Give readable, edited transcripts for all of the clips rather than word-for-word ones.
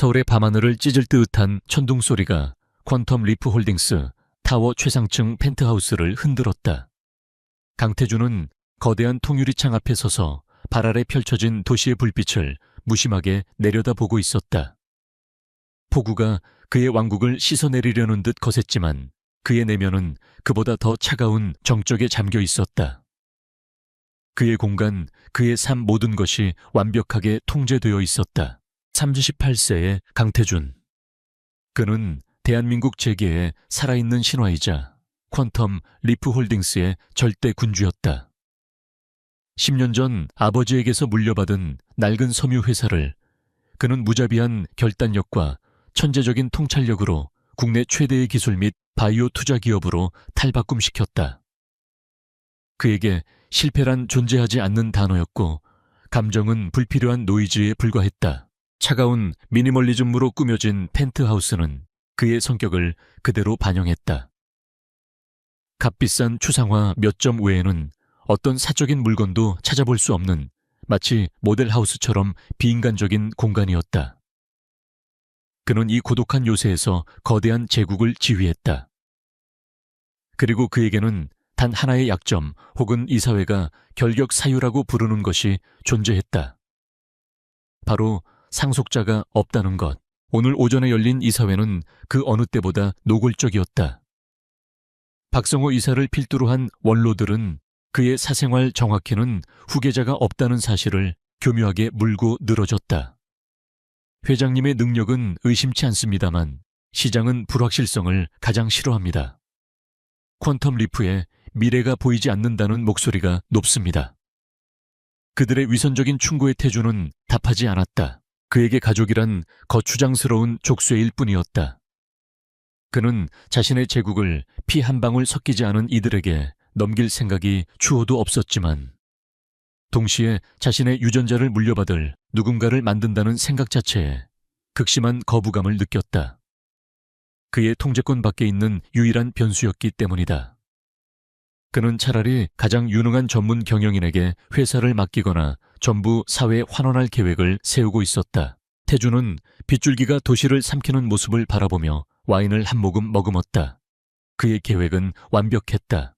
서울의 밤하늘을 찢을 듯한 천둥 소리가 퀀텀 리프 홀딩스 타워 최상층 펜트하우스를 흔들었다. 강태준은 거대한 통유리창 앞에 서서 발 아래 펼쳐진 도시의 불빛을 무심하게 내려다보고 있었다. 폭우가 그의 왕국을 씻어내리려는 듯 거셌지만 그의 내면은 그보다 더 차가운 정적에 잠겨 있었다. 그의 공간, 그의 삶 모든 것이 완벽하게 통제되어 있었다. 38세의 강태준. 그는 대한민국 재계의 살아있는 신화이자 퀀텀 리프 홀딩스의 절대 군주였다. 10년 전 아버지에게서 물려받은 낡은 섬유 회사를 그는 무자비한 결단력과 천재적인 통찰력으로 국내 최대의 기술 및 바이오 투자 기업으로 탈바꿈시켰다. 그에게 실패란 존재하지 않는 단어였고 감정은 불필요한 노이즈에 불과했다. 차가운 미니멀리즘으로 꾸며진 펜트하우스는 그의 성격을 그대로 반영했다. 값비싼 추상화 몇 점 외에는 어떤 사적인 물건도 찾아볼 수 없는 마치 모델하우스처럼 비인간적인 공간이었다. 그는 이 고독한 요새에서 거대한 제국을 지휘했다. 그리고 그에게는 단 하나의 약점 혹은 이 사회가 결격 사유라고 부르는 것이 존재했다. 바로 상속자가 없다는 것. 오늘 오전에 열린 이사회는 그 어느 때보다 노골적이었다. 박성호 이사를 필두로 한 원로들은 그의 사생활 정확히는 후계자가 없다는 사실을 교묘하게 물고 늘어졌다. 회장님의 능력은 의심치 않습니다만 시장은 불확실성을 가장 싫어합니다. 퀀텀 리프에 미래가 보이지 않는다는 목소리가 높습니다. 그들의 위선적인 충고에 태준은 답하지 않았다. 그에게 가족이란 거추장스러운 족쇄일 뿐이었다. 그는 자신의 제국을 피 한 방울 섞이지 않은 이들에게 넘길 생각이 추호도 없었지만 동시에 자신의 유전자를 물려받을 누군가를 만든다는 생각 자체에 극심한 거부감을 느꼈다. 그의 통제권 밖에 있는 유일한 변수였기 때문이다. 그는 차라리 가장 유능한 전문 경영인에게 회사를 맡기거나 전부 사회에 환원할 계획을 세우고 있었다. 태준은 빗줄기가 도시를 삼키는 모습을 바라보며 와인을 한 모금 머금었다. 그의 계획은 완벽했다.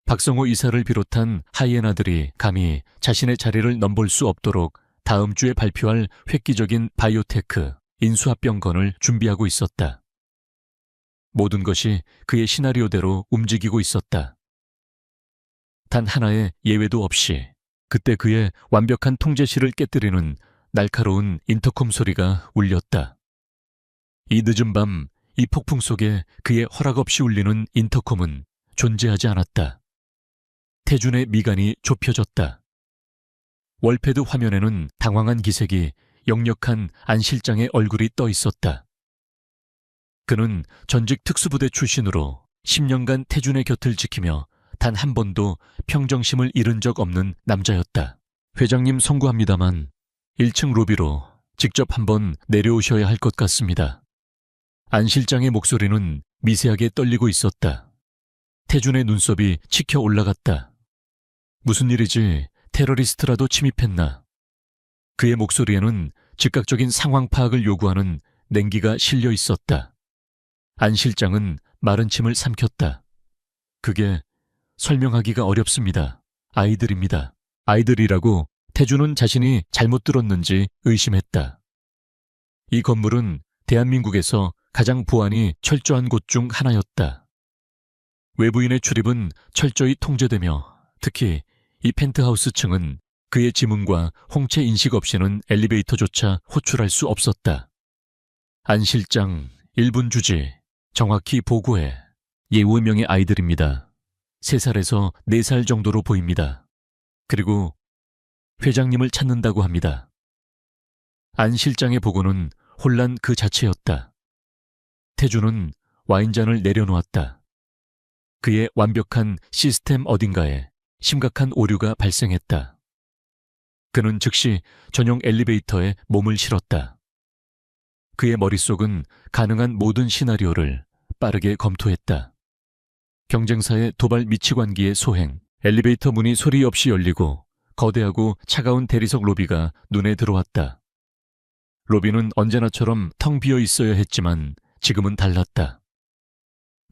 박성호 이사를 비롯한 하이에나들이 감히 자신의 자리를 넘볼 수 없도록 다음 주에 발표할 획기적인 바이오테크 인수합병건을 준비하고 있었다. 모든 것이 그의 시나리오대로 움직이고 있었다. 단 하나의 예외도 없이 그때 그의 완벽한 통제실을 깨뜨리는 날카로운 인터콤 소리가 울렸다. 이 늦은 밤, 이 폭풍 속에 그의 허락 없이 울리는 인터콤은 존재하지 않았다. 태준의 미간이 좁혀졌다. 월패드 화면에는 당황한 기색이 역력한 안 실장의 얼굴이 떠 있었다. 그는 전직 특수부대 출신으로 10년간 태준의 곁을 지키며 단 한 번도 평정심을 잃은 적 없는 남자였다. 회장님 송구합니다만 1층 로비로 직접 한번 내려오셔야 할 것 같습니다. 안 실장의 목소리는 미세하게 떨리고 있었다. 태준의 눈썹이 치켜 올라갔다. 무슨 일이지? 테러리스트라도 침입했나? 그의 목소리에는 즉각적인 상황 파악을 요구하는 냉기가 실려 있었다. 안 실장은 마른 침을 삼켰다. 그게 설명하기가 어렵습니다. 아이들입니다. 아이들이라고 태준은 자신이 잘못 들었는지 의심했다. 이 건물은 대한민국에서 가장 보안이 철저한 곳 중 하나였다. 외부인의 출입은 철저히 통제되며 특히 이 펜트하우스 층은 그의 지문과 홍채 인식 없이는 엘리베이터조차 호출할 수 없었다. 안 실장, 1분 주지. 정확히 보고해. 예우명의 아이들입니다. 3살에서 4살 정도로 보입니다. 그리고 회장님을 찾는다고 합니다. 안 실장의 보고는 혼란 그 자체였다. 태준은 와인잔을 내려놓았다. 그의 완벽한 시스템 어딘가에 심각한 오류가 발생했다. 그는 즉시 전용 엘리베이터에 몸을 실었다. 그의 머릿속은 가능한 모든 시나리오를 빠르게 검토했다. 경쟁사의 도발 미치관기의 소행, 엘리베이터 문이 소리 없이 열리고 거대하고 차가운 대리석 로비가 눈에 들어왔다. 로비는 언제나처럼 텅 비어 있어야 했지만 지금은 달랐다.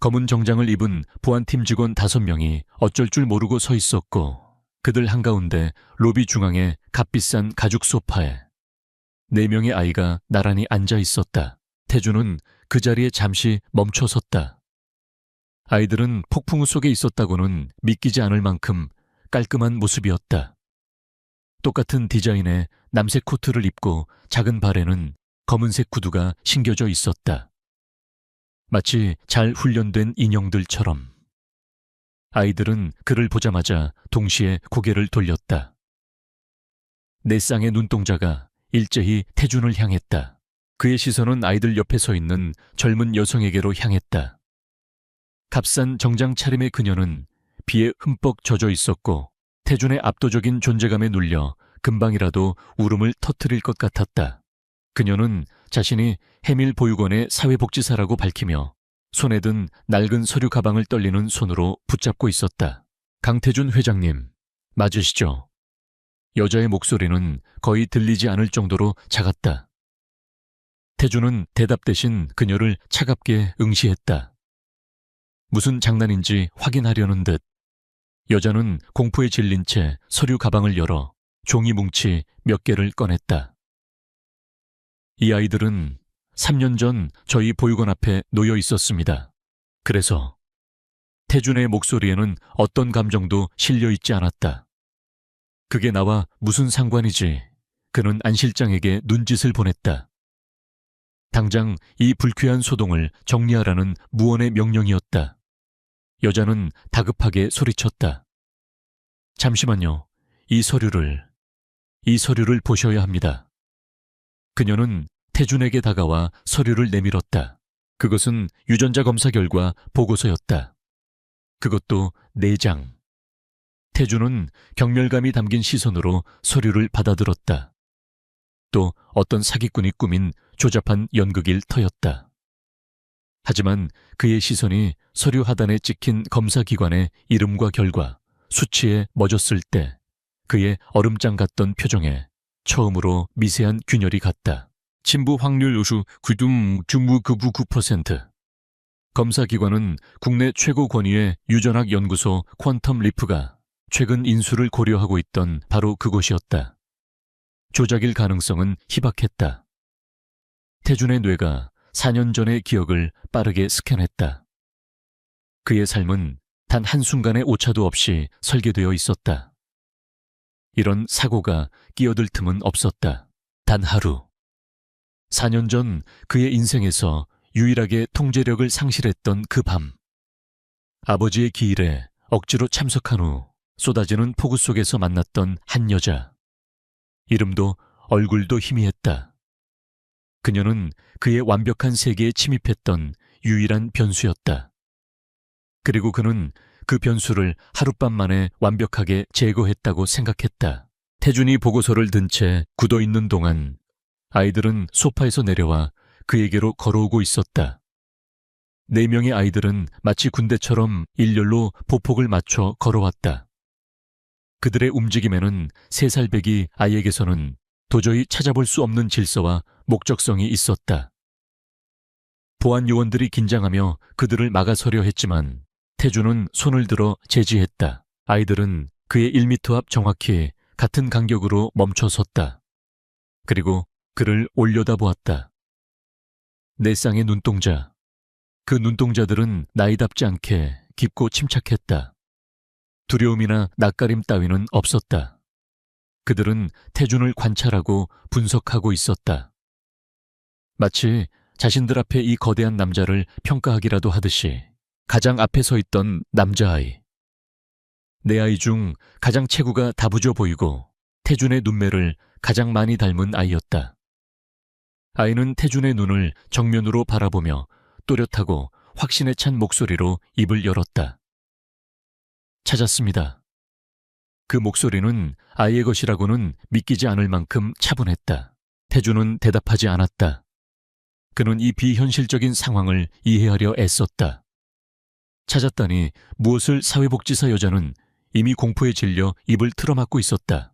검은 정장을 입은 보안팀 직원 5명이 어쩔 줄 모르고 서 있었고 그들 한가운데 로비 중앙의 값비싼 가죽 소파에 4명의 아이가 나란히 앉아 있었다. 태주는 그 자리에 잠시 멈춰 섰다. 아이들은 폭풍 속에 있었다고는 믿기지 않을 만큼 깔끔한 모습이었다. 똑같은 디자인의 남색 코트를 입고 작은 발에는 검은색 구두가 신겨져 있었다. 마치 잘 훈련된 인형들처럼. 아이들은 그를 보자마자 동시에 고개를 돌렸다. 네 쌍의 눈동자가 일제히 태준을 향했다. 그의 시선은 아이들 옆에 서 있는 젊은 여성에게로 향했다. 값싼 정장 차림의 그녀는 비에 흠뻑 젖어 있었고 태준의 압도적인 존재감에 눌려 금방이라도 울음을 터뜨릴 것 같았다. 그녀는 자신이 해밀 보육원의 사회복지사라고 밝히며 손에 든 낡은 서류 가방을 떨리는 손으로 붙잡고 있었다. 강태준 회장님, 맞으시죠? 여자의 목소리는 거의 들리지 않을 정도로 작았다. 태준은 대답 대신 그녀를 차갑게 응시했다. 무슨 장난인지 확인하려는 듯 여자는 공포에 질린 채 서류 가방을 열어 종이 뭉치 몇 개를 꺼냈다. 이 아이들은 3년 전 저희 보육원 앞에 놓여 있었습니다. 그래서 태준의 목소리에는 어떤 감정도 실려 있지 않았다. 그게 나와 무슨 상관이지? 그는 안 실장에게 눈짓을 보냈다. 당장 이 불쾌한 소동을 정리하라는 무언의 명령이었다. 여자는 다급하게 소리쳤다. 잠시만요. 이 서류를 보셔야 합니다. 그녀는 태준에게 다가와 서류를 내밀었다. 그것은 유전자 검사 결과 보고서였다. 그것도 4장. 태준은 경멸감이 담긴 시선으로 서류를 받아들었다. 또 어떤 사기꾼이 꾸민 조잡한 연극일 터였다. 하지만 그의 시선이 서류 하단에 찍힌 검사기관의 이름과 결과, 수치에 멎었을 때 그의 얼음장 같던 표정에 처음으로 미세한 균열이 갔다. 침부 확률 우수 9.9%. 검사기관은 국내 최고 권위의 유전학 연구소 퀀텀 리프가 최근 인수를 고려하고 있던 바로 그곳이었다. 조작일 가능성은 희박했다. 태준의 뇌가 4년 전의 기억을 빠르게 스캔했다. 그의 삶은 단 한순간의 오차도 없이 설계되어 있었다. 이런 사고가 끼어들 틈은 없었다. 단 하루. 4년 전 그의 인생에서 유일하게 통제력을 상실했던 그 밤. 아버지의 기일에 억지로 참석한 후 쏟아지는 폭우 속에서 만났던 한 여자. 이름도 얼굴도 희미했다. 그녀는 그의 완벽한 세계에 침입했던 유일한 변수였다. 그리고 그는 그 변수를 하룻밤 만에 완벽하게 제거했다고 생각했다. 태준이 보고서를 든 채 굳어있는 동안 아이들은 소파에서 내려와 그에게로 걸어오고 있었다. 4명의 아이들은 마치 군대처럼 일렬로 보폭을 맞춰 걸어왔다. 그들의 움직임에는 3살배기 아이에게서는 도저히 찾아볼 수 없는 질서와 목적성이 있었다. 보안 요원들이 긴장하며 그들을 막아서려 했지만 태준은 손을 들어 제지했다. 아이들은 그의 1m 앞 정확히 같은 간격으로 멈춰 섰다. 그리고 그를 올려다보았다. 4쌍의 눈동자. 그 눈동자들은 나이답지 않게 깊고 침착했다. 두려움이나 낯가림 따위는 없었다. 그들은 태준을 관찰하고 분석하고 있었다. 마치 자신들 앞에 이 거대한 남자를 평가하기라도 하듯이 가장 앞에 서 있던 남자아이. 4아이 중 가장 체구가 다부져 보이고 태준의 눈매를 가장 많이 닮은 아이였다. 아이는 태준의 눈을 정면으로 바라보며 또렷하고 확신에 찬 목소리로 입을 열었다. 찾았습니다. 그 목소리는 아이의 것이라고는 믿기지 않을 만큼 차분했다. 태준은 대답하지 않았다. 그는 이 비현실적인 상황을 이해하려 애썼다. 찾았다니 무엇을 사회복지사 여자는 이미 공포에 질려 입을 틀어막고 있었다.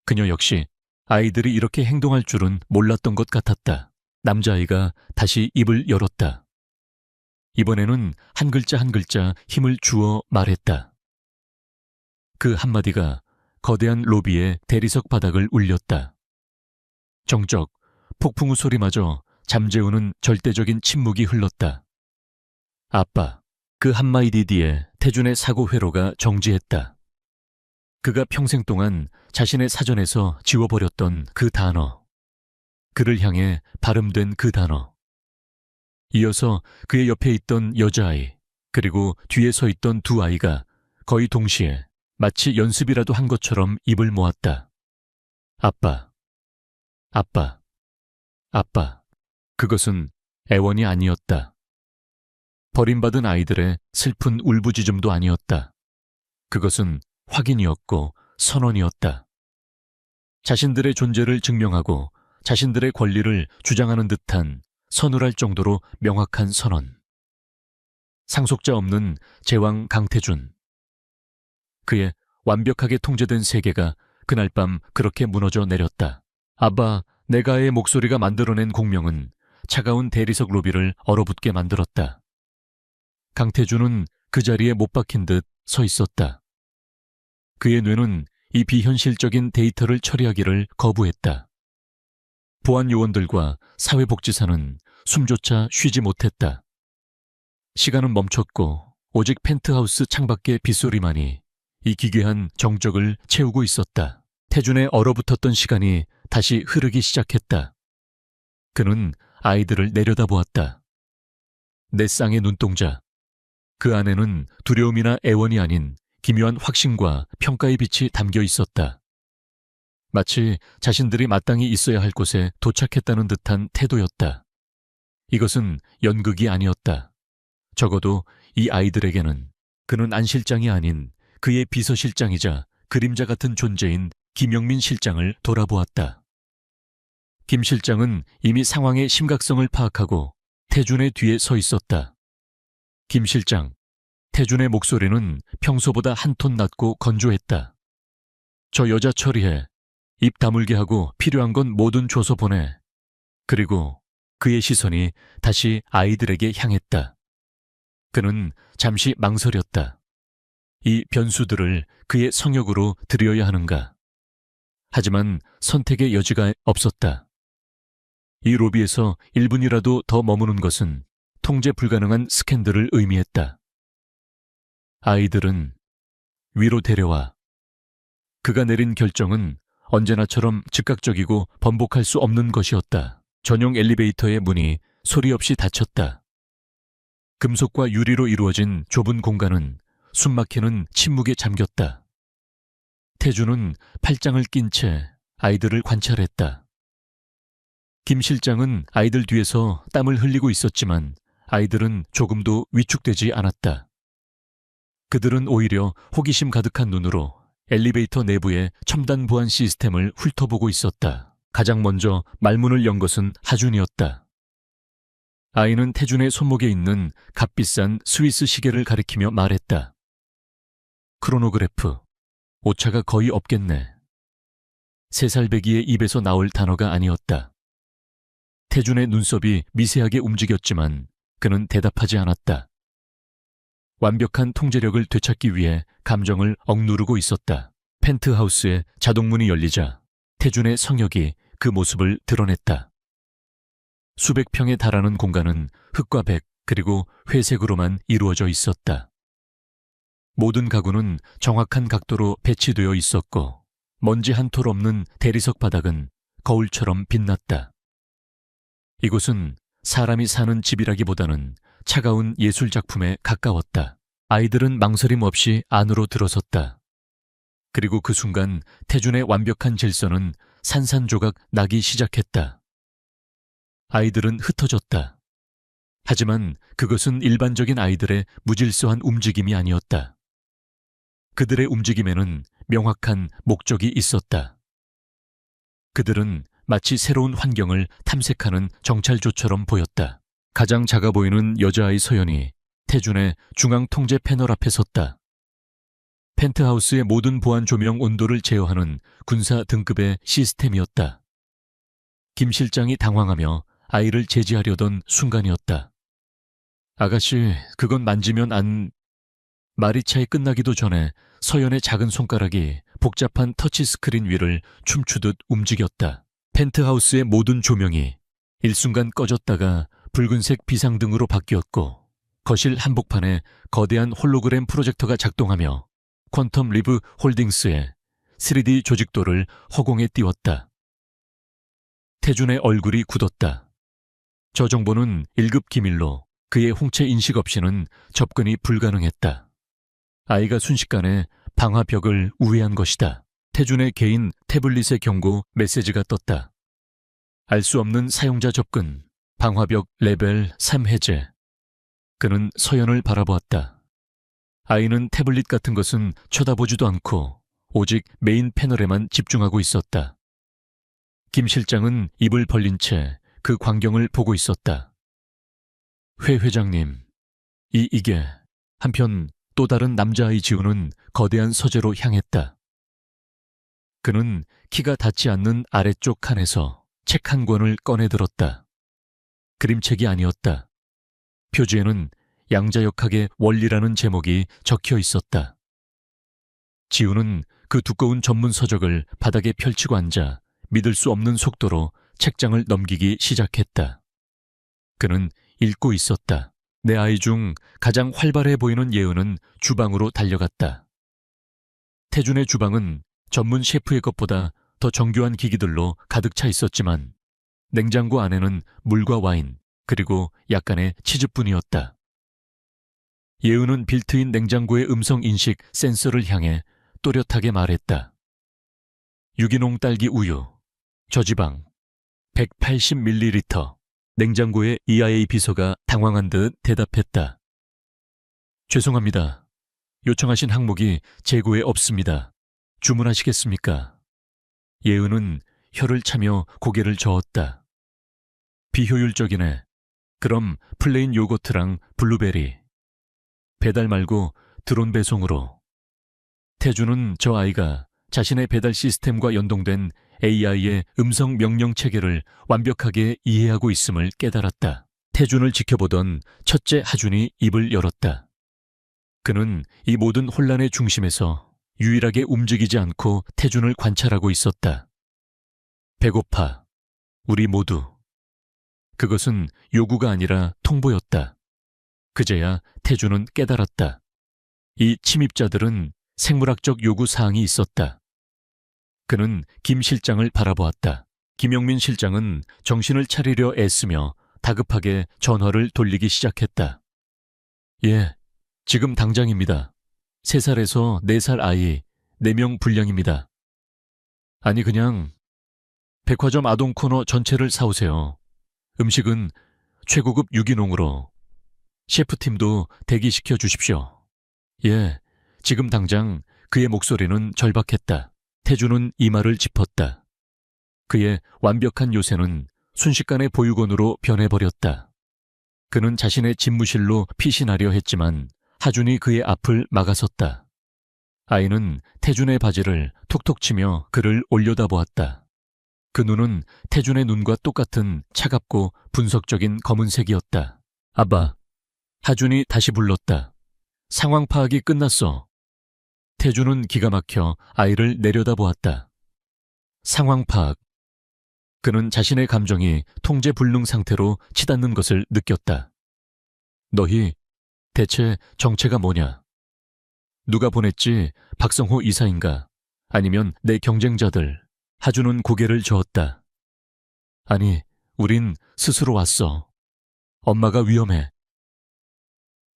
그녀 역시 아이들이 이렇게 행동할 줄은 몰랐던 것 같았다. 남자아이가 다시 입을 열었다. 이번에는 한 글자 한 글자 힘을 주어 말했다. 그 한마디가 거대한 로비의 대리석 바닥을 울렸다. 정적, 폭풍우 소리마저 잠재우는 절대적인 침묵이 흘렀다. 아빠, 그 한마디 뒤에 태준의 사고 회로가 정지했다. 그가 평생 동안 자신의 사전에서 지워버렸던 그 단어. 그를 향해 발음된 그 단어. 이어서 그의 옆에 있던 여자아이, 그리고 뒤에 서 있던 두 아이가 거의 동시에 마치 연습이라도 한 것처럼 입을 모았다. 아빠, 아빠, 아빠. 그것은 애원이 아니었다. 버림받은 아이들의 슬픈 울부짖음도 아니었다. 그것은 확인이었고 선언이었다. 자신들의 존재를 증명하고 자신들의 권리를 주장하는 듯한 서늘할 정도로 명확한 선언. 상속자 없는 제왕 강태준. 그의 완벽하게 통제된 세계가 그날 밤 그렇게 무너져 내렸다. 아바, 내가의 목소리가 만들어낸 공명은 차가운 대리석 로비를 얼어붙게 만들었다. 강태준은 그 자리에 못 박힌 듯 서 있었다. 그의 뇌는 이 비현실적인 데이터를 처리하기를 거부했다. 보안 요원들과 사회복지사는 숨조차 쉬지 못했다. 시간은 멈췄고 오직 펜트하우스 창밖의 빗소리만이 이 기괴한 정적을 채우고 있었다. 태준의 얼어붙었던 시간이 다시 흐르기 시작했다. 그는 아이들을 내려다보았다. 내 쌍의 눈동자. 그 안에는 두려움이나 애원이 아닌 기묘한 확신과 평가의 빛이 담겨 있었다. 마치 자신들이 마땅히 있어야 할 곳에 도착했다는 듯한 태도였다. 이것은 연극이 아니었다. 적어도 이 아이들에게는 그는 안 실장이 아닌 그의 비서실장이자 그림자 같은 존재인 김영민 실장을 돌아보았다. 김 실장은 이미 상황의 심각성을 파악하고 태준의 뒤에 서 있었다. 김 실장, 태준의 목소리는 평소보다 한 톤 낮고 건조했다. 저 여자 처리해. 입 다물게 하고 필요한 건 뭐든 줘서 보내. 그리고 그의 시선이 다시 아이들에게 향했다. 그는 잠시 망설였다. 이 변수들을 그의 성역으로 들여야 하는가. 하지만 선택의 여지가 없었다. 이 로비에서 1분이라도 더 머무는 것은 통제 불가능한 스캔들을 의미했다. 아이들은 위로 데려와. 그가 내린 결정은 언제나처럼 즉각적이고 번복할 수 없는 것이었다. 전용 엘리베이터의 문이 소리 없이 닫혔다. 금속과 유리로 이루어진 좁은 공간은 숨막히는 침묵에 잠겼다. 태준은 팔짱을 낀 채 아이들을 관찰했다. 김 실장은 아이들 뒤에서 땀을 흘리고 있었지만 아이들은 조금도 위축되지 않았다. 그들은 오히려 호기심 가득한 눈으로 엘리베이터 내부의 첨단 보안 시스템을 훑어보고 있었다. 가장 먼저 말문을 연 것은 하준이었다. 아이는 태준의 손목에 있는 값비싼 스위스 시계를 가리키며 말했다. 크로노그래프, 오차가 거의 없겠네. 3살배기의 입에서 나올 단어가 아니었다. 태준의 눈썹이 미세하게 움직였지만 그는 대답하지 않았다. 완벽한 통제력을 되찾기 위해 감정을 억누르고 있었다. 펜트하우스의 자동문이 열리자 태준의 성역이 그 모습을 드러냈다. 수백 평에 달하는 공간은 흙과 백 그리고 회색으로만 이루어져 있었다. 모든 가구는 정확한 각도로 배치되어 있었고 먼지 한 톨 없는 대리석 바닥은 거울처럼 빛났다. 이곳은 사람이 사는 집이라기보다는 차가운 예술작품에 가까웠다. 아이들은 망설임 없이 안으로 들어섰다. 그리고 그 순간 태준의 완벽한 질서는 산산조각 나기 시작했다. 아이들은 흩어졌다. 하지만 그것은 일반적인 아이들의 무질서한 움직임이 아니었다. 그들의 움직임에는 명확한 목적이 있었다. 그들은 마치 새로운 환경을 탐색하는 정찰조처럼 보였다. 가장 작아 보이는 여자아이 서연이 태준의 중앙 통제 패널 앞에 섰다. 펜트하우스의 모든 보안 조명 온도를 제어하는 군사 등급의 시스템이었다. 김 실장이 당황하며 아이를 제지하려던 순간이었다. 아가씨, 그건 만지면 안... 말이 차에 끝나기도 전에 서연의 작은 손가락이 복잡한 터치스크린 위를 춤추듯 움직였다. 펜트하우스의 모든 조명이 일순간 꺼졌다가 붉은색 비상등으로 바뀌었고 거실 한복판에 거대한 홀로그램 프로젝터가 작동하며 퀀텀 리브 홀딩스의 3D 조직도를 허공에 띄웠다. 태준의 얼굴이 굳었다. 저 정보는 1급 기밀로 그의 홍채 인식 없이는 접근이 불가능했다. 아이가 순식간에 방화벽을 우회한 것이다. 태준의 개인 태블릿의 경고 메시지가 떴다. 알 수 없는 사용자 접근, 방화벽 레벨 3 해제. 그는 서연을 바라보았다. 아이는 태블릿 같은 것은 쳐다보지도 않고 오직 메인 패널에만 집중하고 있었다. 김 실장은 입을 벌린 채 그 광경을 보고 있었다. 회 회장님, 이게 한편 또 다른 남자아이 지우는 거대한 서재로 향했다. 그는 키가 닿지 않는 아래쪽 칸에서 책 한 권을 꺼내들었다. 그림책이 아니었다. 표지에는 양자역학의 원리라는 제목이 적혀 있었다. 지우는 그 두꺼운 전문 서적을 바닥에 펼치고 앉아 믿을 수 없는 속도로 책장을 넘기기 시작했다. 그는 읽고 있었다. 내 아이 중 가장 활발해 보이는 예은은 주방으로 달려갔다. 태준의 주방은 전문 셰프의 것보다 더 정교한 기기들로 가득 차 있었지만 냉장고 안에는 물과 와인 그리고 약간의 치즈뿐이었다. 예은은 빌트인 냉장고의 음성 인식 센서를 향해 또렷하게 말했다. 유기농 딸기 우유, 저지방, 180ml. 냉장고의 EIA 비서가 당황한 듯 대답했다. 죄송합니다. 요청하신 항목이 재고에 없습니다. 주문하시겠습니까? 예은은 혀를 차며 고개를 저었다. 비효율적이네. 그럼 플레인 요거트랑 블루베리. 배달 말고 드론 배송으로. 태준은 저 아이가 자신의 배달 시스템과 연동된 AI의 음성 명령 체계를 완벽하게 이해하고 있음을 깨달았다. 태준을 지켜보던 첫째 하준이 입을 열었다. 그는 이 모든 혼란의 중심에서 유일하게 움직이지 않고 태준을 관찰하고 있었다. 배고파. 우리 모두. 그것은 요구가 아니라 통보였다. 그제야 태준은 깨달았다. 이 침입자들은 생물학적 요구 사항이 있었다. 그는 김 실장을 바라보았다. 김영민 실장은 정신을 차리려 애쓰며 다급하게 전화를 돌리기 시작했다. 예, 지금 당장입니다. 3살에서 4살 아이 4명 분량입니다. 아니 그냥 백화점 아동 코너 전체를 사오세요. 음식은 최고급 유기농으로. 셰프팀도 대기시켜 주십시오. 예, 지금 당장. 그의 목소리는 절박했다. 태준은 이마를 짚었다. 그의 완벽한 요새는 순식간에 보육원으로 변해버렸다. 그는 자신의 집무실로 피신하려 했지만 하준이 그의 앞을 막아섰다. 아이는 태준의 바지를 톡톡 치며 그를 올려다보았다. 그 눈은 태준의 눈과 똑같은 차갑고 분석적인 검은색이었다. 아빠, 하준이 다시 불렀다. 상황 파악이 끝났어. 태준은 기가 막혀 아이를 내려다보았다. 상황 파악. 그는 자신의 감정이 통제 불능 상태로 치닫는 것을 느꼈다. 너희 대체 정체가 뭐냐? 누가 보냈지? 박성호 이사인가? 아니면 내 경쟁자들? 하준은 고개를 저었다. 아니, 우린 스스로 왔어. 엄마가 위험해.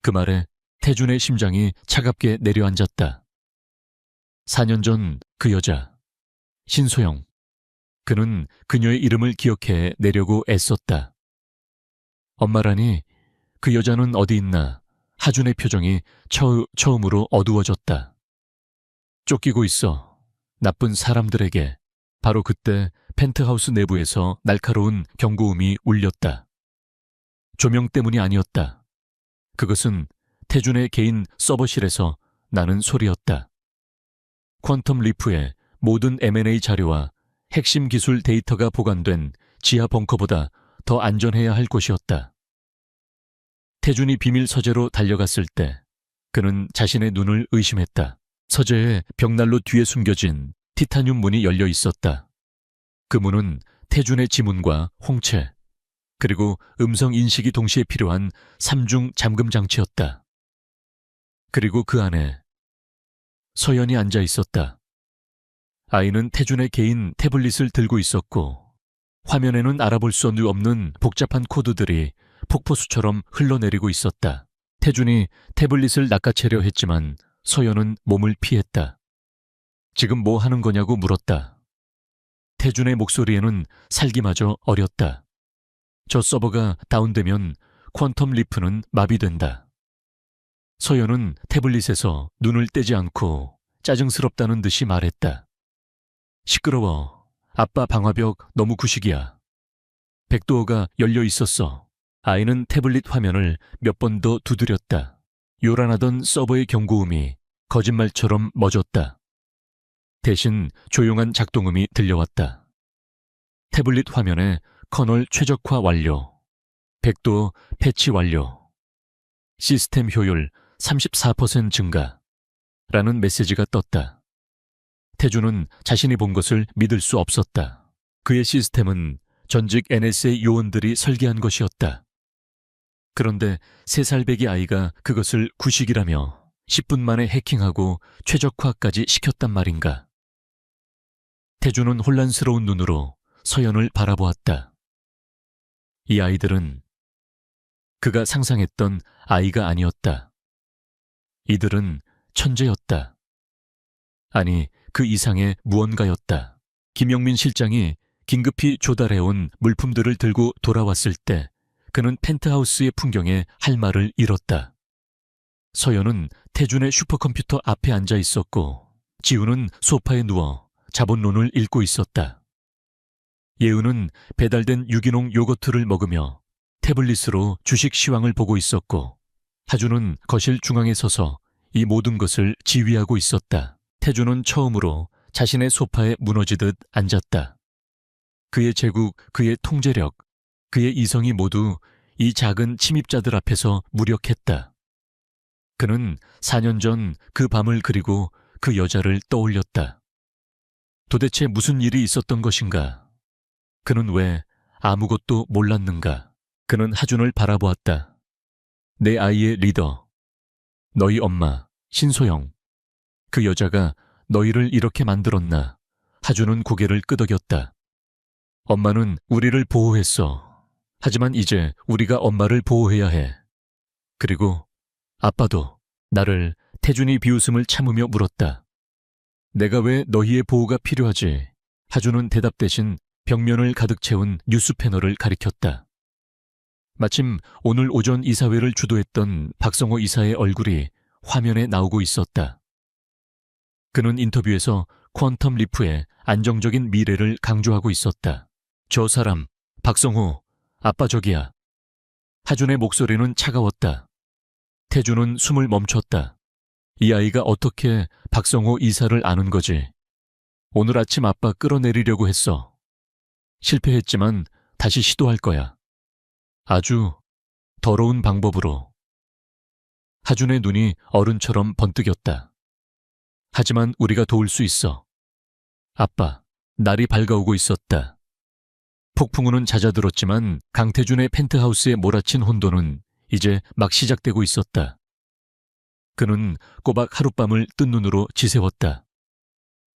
그 말에 태준의 심장이 차갑게 내려앉았다. 4년 전 그 여자, 신소영. 그는 그녀의 이름을 기억해 내려고 애썼다. 엄마라니, 그 여자는 어디 있나? 하준의 표정이 처음으로 어두워졌다. 쫓기고 있어. 나쁜 사람들에게. 바로 그때 펜트하우스 내부에서 날카로운 경고음이 울렸다. 조명 때문이 아니었다. 그것은 태준의 개인 서버실에서 나는 소리였다. 퀀텀 리프의 모든 M&A 자료와 핵심 기술 데이터가 보관된 지하 벙커보다 더 안전해야 할 곳이었다. 태준이 비밀 서재로 달려갔을 때 그는 자신의 눈을 의심했다. 서재의 벽난로 뒤에 숨겨진 티타늄 문이 열려 있었다. 그 문은 태준의 지문과 홍채, 그리고 음성 인식이 동시에 필요한 3중 잠금 장치였다. 그리고 그 안에 서연이 앉아 있었다. 아이는 태준의 개인 태블릿을 들고 있었고 화면에는 알아볼 수 없는 복잡한 코드들이 폭포수처럼 흘러내리고 있었다. 태준이 태블릿을 낚아채려 했지만 서연은 몸을 피했다. 지금 뭐 하는 거냐고 물었다. 태준의 목소리에는 살기마저 어렸다. 저 서버가 다운되면 퀀텀 리프는 마비된다. 서연은 태블릿에서 눈을 떼지 않고 짜증스럽다는 듯이 말했다. 시끄러워. 아빠 방화벽 너무 구식이야. 백도어가 열려 있었어. 아이는 태블릿 화면을 몇 번 더 두드렸다. 요란하던 서버의 경고음이 거짓말처럼 멎었다. 대신 조용한 작동음이 들려왔다. 태블릿 화면에 커널 최적화 완료. 백도어 패치 완료. 시스템 효율 34% 증가. 라는 메시지가 떴다. 태준은 자신이 본 것을 믿을 수 없었다. 그의 시스템은 전직 NSA 요원들이 설계한 것이었다. 그런데 3살배기 아이가 그것을 구식이라며 10분 만에 해킹하고 최적화까지 시켰단 말인가. 태준은 혼란스러운 눈으로 서연을 바라보았다. 이 아이들은 그가 상상했던 아이가 아니었다. 이들은 천재였다. 아니, 그 이상의 무언가였다. 김영민 실장이 긴급히 조달해온 물품들을 들고 돌아왔을 때 그는 펜트하우스의 풍경에 할 말을 잃었다. 서연은 태준의 슈퍼컴퓨터 앞에 앉아 있었고 지우는 소파에 누워 자본론을 읽고 있었다. 예우는 배달된 유기농 요거트를 먹으며 태블릿으로 주식 시황을 보고 있었고 하주는 거실 중앙에 서서 이 모든 것을 지휘하고 있었다. 태준은 처음으로 자신의 소파에 무너지듯 앉았다. 그의 제국, 그의 통제력, 그의 이성이 모두 이 작은 침입자들 앞에서 무력했다. 그는 4년 전 그 밤을 그리고 그 여자를 떠올렸다. 도대체 무슨 일이 있었던 것인가? 그는 왜 아무것도 몰랐는가? 그는 하준을 바라보았다. 내 아이의 리더, 너희 엄마, 신소영. 그 여자가 너희를 이렇게 만들었나? 하준은 고개를 끄덕였다. 엄마는 우리를 보호했어. 하지만 이제 우리가 엄마를 보호해야 해. 그리고 아빠도. 나를 태준이 비웃음을 참으며 물었다. 내가 왜 너희의 보호가 필요하지? 하준은 대답 대신 벽면을 가득 채운 뉴스 패널을 가리켰다. 마침 오늘 오전 이사회를 주도했던 박성호 이사의 얼굴이 화면에 나오고 있었다. 그는 인터뷰에서 퀀텀 리프의 안정적인 미래를 강조하고 있었다. 저 사람, 박성호, 아빠 저기야. 하준의 목소리는 차가웠다. 태준은 숨을 멈췄다. 이 아이가 어떻게 박성호 이사를 아는 거지? 오늘 아침 아빠 끌어내리려고 했어. 실패했지만 다시 시도할 거야. 아주 더러운 방법으로. 하준의 눈이 어른처럼 번뜩였다. 하지만 우리가 도울 수 있어. 아빠, 날이 밝아오고 있었다. 폭풍우는 잦아들었지만 강태준의 펜트하우스에 몰아친 혼돈은 이제 막 시작되고 있었다. 그는 꼬박 하룻밤을 뜬 눈으로 지새웠다.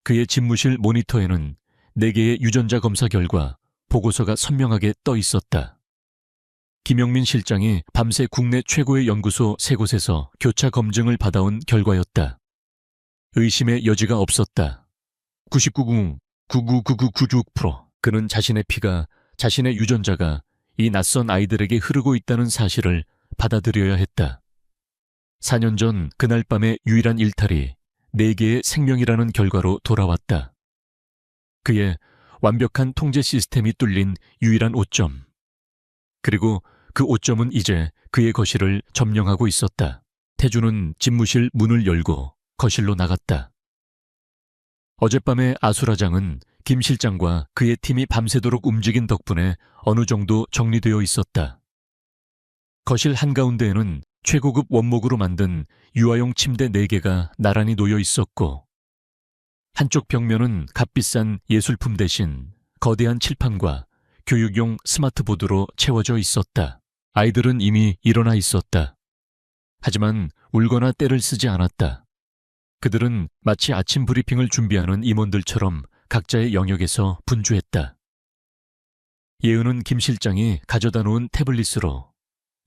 그의 집무실 모니터에는 4개의 유전자 검사 결과 보고서가 선명하게 떠 있었다. 김영민 실장이 밤새 국내 최고의 연구소 3곳에서 교차 검증을 받아온 결과였다. 의심의 여지가 없었다. 99.999999%. 그는 자신의 피가, 자신의 유전자가 이 낯선 아이들에게 흐르고 있다는 사실을 받아들여야 했다. 4년 전 그날 밤의 유일한 일탈이 4개의 생명이라는 결과로 돌아왔다. 그의 완벽한 통제 시스템이 뚫린 유일한 오점. 그리고 그 오점은 이제 그의 거실을 점령하고 있었다. 태준은 집무실 문을 열고 거실로 나갔다. 어젯밤의 아수라장은 김 실장과 그의 팀이 밤새도록 움직인 덕분에 어느 정도 정리되어 있었다. 거실 한가운데에는 최고급 원목으로 만든 유아용 침대 4개가 나란히 놓여 있었고, 한쪽 벽면은 값비싼 예술품 대신 거대한 칠판과 교육용 스마트보드로 채워져 있었다. 아이들은 이미 일어나 있었다. 하지만 울거나 떼를 쓰지 않았다. 그들은 마치 아침 브리핑을 준비하는 임원들처럼 각자의 영역에서 분주했다. 예은은 김 실장이 가져다 놓은 태블릿으로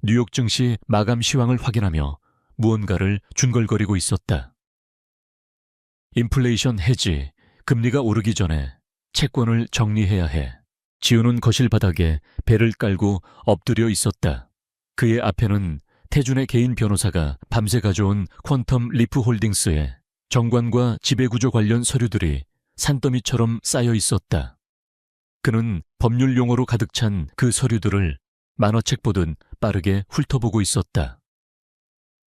뉴욕 증시 마감 시황을 확인하며 무언가를 중걸거리고 있었다. 인플레이션 해지, 금리가 오르기 전에 채권을 정리해야 해. 지우는 거실 바닥에 배를 깔고 엎드려 있었다. 그의 앞에는 태준의 개인 변호사가 밤새 가져온 퀀텀 리프 홀딩스의 정관과 지배구조 관련 서류들이 산더미처럼 쌓여 있었다. 그는 법률 용어로 가득 찬 그 서류들을 만화책 보듯 빠르게 훑어보고 있었다.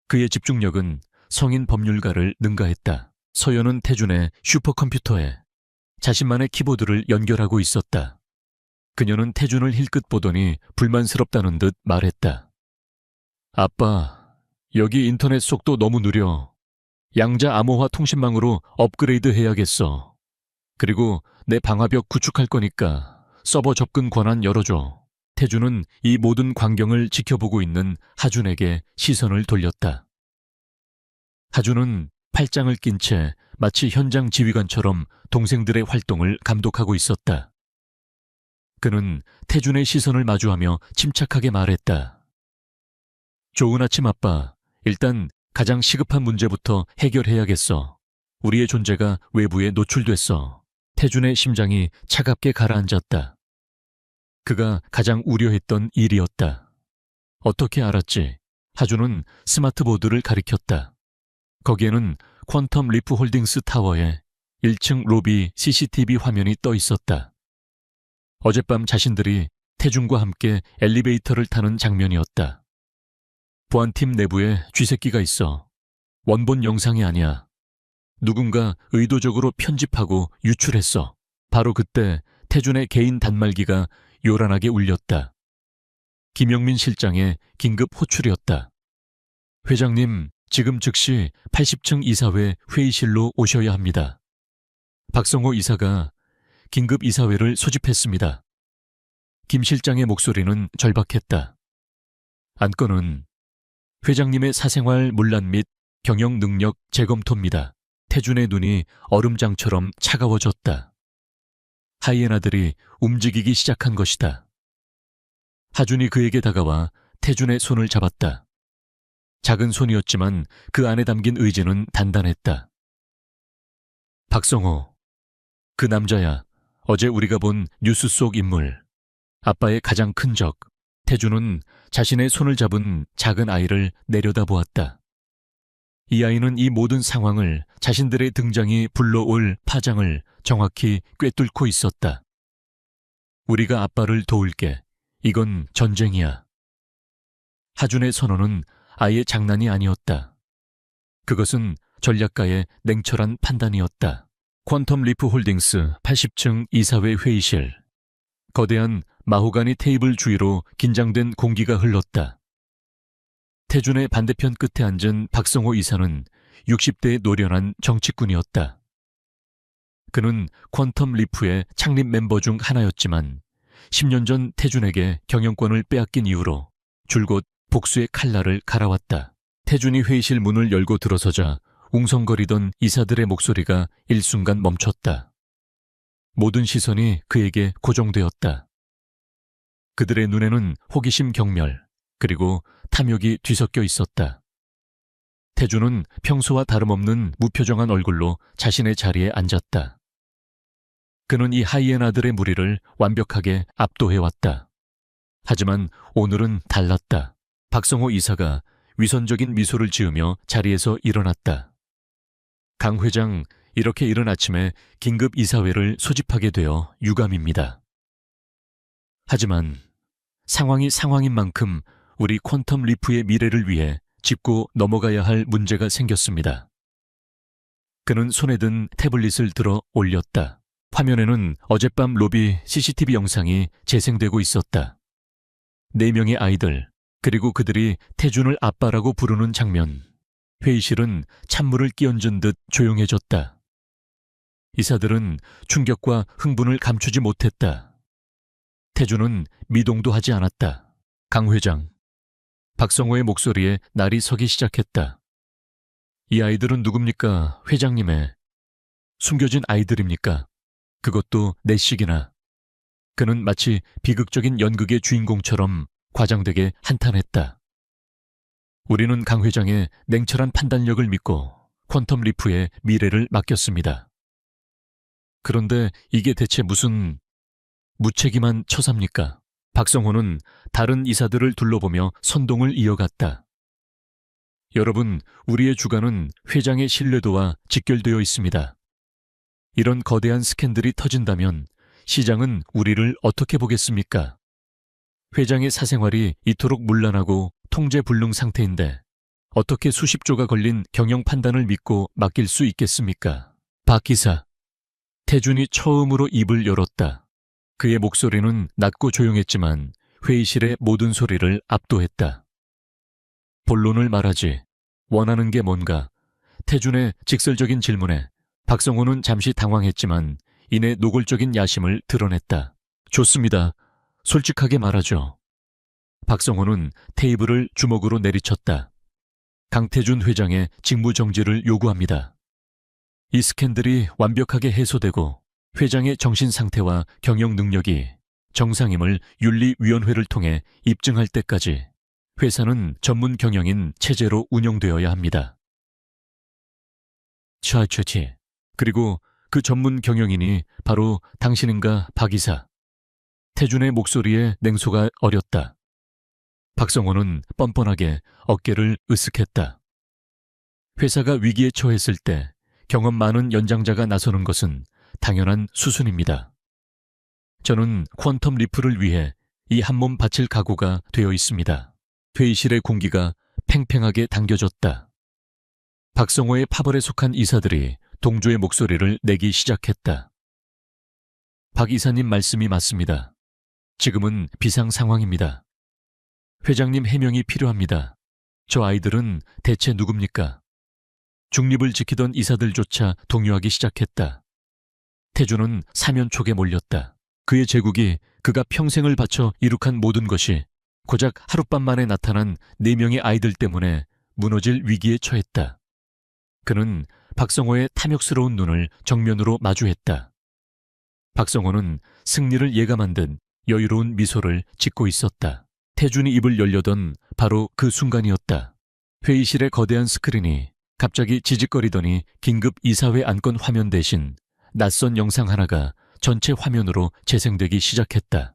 그의 집중력은 성인 법률가를 능가했다. 서연은 태준의 슈퍼컴퓨터에 자신만의 키보드를 연결하고 있었다. 그녀는 태준을 힐끗 보더니 불만스럽다는 듯 말했다. 아빠, 여기 인터넷 속도 너무 느려. 양자 암호화 통신망으로 업그레이드 해야겠어. 그리고 내 방화벽 구축할 거니까 서버 접근 권한 열어줘. 태준은 이 모든 광경을 지켜보고 있는 하준에게 시선을 돌렸다. 하준은 팔짱을 낀 채 마치 현장 지휘관처럼 동생들의 활동을 감독하고 있었다. 그는 태준의 시선을 마주하며 침착하게 말했다. 좋은 아침 아빠. 일단 가장 시급한 문제부터 해결해야겠어. 우리의 존재가 외부에 노출됐어. 태준의 심장이 차갑게 가라앉았다. 그가 가장 우려했던 일이었다. 어떻게 알았지? 하준은 스마트보드를 가리켰다. 거기에는 퀀텀 리프 홀딩스 타워에 1층 로비 CCTV 화면이 떠 있었다. 어젯밤 자신들이 태준과 함께 엘리베이터를 타는 장면이었다. 보안팀 내부에 쥐새끼가 있어. 원본 영상이 아니야. 누군가 의도적으로 편집하고 유출했어. 바로 그때 태준의 개인 단말기가 요란하게 울렸다. 김영민 실장의 긴급 호출이었다. 회장님, 지금 즉시 80층 이사회 회의실로 오셔야 합니다. 박성호 이사가 긴급 이사회를 소집했습니다. 김 실장의 목소리는 절박했다. 안건은 회장님의 사생활 문란 및 경영 능력 재검토입니다. 태준의 눈이 얼음장처럼 차가워졌다. 하이에나들이 움직이기 시작한 것이다. 하준이 그에게 다가와 태준의 손을 잡았다. 작은 손이었지만 그 안에 담긴 의지는 단단했다. 박성호, 그 남자야. 어제 우리가 본 뉴스 속 인물. 아빠의 가장 큰 적. 태준은 자신의 손을 잡은 작은 아이를 내려다보았다. 이 아이는 이 모든 상황을, 자신들의 등장이 불러올 파장을 정확히 꿰뚫고 있었다. 우리가 아빠를 도울게. 이건 전쟁이야. 하준의 선언은 아예 장난이 아니었다. 그것은 전략가의 냉철한 판단이었다. 퀀텀 리프 홀딩스 80층 이사회 회의실. 거대한 마호가니 테이블 주위로 긴장된 공기가 흘렀다. 태준의 반대편 끝에 앉은 박성호 이사는 60대의 노련한 정치꾼이었다. 그는 퀀텀 리프의 창립 멤버 중 하나였지만 10년 전 태준에게 경영권을 빼앗긴 이후로 줄곧 복수의 칼날을 갈아왔다. 태준이 회의실 문을 열고 들어서자 웅성거리던 이사들의 목소리가 일순간 멈췄다. 모든 시선이 그에게 고정되었다. 그들의 눈에는 호기심 경멸, 그리고 탐욕이 뒤섞여 있었다. 태준은 평소와 다름없는 무표정한 얼굴로 자신의 자리에 앉았다. 그는 이 하이에나들의 무리를 완벽하게 압도해왔다. 하지만 오늘은 달랐다. 박성호 이사가 위선적인 미소를 지으며 자리에서 일어났다. 강 회장, 이렇게 이른 아침에 긴급 이사회를 소집하게 되어 유감입니다. 하지만 상황이 상황인 만큼 우리 퀀텀 리프의 미래를 위해 짚고 넘어가야 할 문제가 생겼습니다. 그는 손에 든 태블릿을 들어 올렸다. 화면에는 어젯밤 로비 CCTV 영상이 재생되고 있었다. 4명의 아이들, 그리고 그들이 태준을 아빠라고 부르는 장면. 회의실은 찬물을 끼얹은 듯 조용해졌다. 이사들은 충격과 흥분을 감추지 못했다. 태준은 미동도 하지 않았다. 강 회장. 박성호의 목소리에 날이 서기 시작했다. 이 아이들은 누굽니까, 회장님의? 숨겨진 아이들입니까? 그것도 4씩이나. 그는 마치 비극적인 연극의 주인공처럼 과장되게 한탄했다. 우리는 강 회장의 냉철한 판단력을 믿고 퀀텀 리프의 미래를 맡겼습니다. 그런데 이게 대체 무슨 무책임한 처사입니까? 박성호는 다른 이사들을 둘러보며 선동을 이어갔다. 여러분, 우리의 주가는 회장의 신뢰도와 직결되어 있습니다. 이런 거대한 스캔들이 터진다면 시장은 우리를 어떻게 보겠습니까? 회장의 사생활이 이토록 문란하고 통제불능 상태인데 어떻게 수십조가 걸린 경영 판단을 믿고 맡길 수 있겠습니까? 박 기사. 태준이 처음으로 입을 열었다. 그의 목소리는 낮고 조용했지만 회의실의 모든 소리를 압도했다. 본론을 말하지. 원하는 게 뭔가? 태준의 직설적인 질문에 박성호는 잠시 당황했지만 이내 노골적인 야심을 드러냈다. 좋습니다. 솔직하게 말하죠. 박성호는 테이블을 주먹으로 내리쳤다. 강태준 회장의 직무 정지를 요구합니다. 이 스캔들이 완벽하게 해소되고 회장의 정신 상태와 경영 능력이 정상임을 윤리위원회를 통해 입증할 때까지 회사는 전문 경영인 체제로 운영되어야 합니다. 차차치. 그리고 그 전문 경영인이 바로 당신인가, 박 이사. 태준의 목소리에 냉소가 어렸다. 박성호는 뻔뻔하게 어깨를 으쓱했다. 회사가 위기에 처했을 때 경험 많은 연장자가 나서는 것은 당연한 수순입니다. 저는 퀀텀 리프를 위해 이 한 몸 바칠 각오가 되어 있습니다. 회의실의 공기가 팽팽하게 당겨졌다. 박성호의 파벌에 속한 이사들이 동조의 목소리를 내기 시작했다. 박 이사님 말씀이 맞습니다. 지금은 비상 상황입니다. 회장님 해명이 필요합니다. 저 아이들은 대체 누굽니까? 중립을 지키던 이사들조차 동요하기 시작했다. 태준은 사면촉에 몰렸다. 그의 제국이 그가 평생을 바쳐 이룩한 모든 것이 고작 하룻밤 만에 나타난 4명의 아이들 때문에 무너질 위기에 처했다. 그는 박성호의 탐욕스러운 눈을 정면으로 마주했다. 박성호는 승리를 예감한 듯 여유로운 미소를 짓고 있었다. 태준이 입을 열려던 바로 그 순간이었다. 회의실의 거대한 스크린이 갑자기 지직거리더니 긴급 이사회 안건 화면 대신 낯선 영상 하나가 전체 화면으로 재생되기 시작했다.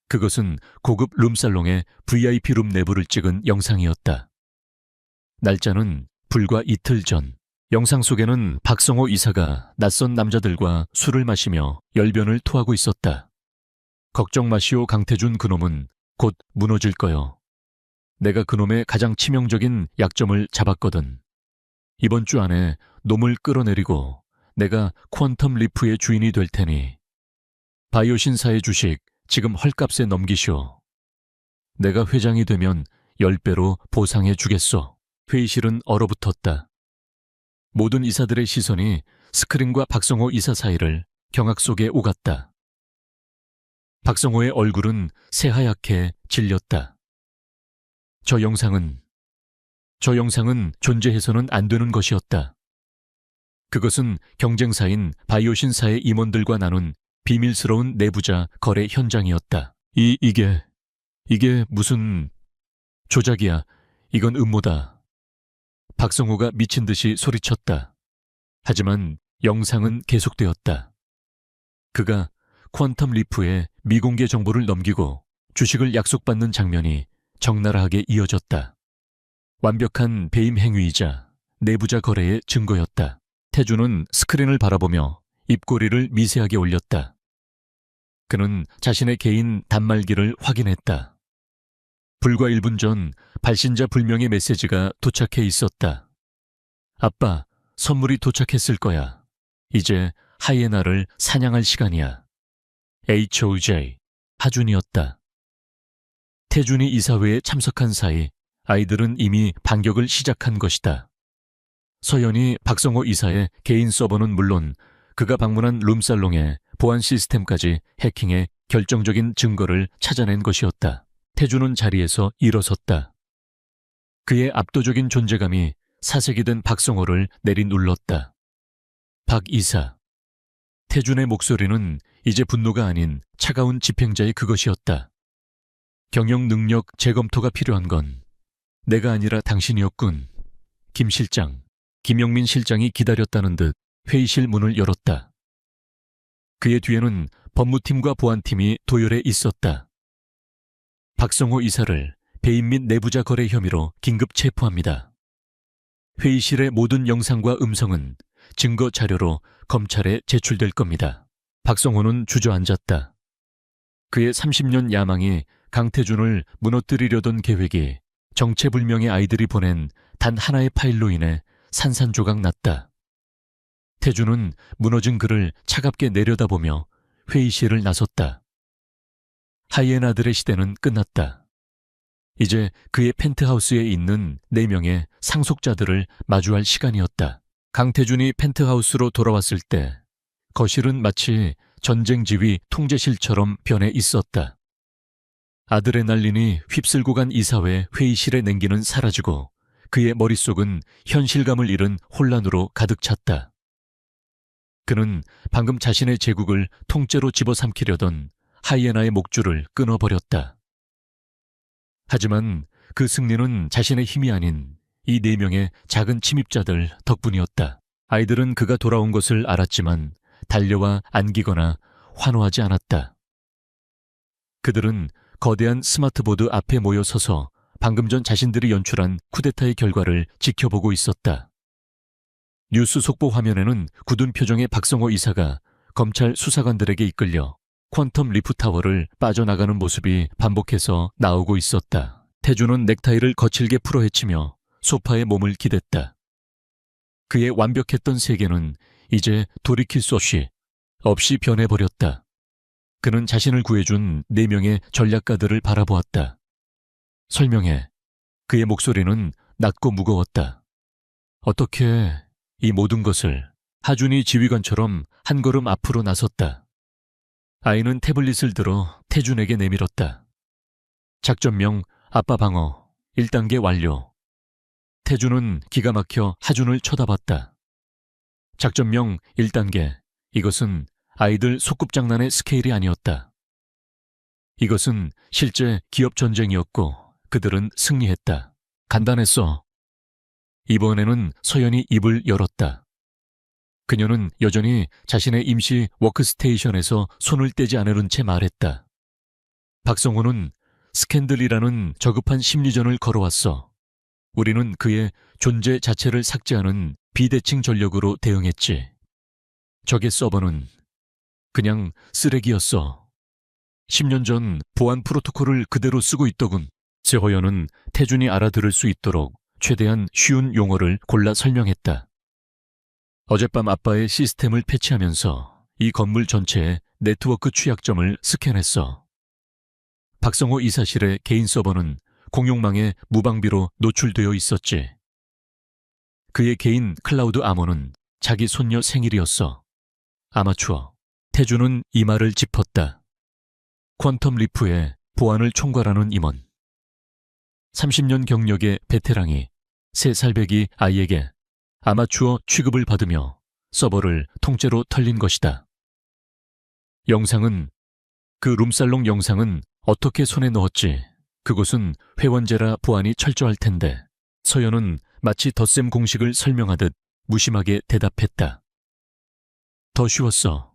그것은 고급 룸살롱의 VIP 룸 내부를 찍은 영상이었다. 날짜는 불과 이틀 전. 영상 속에는 박성호 이사가 낯선 남자들과 술을 마시며 열변을 토하고 있었다. 걱정 마시오, 강태준 그놈은 곧 무너질 거요. 내가 그놈의 가장 치명적인 약점을 잡았거든. 이번 주 안에 놈을 끌어내리고 내가 퀀텀 리프의 주인이 될 테니 바이오 신사의 주식 지금 헐값에 넘기시오. 내가 회장이 되면 10배로 보상해 주겠소. 회의실은 얼어붙었다. 모든 이사들의 시선이 스크린과 박성호 이사 사이를 경악 속에 오갔다. 박성호의 얼굴은 새하얗게 질렸다. 저 영상은 존재해서는 안 되는 것이었다. 그것은 경쟁사인 바이오신사의 임원들과 나눈 비밀스러운 내부자 거래 현장이었다. 이게 무슨 조작이야. 이건 음모다. 박성호가 미친 듯이 소리쳤다. 하지만 영상은 계속되었다. 그가 퀀텀 리프에 미공개 정보를 넘기고 주식을 약속받는 장면이 적나라하게 이어졌다. 완벽한 배임 행위이자 내부자 거래의 증거였다. 태준은 스크린을 바라보며 입꼬리를 미세하게 올렸다. 그는 자신의 개인 단말기를 확인했다. 불과 1분 전 발신자 불명의 메시지가 도착해 있었다. 아빠, 선물이 도착했을 거야. 이제 하이에나를 사냥할 시간이야. HOJ, 하준이었다. 태준이 이사회에 참석한 사이 아이들은 이미 반격을 시작한 것이다. 서연이 박성호 이사의 개인 서버는 물론 그가 방문한 룸살롱의 보안 시스템까지 해킹해 결정적인 증거를 찾아낸 것이었다. 태준은 자리에서 일어섰다. 그의 압도적인 존재감이 사색이 된 박성호를 내리눌렀다. 박 이사. 태준의 목소리는 이제 분노가 아닌 차가운 집행자의 그것이었다. 경영 능력 재검토가 필요한 건 내가 아니라 당신이었군. 김 실장. 김영민 실장이 기다렸다는 듯 회의실 문을 열었다. 그의 뒤에는 법무팀과 보안팀이 도열해 있었다. 박성호 이사를 배임 및 내부자 거래 혐의로 긴급 체포합니다. 회의실의 모든 영상과 음성은 증거 자료로 검찰에 제출될 겁니다. 박성호는 주저앉았다. 그의 30년 야망이 강태준을 무너뜨리려던 계획이 정체불명의 아이들이 보낸 단 하나의 파일로 인해 산산조각 났다. 태준은 무너진 그를 차갑게 내려다보며 회의실을 나섰다. 하이에나들의 시대는 끝났다. 이제 그의 펜트하우스에 있는 4명의 상속자들을 마주할 시간이었다. 강태준이 펜트하우스로 돌아왔을 때 거실은 마치 전쟁 지휘 통제실처럼 변해 있었다. 아드레날린이 휩쓸고 간 이사회 회의실의 냉기는 사라지고 그의 머릿속은 현실감을 잃은 혼란으로 가득 찼다. 그는 방금 자신의 제국을 통째로 집어삼키려던 하이에나의 목줄을 끊어버렸다. 하지만 그 승리는 자신의 힘이 아닌 이 4명의 작은 침입자들 덕분이었다. 아이들은 그가 돌아온 것을 알았지만 달려와 안기거나 환호하지 않았다. 그들은 거대한 스마트보드 앞에 모여 서서 방금 전 자신들이 연출한 쿠데타의 결과를 지켜보고 있었다. 뉴스 속보 화면에는 굳은 표정의 박성호 이사가 검찰 수사관들에게 이끌려 퀀텀 리프 타워를 빠져나가는 모습이 반복해서 나오고 있었다. 태준은 넥타이를 거칠게 풀어헤치며 소파에 몸을 기댔다. 그의 완벽했던 세계는 이제 돌이킬 수 없이 변해버렸다. 그는 자신을 구해준 4명의 전략가들을 바라보았다. 설명해. 그의 목소리는 낮고 무거웠다. 어떻게 이 모든 것을 하준이 지휘관처럼 한 걸음 앞으로 나섰다. 아이는 태블릿을 들어 태준에게 내밀었다. 작전명 아빠 방어 1단계 완료. 태준은 기가 막혀 하준을 쳐다봤다. 작전명 1단계. 이것은 아이들 소꿉장난의 스케일이 아니었다. 이것은 실제 기업 전쟁이었고 그들은 승리했다. 간단했어. 이번에는 서연이 입을 열었다. 그녀는 여전히 자신의 임시 워크스테이션에서 손을 떼지 않으려는 채 말했다. 박성호는 스캔들이라는 저급한 심리전을 걸어왔어. 우리는 그의 존재 자체를 삭제하는 비대칭 전력으로 대응했지. 적의 서버는 그냥 쓰레기였어. 10년 전 보안 프로토콜을 그대로 쓰고 있더군. 세호연은 태준이 알아들을 수 있도록 최대한 쉬운 용어를 골라 설명했다. 어젯밤 아빠의 시스템을 패치하면서 이 건물 전체의 네트워크 취약점을 스캔했어. 박성호 이사실의 개인 서버는 공용망에 무방비로 노출되어 있었지. 그의 개인 클라우드 암호는 자기 손녀 생일이었어. 아마추어. 태준은 이마를 짚었다. 퀀텀 리프의 보안을 총괄하는 임원. 30년 경력의 베테랑이 3살배기 아이에게 아마추어 취급을 받으며 서버를 통째로 털린 것이다. 영상은, 그 룸살롱 영상은 어떻게 손에 넣었지? 그곳은 회원제라 보안이 철저할 텐데. 서연은 마치 덧셈 공식을 설명하듯 무심하게 대답했다. 더 쉬웠어.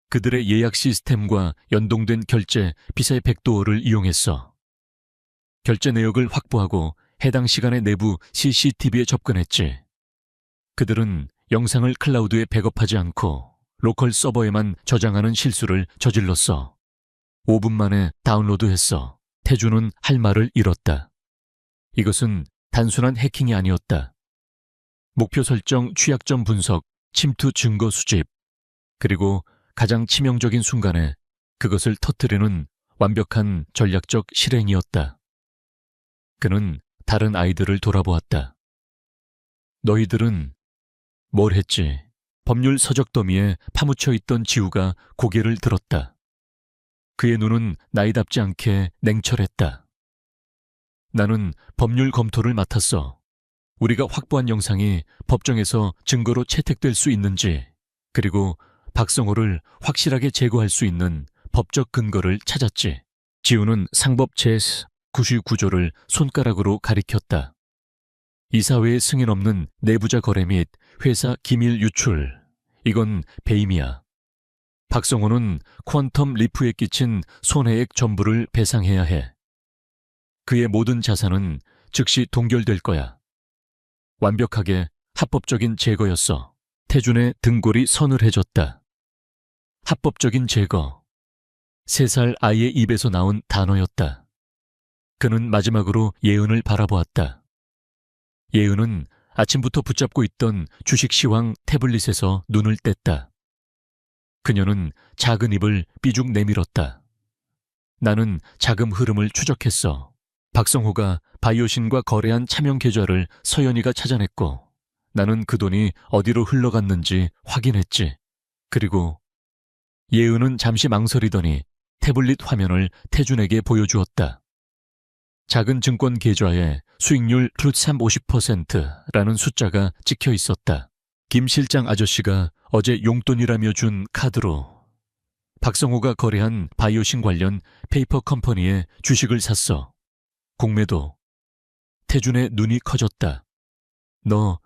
그들의 예약 시스템과 연동된 결제 비사의 백도어를 이용했어. 결제 내역을 확보하고 해당 시간에 내부 CCTV에 접근했지. 그들은 영상을 클라우드에 백업하지 않고 로컬 서버에만 저장하는 실수를 저질렀어. 5분 만에 다운로드했어. 태준은 할 말을 잃었다. 이것은 단순한 해킹이 아니었다. 목표 설정, 취약점 분석, 침투 증거 수집, 그리고 가장 치명적인 순간에 그것을 터뜨리는 완벽한 전략적 실행이었다. 그는 다른 아이들을 돌아보았다. 너희들은 뭘 했지? 법률 서적 더미에 파묻혀 있던 지우가 고개를 들었다. 그의 눈은 나이답지 않게 냉철했다. 나는 법률 검토를 맡았어. 우리가 확보한 영상이 법정에서 증거로 채택될 수 있는지, 그리고 박성호를 확실하게 제거할 수 있는 법적 근거를 찾았지. 지우는 상법 제99조를 손가락으로 가리켰다. 이사회의 승인 없는 내부자 거래 및 회사 기밀 유출. 이건 배임이야. 박성호는 퀀텀 리프에 끼친 손해액 전부를 배상해야 해. 그의 모든 자산은 즉시 동결될 거야. 완벽하게 합법적인 제거였어. 태준의 등골이 서늘해졌다. 합법적인 제거. 3살 아이의 입에서 나온 단어였다. 그는 마지막으로 예은을 바라보았다. 예은은 아침부터 붙잡고 있던 주식시황 태블릿에서 눈을 뗐다. 그녀는 작은 입을 삐죽 내밀었다. 나는 자금 흐름을 추적했어. 박성호가 바이오신과 거래한 차명 계좌를 서연이가 찾아냈고, 나는 그 돈이 어디로 흘러갔는지 확인했지. 그리고 예은은 잠시 망설이더니 태블릿 화면을 태준에게 보여주었다. 작은 증권 계좌에 수익률 플러스 50%라는 숫자가 찍혀 있었다. 김 실장 아저씨가 어제 용돈이라며 준 카드로 박성호가 거래한 바이오신 관련 페이퍼 컴퍼니의 주식을 샀어. 공매도. 태준의 눈이 커졌다. 너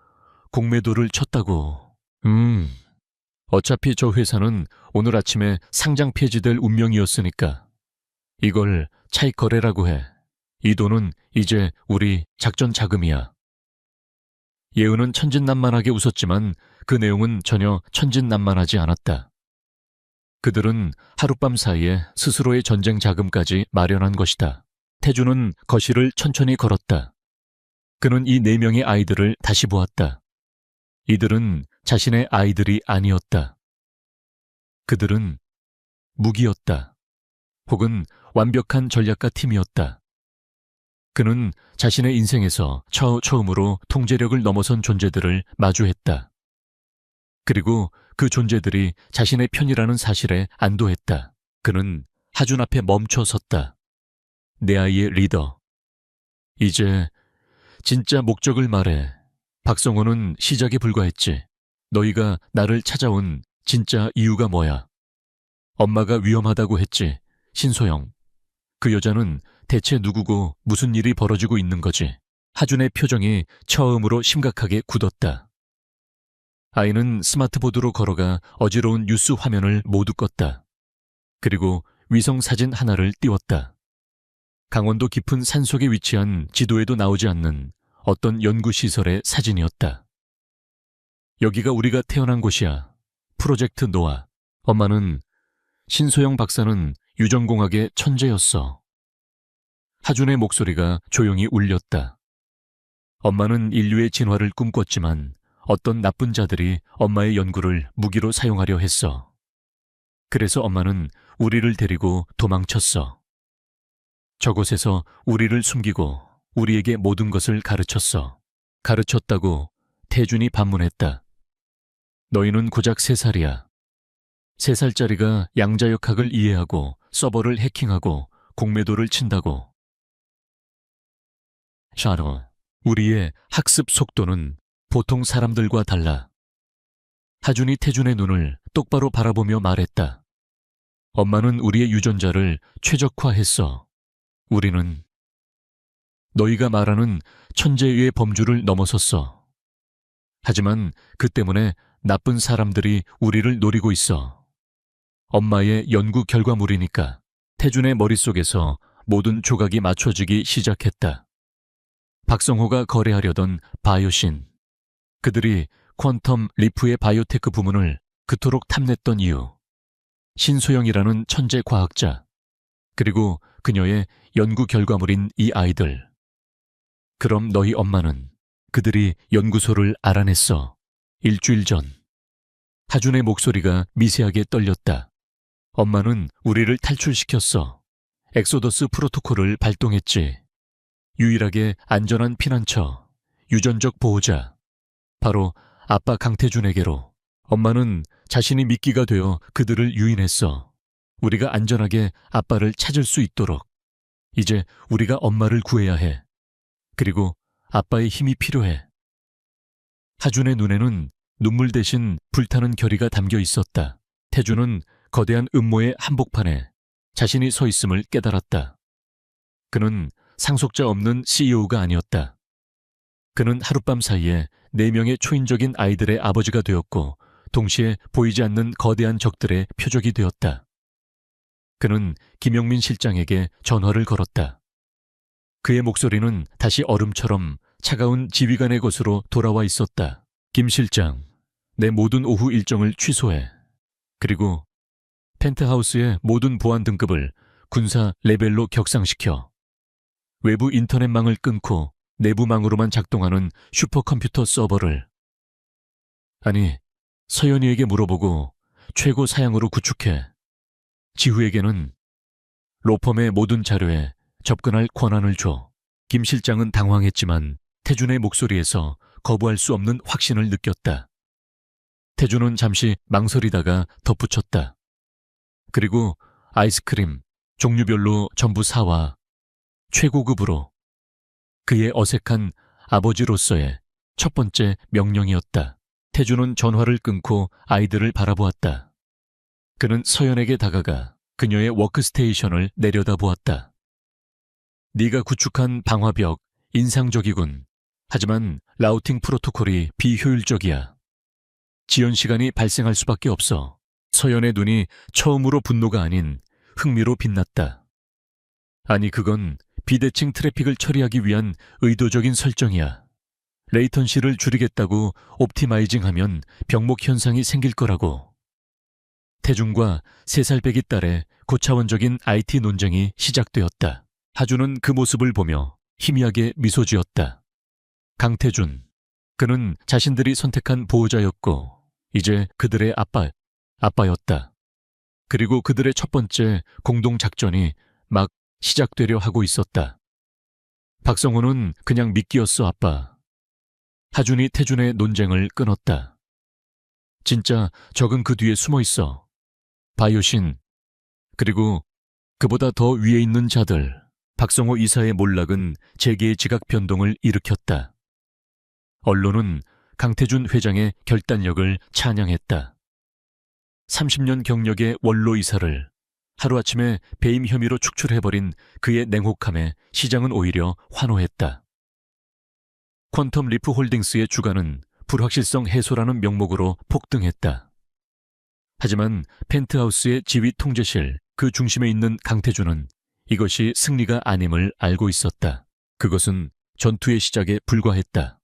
공매도를 쳤다고. 어차피 저 회사는 오늘 아침에 상장 폐지될 운명이었으니까. 이걸 차익 거래라고 해. 이 돈은 이제 우리 작전 자금이야. 예은은 천진난만하게 웃었지만 그 내용은 전혀 천진난만하지 않았다. 그들은 하룻밤 사이에 스스로의 전쟁 자금까지 마련한 것이다. 태준은 거실을 천천히 걸었다. 그는 이 4명의 아이들을 다시 보았다. 이들은 자신의 아이들이 아니었다. 그들은 무기였다. 혹은 완벽한 전략가 팀이었다. 그는 자신의 인생에서 처음으로 통제력을 넘어선 존재들을 마주했다. 그리고 그 존재들이 자신의 편이라는 사실에 안도했다. 그는 하준 앞에 멈춰 섰다. 내 아이의 리더. 이제 진짜 목적을 말해. 박성호는 시작에 불과했지. 너희가 나를 찾아온 진짜 이유가 뭐야? 엄마가 위험하다고 했지. 신소영. 그 여자는 대체 누구고 무슨 일이 벌어지고 있는 거지? 하준의 표정이 처음으로 심각하게 굳었다. 아이는 스마트보드로 걸어가 어지러운 뉴스 화면을 모두 껐다. 그리고 위성사진 하나를 띄웠다. 강원도 깊은 산속에 위치한 지도에도 나오지 않는 어떤 연구시설의 사진이었다. 여기가 우리가 태어난 곳이야. 프로젝트 노아. 엄마는 신소영 박사는 유전공학의 천재였어. 하준의 목소리가 조용히 울렸다. 엄마는 인류의 진화를 꿈꿨지만 어떤 나쁜 자들이 엄마의 연구를 무기로 사용하려 했어. 그래서 엄마는 우리를 데리고 도망쳤어. 저곳에서 우리를 숨기고 우리에게 모든 것을 가르쳤어. 가르쳤다고 태준이 반문했다. 너희는 고작 3살이야. 3살짜리가 양자역학을 이해하고 서버를 해킹하고 공매도를 친다고. 샤로, 우리의 학습 속도는 보통 사람들과 달라. 하준이 태준의 눈을 똑바로 바라보며 말했다. 엄마는 우리의 유전자를 최적화했어. 우리는 너희가 말하는 천재의 범주를 넘어섰어. 하지만 그 때문에 나쁜 사람들이 우리를 노리고 있어. 엄마의 연구 결과물이니까. 태준의 머릿속에서 모든 조각이 맞춰지기 시작했다. 박성호가 거래하려던 바이오신. 그들이 퀀텀 리프의 바이오테크 부문을 그토록 탐냈던 이유. 신소영이라는 천재 과학자. 그리고 그녀의 연구 결과물인 이 아이들. 그럼 너희 엄마는 그들이 연구소를 알아냈어. 일주일 전. 하준의 목소리가 미세하게 떨렸다. 엄마는 우리를 탈출시켰어. 엑소더스 프로토콜을 발동했지. 유일하게 안전한 피난처, 유전적 보호자. 바로 아빠 강태준에게로. 엄마는 자신이 미끼가 되어 그들을 유인했어. 우리가 안전하게 아빠를 찾을 수 있도록. 이제 우리가 엄마를 구해야 해. 그리고 아빠의 힘이 필요해. 하준의 눈에는 눈물 대신 불타는 결의가 담겨 있었다. 태준은 거대한 음모의 한복판에 자신이 서 있음을 깨달았다. 그는 상속자 없는 CEO가 아니었다. 그는 하룻밤 사이에 4명의 초인적인 아이들의 아버지가 되었고 동시에 보이지 않는 거대한 적들의 표적이 되었다. 그는 김영민 실장에게 전화를 걸었다. 그의 목소리는 다시 얼음처럼 차가운 지휘관의 것으로 돌아와 있었다. 김 실장, 내 모든 오후 일정을 취소해. 그리고 펜트하우스의 모든 보안 등급을 군사 레벨로 격상시켜. 외부 인터넷망을 끊고 내부망으로만 작동하는 슈퍼컴퓨터 서버를. 아니, 서연이에게 물어보고 최고 사양으로 구축해. 지후에게는 로펌의 모든 자료에 접근할 권한을 줘. 김 실장은 당황했지만 태준의 목소리에서 거부할 수 없는 확신을 느꼈다. 태준은 잠시 망설이다가 덧붙였다. 그리고 아이스크림, 종류별로 전부 사와. 최고급으로. 그의 어색한 아버지로서의 첫 번째 명령이었다. 태준은 전화를 끊고 아이들을 바라보았다. 그는 서연에게 다가가 그녀의 워크스테이션을 내려다보았다. 네가 구축한 방화벽 인상적이군. 하지만 라우팅 프로토콜이 비효율적이야. 지연 시간이 발생할 수밖에 없어. 서연의 눈이 처음으로 분노가 아닌 흥미로 빛났다. 아니, 그건 비대칭 트래픽을 처리하기 위한 의도적인 설정이야. 레이턴시를 줄이겠다고 옵티마이징하면 병목 현상이 생길 거라고. 태준과 3살 배기 딸의 고차원적인 IT 논쟁이 시작되었다. 하준은 그 모습을 보며 희미하게 미소 지었다. 강태준, 그는 자신들이 선택한 보호자였고 이제 그들의 아빠였다. 그리고 그들의 첫 번째 공동작전이 막 시작되려 하고 있었다. 박성호는 그냥 미끼였어, 아빠. 하준이 태준의 논쟁을 끊었다. 진짜 적은 그 뒤에 숨어 있어. 바이오신, 그리고 그보다 더 위에 있는 자들. 박성호 이사의 몰락은 재계의 지각 변동을 일으켰다. 언론은 강태준 회장의 결단력을 찬양했다. 30년 경력의 원로 이사를 하루아침에 배임 혐의로 축출해버린 그의 냉혹함에 시장은 오히려 환호했다. 퀀텀 리프 홀딩스의 주가는 불확실성 해소라는 명목으로 폭등했다. 하지만 펜트하우스의 지휘 통제실 그 중심에 있는 강태준은 이것이 승리가 아님을 알고 있었다. 그것은 전투의 시작에 불과했다.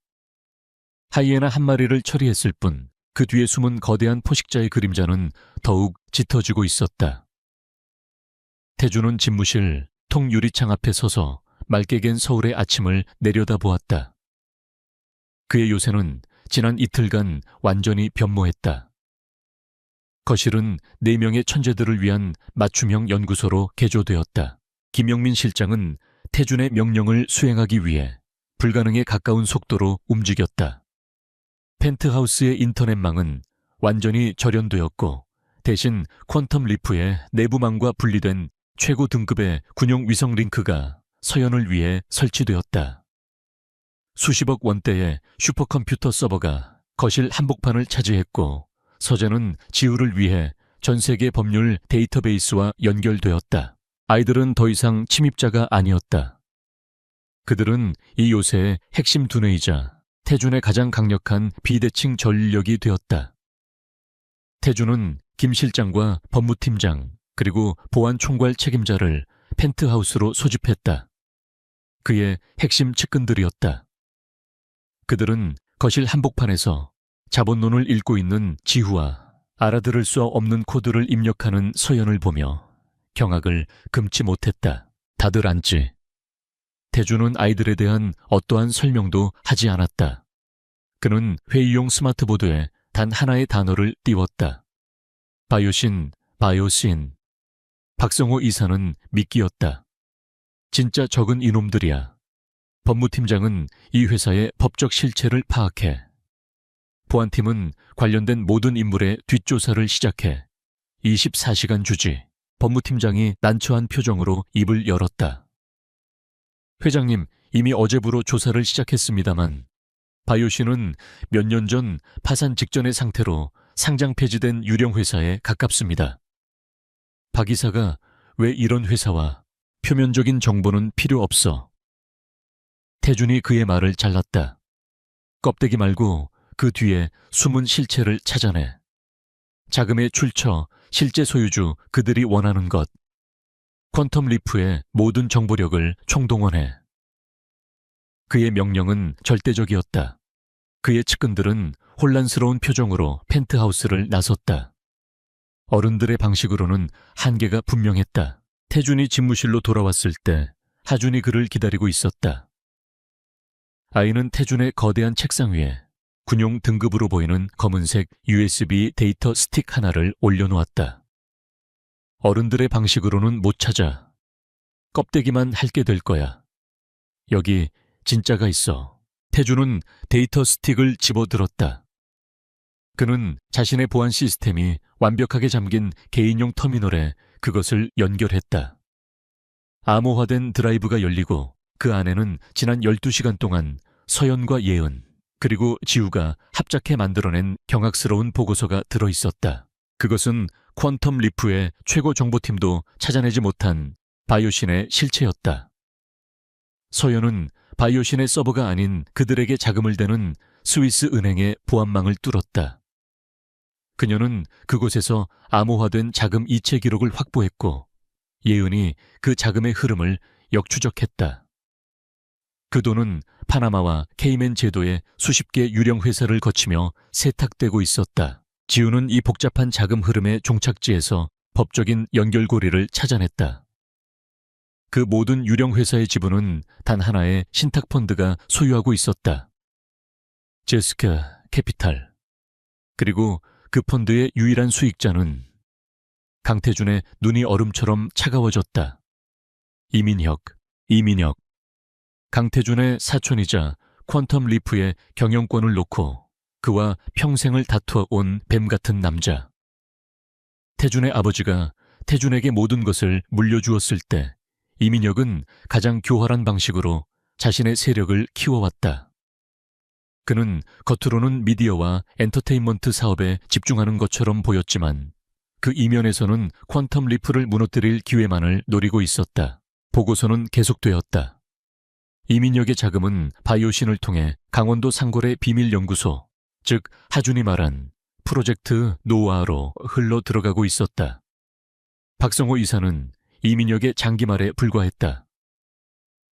하이에나 한 마리를 처리했을 뿐 그 뒤에 숨은 거대한 포식자의 그림자는 더욱 짙어지고 있었다. 태준은 집무실 통유리창 앞에 서서 맑게 갠 서울의 아침을 내려다보았다. 그의 요새는 지난 이틀간 완전히 변모했다. 거실은 4명의 천재들을 위한 맞춤형 연구소로 개조되었다. 김영민 실장은 태준의 명령을 수행하기 위해 불가능에 가까운 속도로 움직였다. 펜트하우스의 인터넷망은 완전히 절연되었고 대신 퀀텀 리프의 내부망과 분리된 최고 등급의 군용 위성 링크가 서연을 위해 설치되었다. 수십억 원대의 슈퍼컴퓨터 서버가 거실 한복판을 차지했고 서재는 지우를 위해 전 세계 법률 데이터베이스와 연결되었다. 아이들은 더 이상 침입자가 아니었다. 그들은 이 요새의 핵심 두뇌이자 태준의 가장 강력한 비대칭 전력이 되었다. 태준은 김 실장과 법무팀장 그리고 보안 총괄 책임자를 펜트하우스로 소집했다. 그의 핵심 측근들이었다. 그들은 거실 한복판에서 자본론을 읽고 있는 지후와 알아들을 수 없는 코드를 입력하는 서연을 보며 경악을 금치 못했다. 다들 앉지. 태준은 아이들에 대한 어떠한 설명도 하지 않았다. 그는 회의용 스마트보드에 단 하나의 단어를 띄웠다. 바이오신, 바이오신. 박성호 이사는 미끼였다. 진짜 적은 이놈들이야. 법무팀장은 이 회사의 법적 실체를 파악해. 보안팀은 관련된 모든 인물의 뒷조사를 시작해. 24시간 주지. 법무팀장이 난처한 표정으로 입을 열었다. 회장님, 이미 어제부로 조사를 시작했습니다만 바이오신은 몇 년 전 파산 직전의 상태로 상장 폐지된 유령 회사에 가깝습니다. 박 이사가 왜 이런 회사와 표면적인 정보는 필요 없어. 태준이 그의 말을 잘랐다. 껍데기 말고 그 뒤에 숨은 실체를 찾아내. 자금의 출처, 실제 소유주, 그들이 원하는 것. 퀀텀 리프의 모든 정보력을 총동원해. 그의 명령은 절대적이었다. 그의 측근들은 혼란스러운 표정으로 펜트하우스를 나섰다. 어른들의 방식으로는 한계가 분명했다. 태준이 집무실로 돌아왔을 때 하준이 그를 기다리고 있었다. 아이는 태준의 거대한 책상 위에 군용 등급으로 보이는 검은색 USB 데이터 스틱 하나를 올려놓았다. 어른들의 방식으로는 못 찾아. 껍데기만 핥게 될 거야. 여기 진짜가 있어. 태준은 데이터 스틱을 집어들었다. 그는 자신의 보안 시스템이 완벽하게 잠긴 개인용 터미널에 그것을 연결했다. 암호화된 드라이브가 열리고 그 안에는 지난 12시간 동안 서연과 예은 그리고 지우가 합작해 만들어낸 경악스러운 보고서가 들어있었다. 그것은 퀀텀 리프의 최고 정보팀도 찾아내지 못한 바이오신의 실체였다. 서연은 바이오신의 서버가 아닌 그들에게 자금을 대는 스위스 은행의 보안망을 뚫었다. 그녀는 그곳에서 암호화된 자금 이체 기록을 확보했고 예은이 그 자금의 흐름을 역추적했다. 그 돈은 파나마와 케이맨 제도의 수십 개 유령 회사를 거치며 세탁되고 있었다. 지우는 이 복잡한 자금 흐름의 종착지에서 법적인 연결고리를 찾아냈다. 그 모든 유령 회사의 지분은 단 하나의 신탁펀드가 소유하고 있었다. 제스카 캐피탈. 그리고 그 펀드의 유일한 수익자는 강태준의 눈이 얼음처럼 차가워졌다. 이민혁. 강태준의 사촌이자 퀀텀 리프의 경영권을 놓고 그와 평생을 다투어온 뱀 같은 남자. 태준의 아버지가 태준에게 모든 것을 물려주었을 때 이민혁은 가장 교활한 방식으로 자신의 세력을 키워왔다. 그는 겉으로는 미디어와 엔터테인먼트 사업에 집중하는 것처럼 보였지만 그 이면에서는 퀀텀 리프를 무너뜨릴 기회만을 노리고 있었다. 보고서는 계속되었다. 이민혁의 자금은 바이오신을 통해 강원도 상골의 비밀연구소, 즉 하준이 말한 프로젝트 노아로 흘러 들어가고 있었다. 박성호 이사는 이민혁의 장기말에 불과했다.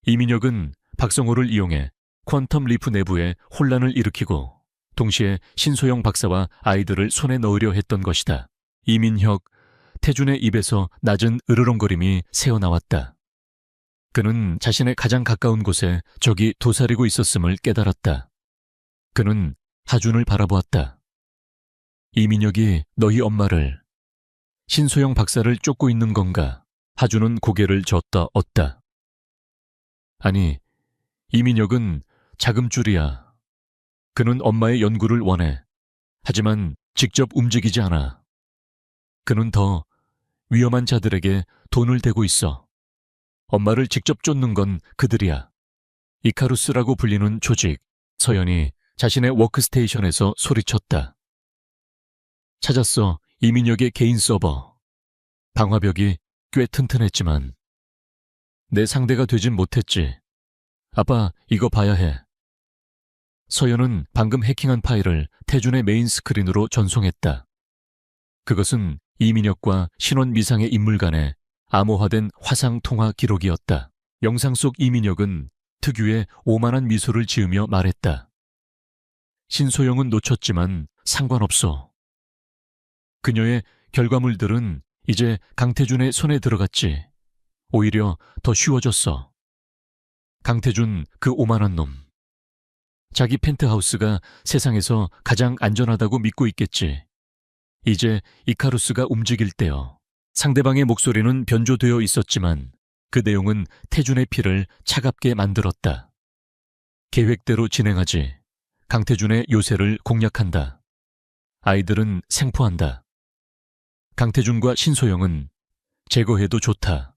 이민혁은 박성호를 이용해 퀀텀 리프 내부에 혼란을 일으키고 동시에 신소영 박사와 아이들을 손에 넣으려 했던 것이다. 이민혁, 태준의 입에서 낮은 으르렁거림이 새어나왔다. 그는 자신의 가장 가까운 곳에 적이 도사리고 있었음을 깨달았다. 그는 하준을 바라보았다. 이민혁이 너희 엄마를, 신소영 박사를 쫓고 있는 건가? 하준은 고개를 젓다 얹다. 아니, 이민혁은 자금줄이야. 그는 엄마의 연구를 원해. 하지만 직접 움직이지 않아. 그는 더 위험한 자들에게 돈을 대고 있어. 엄마를 직접 쫓는 건 그들이야. 이카루스라고 불리는 조직. 서연이 자신의 워크스테이션에서 소리쳤다. 찾았어. 이민혁의 개인 서버. 방화벽이 꽤 튼튼했지만 내 상대가 되진 못했지. 아빠, 이거 봐야 해. 서연은 방금 해킹한 파일을 태준의 메인 스크린으로 전송했다. 그것은 이민혁과 신원 미상의 인물 간의 암호화된 화상통화 기록이었다. 영상 속 이민혁은 특유의 오만한 미소를 지으며 말했다. 신소영은 놓쳤지만 상관없어. 그녀의 결과물들은 이제 강태준의 손에 들어갔지. 오히려 더 쉬워졌어. 강태준 그 오만한 놈. 자기 펜트하우스가 세상에서 가장 안전하다고 믿고 있겠지. 이제 이카루스가 움직일 때요. 상대방의 목소리는 변조되어 있었지만 그 내용은 태준의 피를 차갑게 만들었다. 계획대로 진행하지. 강태준의 요새를 공략한다. 아이들은 생포한다. 강태준과 신소영은 제거해도 좋다.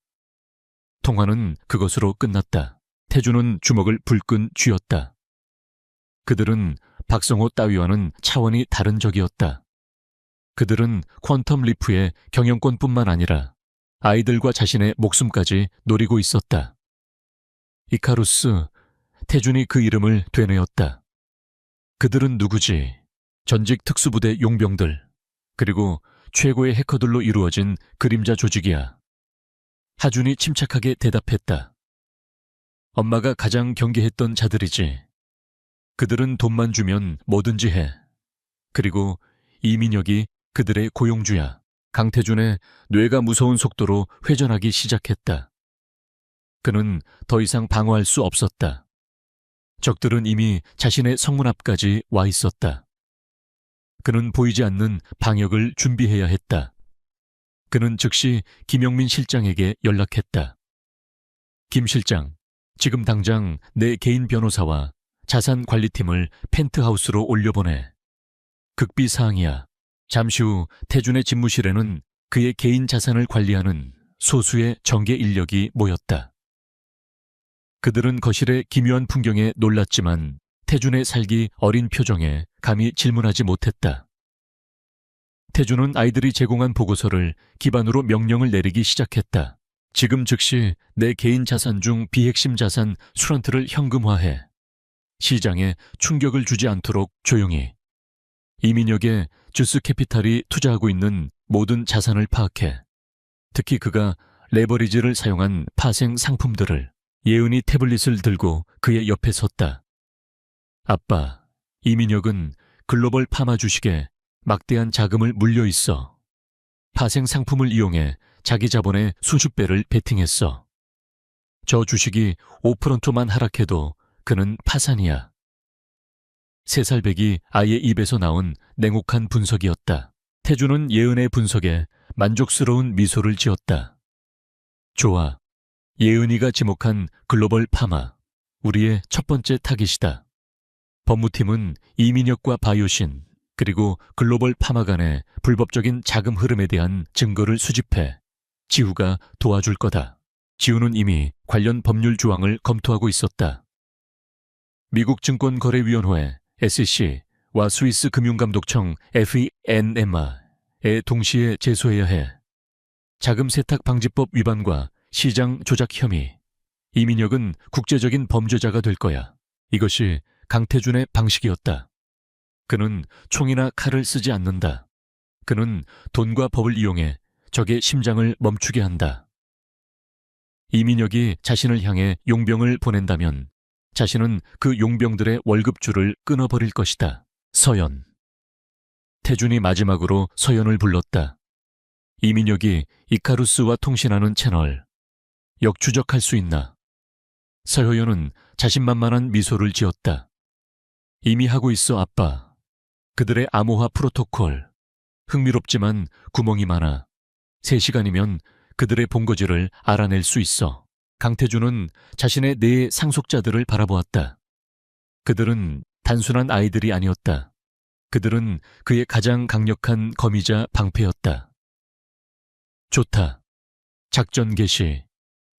통화는 그것으로 끝났다. 태준은 주먹을 불끈 쥐었다. 그들은 박성호 따위와는 차원이 다른 적이었다. 그들은 퀀텀 리프의 경영권뿐만 아니라 아이들과 자신의 목숨까지 노리고 있었다. 이카루스, 태준이 그 이름을 되뇌었다. 그들은 누구지? 전직 특수부대 용병들, 그리고 최고의 해커들로 이루어진 그림자 조직이야. 하준이 침착하게 대답했다. 엄마가 가장 경계했던 자들이지. 그들은 돈만 주면 뭐든지 해. 그리고 이민혁이 그들의 고용주야. 강태준의 뇌가 무서운 속도로 회전하기 시작했다. 그는 더 이상 방어할 수 없었다. 적들은 이미 자신의 성문 앞까지 와 있었다. 그는 보이지 않는 방역을 준비해야 했다. 그는 즉시 김영민 실장에게 연락했다. 김 실장, 지금 당장 내 개인 변호사와 자산관리팀을 펜트하우스로 올려보내. 극비사항이야. 잠시 후 태준의 집무실에는 그의 개인 자산을 관리하는 소수의 정계 인력이 모였다. 그들은 거실의 기묘한 풍경에 놀랐지만 태준의 살기 어린 표정에 감히 질문하지 못했다. 태준은 아이들이 제공한 보고서를 기반으로 명령을 내리기 시작했다. 지금 즉시 내 개인 자산 중 비핵심 자산 수란트를 현금화해. 시장에 충격을 주지 않도록 조용히. 이민혁의 주스 캐피탈이 투자하고 있는 모든 자산을 파악해. 특히 그가 레버리지를 사용한 파생 상품들을. 예은이 태블릿을 들고 그의 옆에 섰다. 아빠, 이민혁은 글로벌 파마 주식에 막대한 자금을 물려 있어. 파생 상품을 이용해 자기 자본의 수십 배를 베팅했어. 저 주식이 5%만 하락해도 그는 파산이야. 3살배기 아이의 입에서 나온 냉혹한 분석이었다. 태준은 예은의 분석에 만족스러운 미소를 지었다. 좋아. 예은이가 지목한 글로벌 파마, 우리의 첫 번째 타깃이다. 법무팀은 이민혁과 바이오신, 그리고 글로벌 파마 간의 불법적인 자금 흐름에 대한 증거를 수집해 지우가 도와줄 거다. 지우는 이미 관련 법률 조항을 검토하고 있었다. 미국 증권거래위원회 SEC와 스위스 금융감독청 FENMA에 동시에 제소해야 해. 자금 세탁 방지법 위반과 시장 조작 혐의. 이민혁은 국제적인 범죄자가 될 거야. 이것이 강태준의 방식이었다. 그는 총이나 칼을 쓰지 않는다. 그는 돈과 법을 이용해 적의 심장을 멈추게 한다. 이민혁이 자신을 향해 용병을 보낸다면 자신은 그 용병들의 월급줄을 끊어버릴 것이다. 서연. 태준이 마지막으로 서연을 불렀다. 이민혁이 이카루스와 통신하는 채널. 역추적할 수 있나? 서효연은 자신만만한 미소를 지었다. 이미 하고 있어, 아빠. 그들의 암호화 프로토콜. 흥미롭지만 구멍이 많아. 3시간이면 그들의 본거지를 알아낼 수 있어. 강태준은 자신의 네 상속자들을 바라보았다. 그들은 단순한 아이들이 아니었다. 그들은 그의 가장 강력한 검이자 방패였다. 좋다. 작전 개시.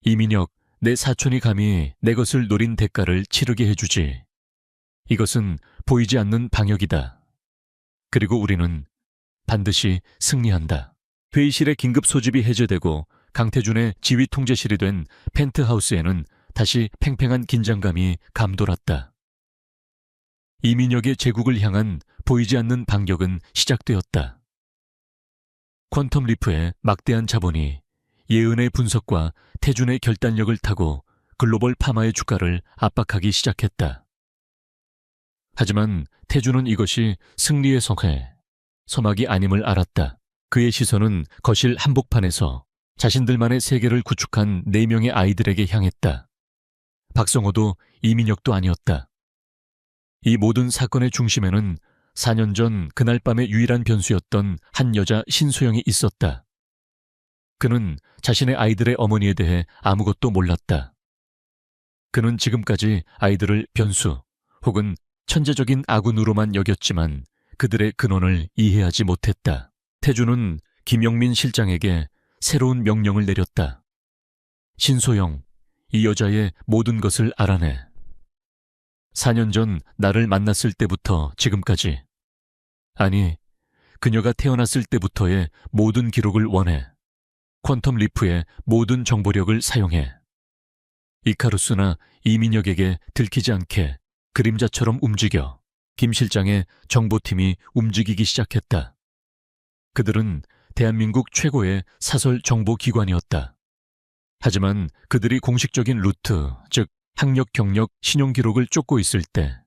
이민혁, 내 사촌이 감히 내 것을 노린 대가를 치르게 해주지. 이것은 보이지 않는 방역이다. 그리고 우리는 반드시 승리한다. 회의실의 긴급 소집이 해제되고 강태준의 지휘 통제실이 된 펜트하우스에는 다시 팽팽한 긴장감이 감돌았다. 이민혁의 제국을 향한 보이지 않는 반격은 시작되었다. 퀀텀 리프의 막대한 자본이 예은의 분석과 태준의 결단력을 타고 글로벌 파마의 주가를 압박하기 시작했다. 하지만 태준은 이것이 승리의 서막이 아님을 알았다. 그의 시선은 거실 한복판에서 자신들만의 세계를 구축한 4명의 아이들에게 향했다. 박성호도 이민혁도 아니었다. 이 모든 사건의 중심에는 4년 전 그날 밤의 유일한 변수였던 한 여자 신소영이 있었다. 그는 자신의 아이들의 어머니에 대해 아무것도 몰랐다. 그는 지금까지 아이들을 변수 혹은 천재적인 아군으로만 여겼지만 그들의 근원을 이해하지 못했다. 태주는 김영민 실장에게 새로운 명령을 내렸다. 신소영, 이 여자의 모든 것을 알아내. 4년 전 나를 만났을 때부터 지금까지, 아니, 그녀가 태어났을 때부터의 모든 기록을 원해. 퀀텀 리프의 모든 정보력을 사용해. 이카루스나 이민혁에게 들키지 않게 그림자처럼 움직여. 김 실장의 정보팀이 움직이기 시작했다. 그들은 대한민국 최고의 사설 정보기관이었다. 하지만 그들이 공식적인 루트, 즉 학력, 경력, 신용 기록을 쫓고 있을 때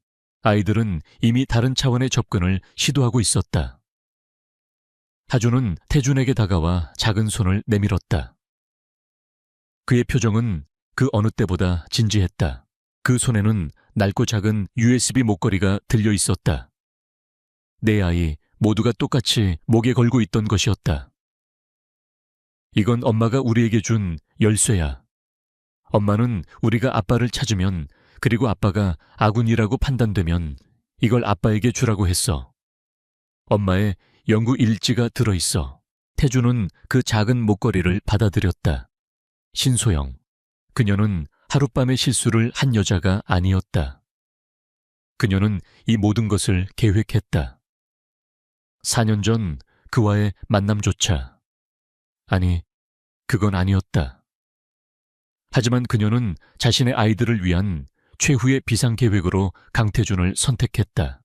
아이들은 이미 다른 차원의 접근을 시도하고 있었다. 하준은 태준에게 다가와 작은 손을 내밀었다. 그의 표정은 그 어느 때보다 진지했다. 그 손에는 낡고 작은 USB 목걸이가 들려 있었다. 내 아이 모두가 똑같이 목에 걸고 있던 것이었다. 이건 엄마가 우리에게 준 열쇠야. 엄마는 우리가 아빠를 찾으면, 그리고 아빠가 아군이라고 판단되면 이걸 아빠에게 주라고 했어. 엄마의 연구 일지가 들어있어. 태주는 그 작은 목걸이를 받아들였다. 신소영, 그녀는 하룻밤의 실수를 한 여자가 아니었다. 그녀는 이 모든 것을 계획했다. 4년 전 그와의 만남조차. 아니, 그건 아니었다. 하지만 그녀는 자신의 아이들을 위한 최후의 비상계획으로 강태준을 선택했다.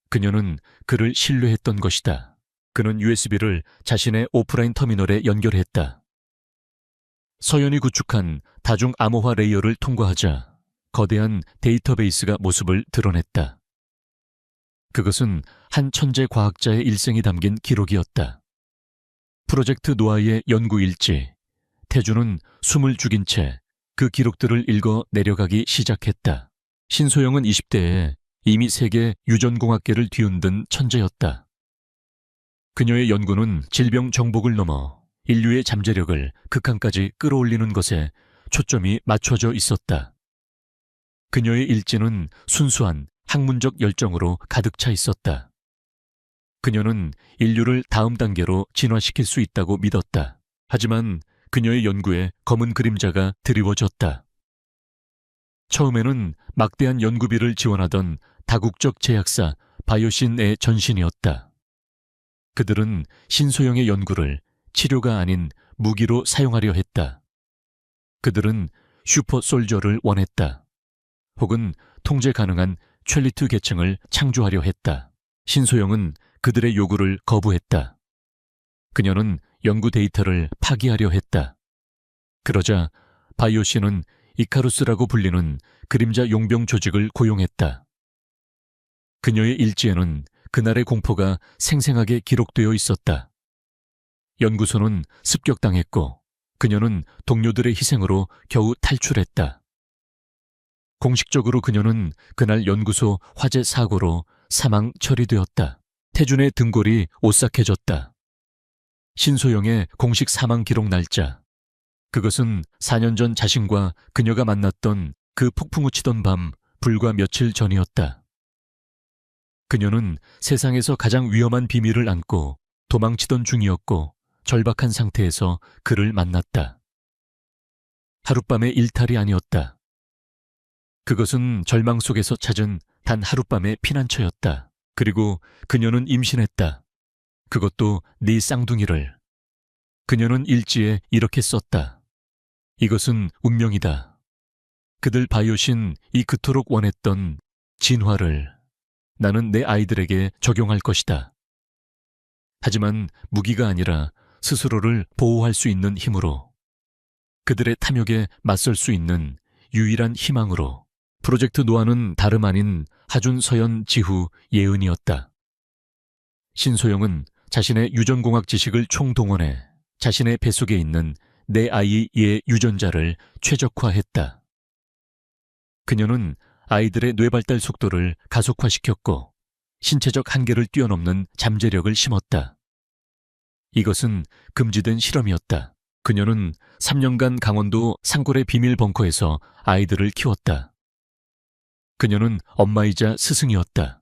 그녀는 그를 신뢰했던 것이다. 그는 USB를 자신의 오프라인 터미널에 연결했다. 서연이 구축한 다중 암호화 레이어를 통과하자 거대한 데이터베이스가 모습을 드러냈다. 그것은 한 천재 과학자의 일생이 담긴 기록이었다. 프로젝트 노아의 연구 일지. 태주는 숨을 죽인 채 그 기록들을 읽어 내려가기 시작했다. 신소영은 20대에 이미 세계 유전공학계를 뒤흔든 천재였다. 그녀의 연구는 질병 정복을 넘어 인류의 잠재력을 극한까지 끌어올리는 것에 초점이 맞춰져 있었다. 그녀의 일지는 순수한 학문적 열정으로 가득 차 있었다. 그녀는 인류를 다음 단계로 진화시킬 수 있다고 믿었다. 하지만 그녀의 연구에 검은 그림자가 드리워졌다. 처음에는 막대한 연구비를 지원하던 다국적 제약사 바이오신의 전신이었다. 그들은 신소영의 연구를 치료가 아닌 무기로 사용하려 했다. 그들은 슈퍼솔저를 원했다. 혹은 통제 가능한 첼리트 계층을 창조하려 했다. 신소영은 그들의 요구를 거부했다. 그녀는 연구 데이터를 파기하려 했다. 그러자 바이오신은 이카루스라고 불리는 그림자 용병 조직을 고용했다. 그녀의 일지에는 그날의 공포가 생생하게 기록되어 있었다. 연구소는 습격당했고 그녀는 동료들의 희생으로 겨우 탈출했다. 공식적으로 그녀는 그날 연구소 화재 사고로 사망 처리되었다. 태준의 등골이 오싹해졌다. 신소영의 공식 사망 기록 날짜. 그것은 4년 전 자신과 그녀가 만났던 그 폭풍우 치던 밤 불과 며칠 전이었다. 그녀는 세상에서 가장 위험한 비밀을 안고 도망치던 중이었고 절박한 상태에서 그를 만났다. 하룻밤의 일탈이 아니었다. 그것은 절망 속에서 찾은 단 하룻밤의 피난처였다. 그리고 그녀는 임신했다. 그것도 네 쌍둥이를. 그녀는 일지에 이렇게 썼다. 이것은 운명이다. 그들 바이오신 이 그토록 원했던 진화를 나는 내 아이들에게 적용할 것이다. 하지만 무기가 아니라 스스로를 보호할 수 있는 힘으로, 그들의 탐욕에 맞설 수 있는 유일한 희망으로. 프로젝트 노아는 다름 아닌 하준, 서연, 지후, 예은이었다. 신소영은 자신의 유전공학 지식을 총동원해 자신의 뱃속에 있는 내 아이의 유전자를 최적화했다. 그녀는 아이들의 뇌발달 속도를 가속화시켰고 신체적 한계를 뛰어넘는 잠재력을 심었다. 이것은 금지된 실험이었다. 그녀는 3년간 강원도 산골의 비밀 벙커에서 아이들을 키웠다. 그녀는 엄마이자 스승이었다.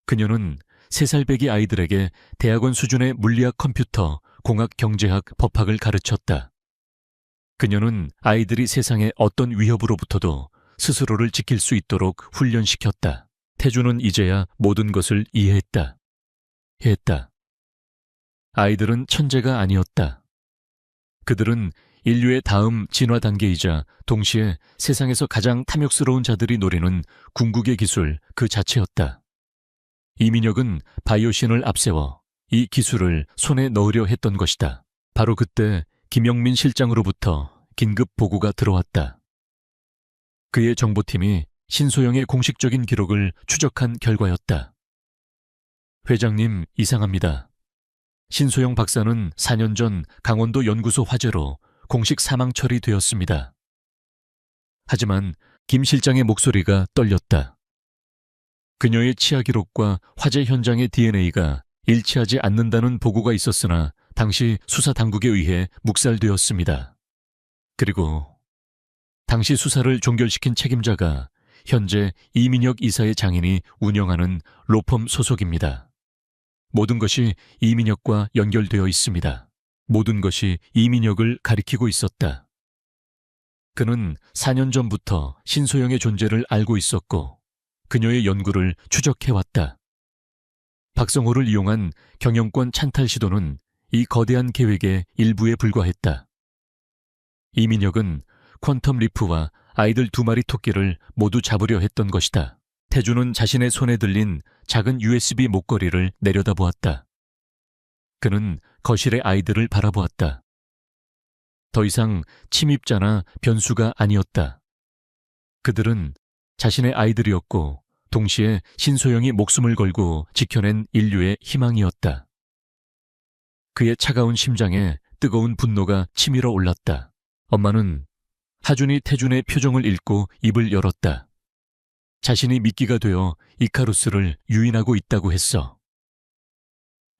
그녀는 3살배기 아이들에게 대학원 수준의 물리학, 컴퓨터, 공학, 경제학, 법학을 가르쳤다. 그녀는 아이들이 세상의 어떤 위협으로부터도 스스로를 지킬 수 있도록 훈련시켰다. 태주는 이제야 모든 것을 이해했다. 아이들은 천재가 아니었다. 그들은 인류의 다음 진화 단계이자 동시에 세상에서 가장 탐욕스러운 자들이 노리는 궁극의 기술 그 자체였다. 이민혁은 바이오신을 앞세워 이 기술을 손에 넣으려 했던 것이다. 바로 그때 김영민 실장으로부터 긴급 보고가 들어왔다. 그의 정보팀이 신소영의 공식적인 기록을 추적한 결과였다. 회장님, 이상합니다. 신소영 박사는 4년 전 강원도 연구소 화재로 공식 사망 처리되었습니다. 하지만 김 실장의 목소리가 떨렸다. 그녀의 치아 기록과 화재 현장의 DNA가 일치하지 않는다는 보고가 있었으나 당시 수사 당국에 의해 묵살되었습니다. 그리고 당시 수사를 종결시킨 책임자가 현재 이민혁 이사의 장인이 운영하는 로펌 소속입니다. 모든 것이 이민혁과 연결되어 있습니다. 모든 것이 이민혁을 가리키고 있었다. 그는 4년 전부터 신소영의 존재를 알고 있었고 그녀의 연구를 추적해왔다. 박성호를 이용한 경영권 찬탈 시도는 이 거대한 계획의 일부에 불과했다. 이민혁은 퀀텀 리프와 아이들 2마리 토끼를 모두 잡으려 했던 것이다. 태주는 자신의 손에 들린 작은 USB 목걸이를 내려다보았다. 그는 거실의 아이들을 바라보았다. 더 이상 침입자나 변수가 아니었다. 그들은 자신의 아이들이었고 동시에 신소영이 목숨을 걸고 지켜낸 인류의 희망이었다. 그의 차가운 심장에 뜨거운 분노가 치밀어 올랐다. 엄마는 하준이 태준의 표정을 읽고 입을 열었다. 자신이 미끼가 되어 이카루스를 유인하고 있다고 했어.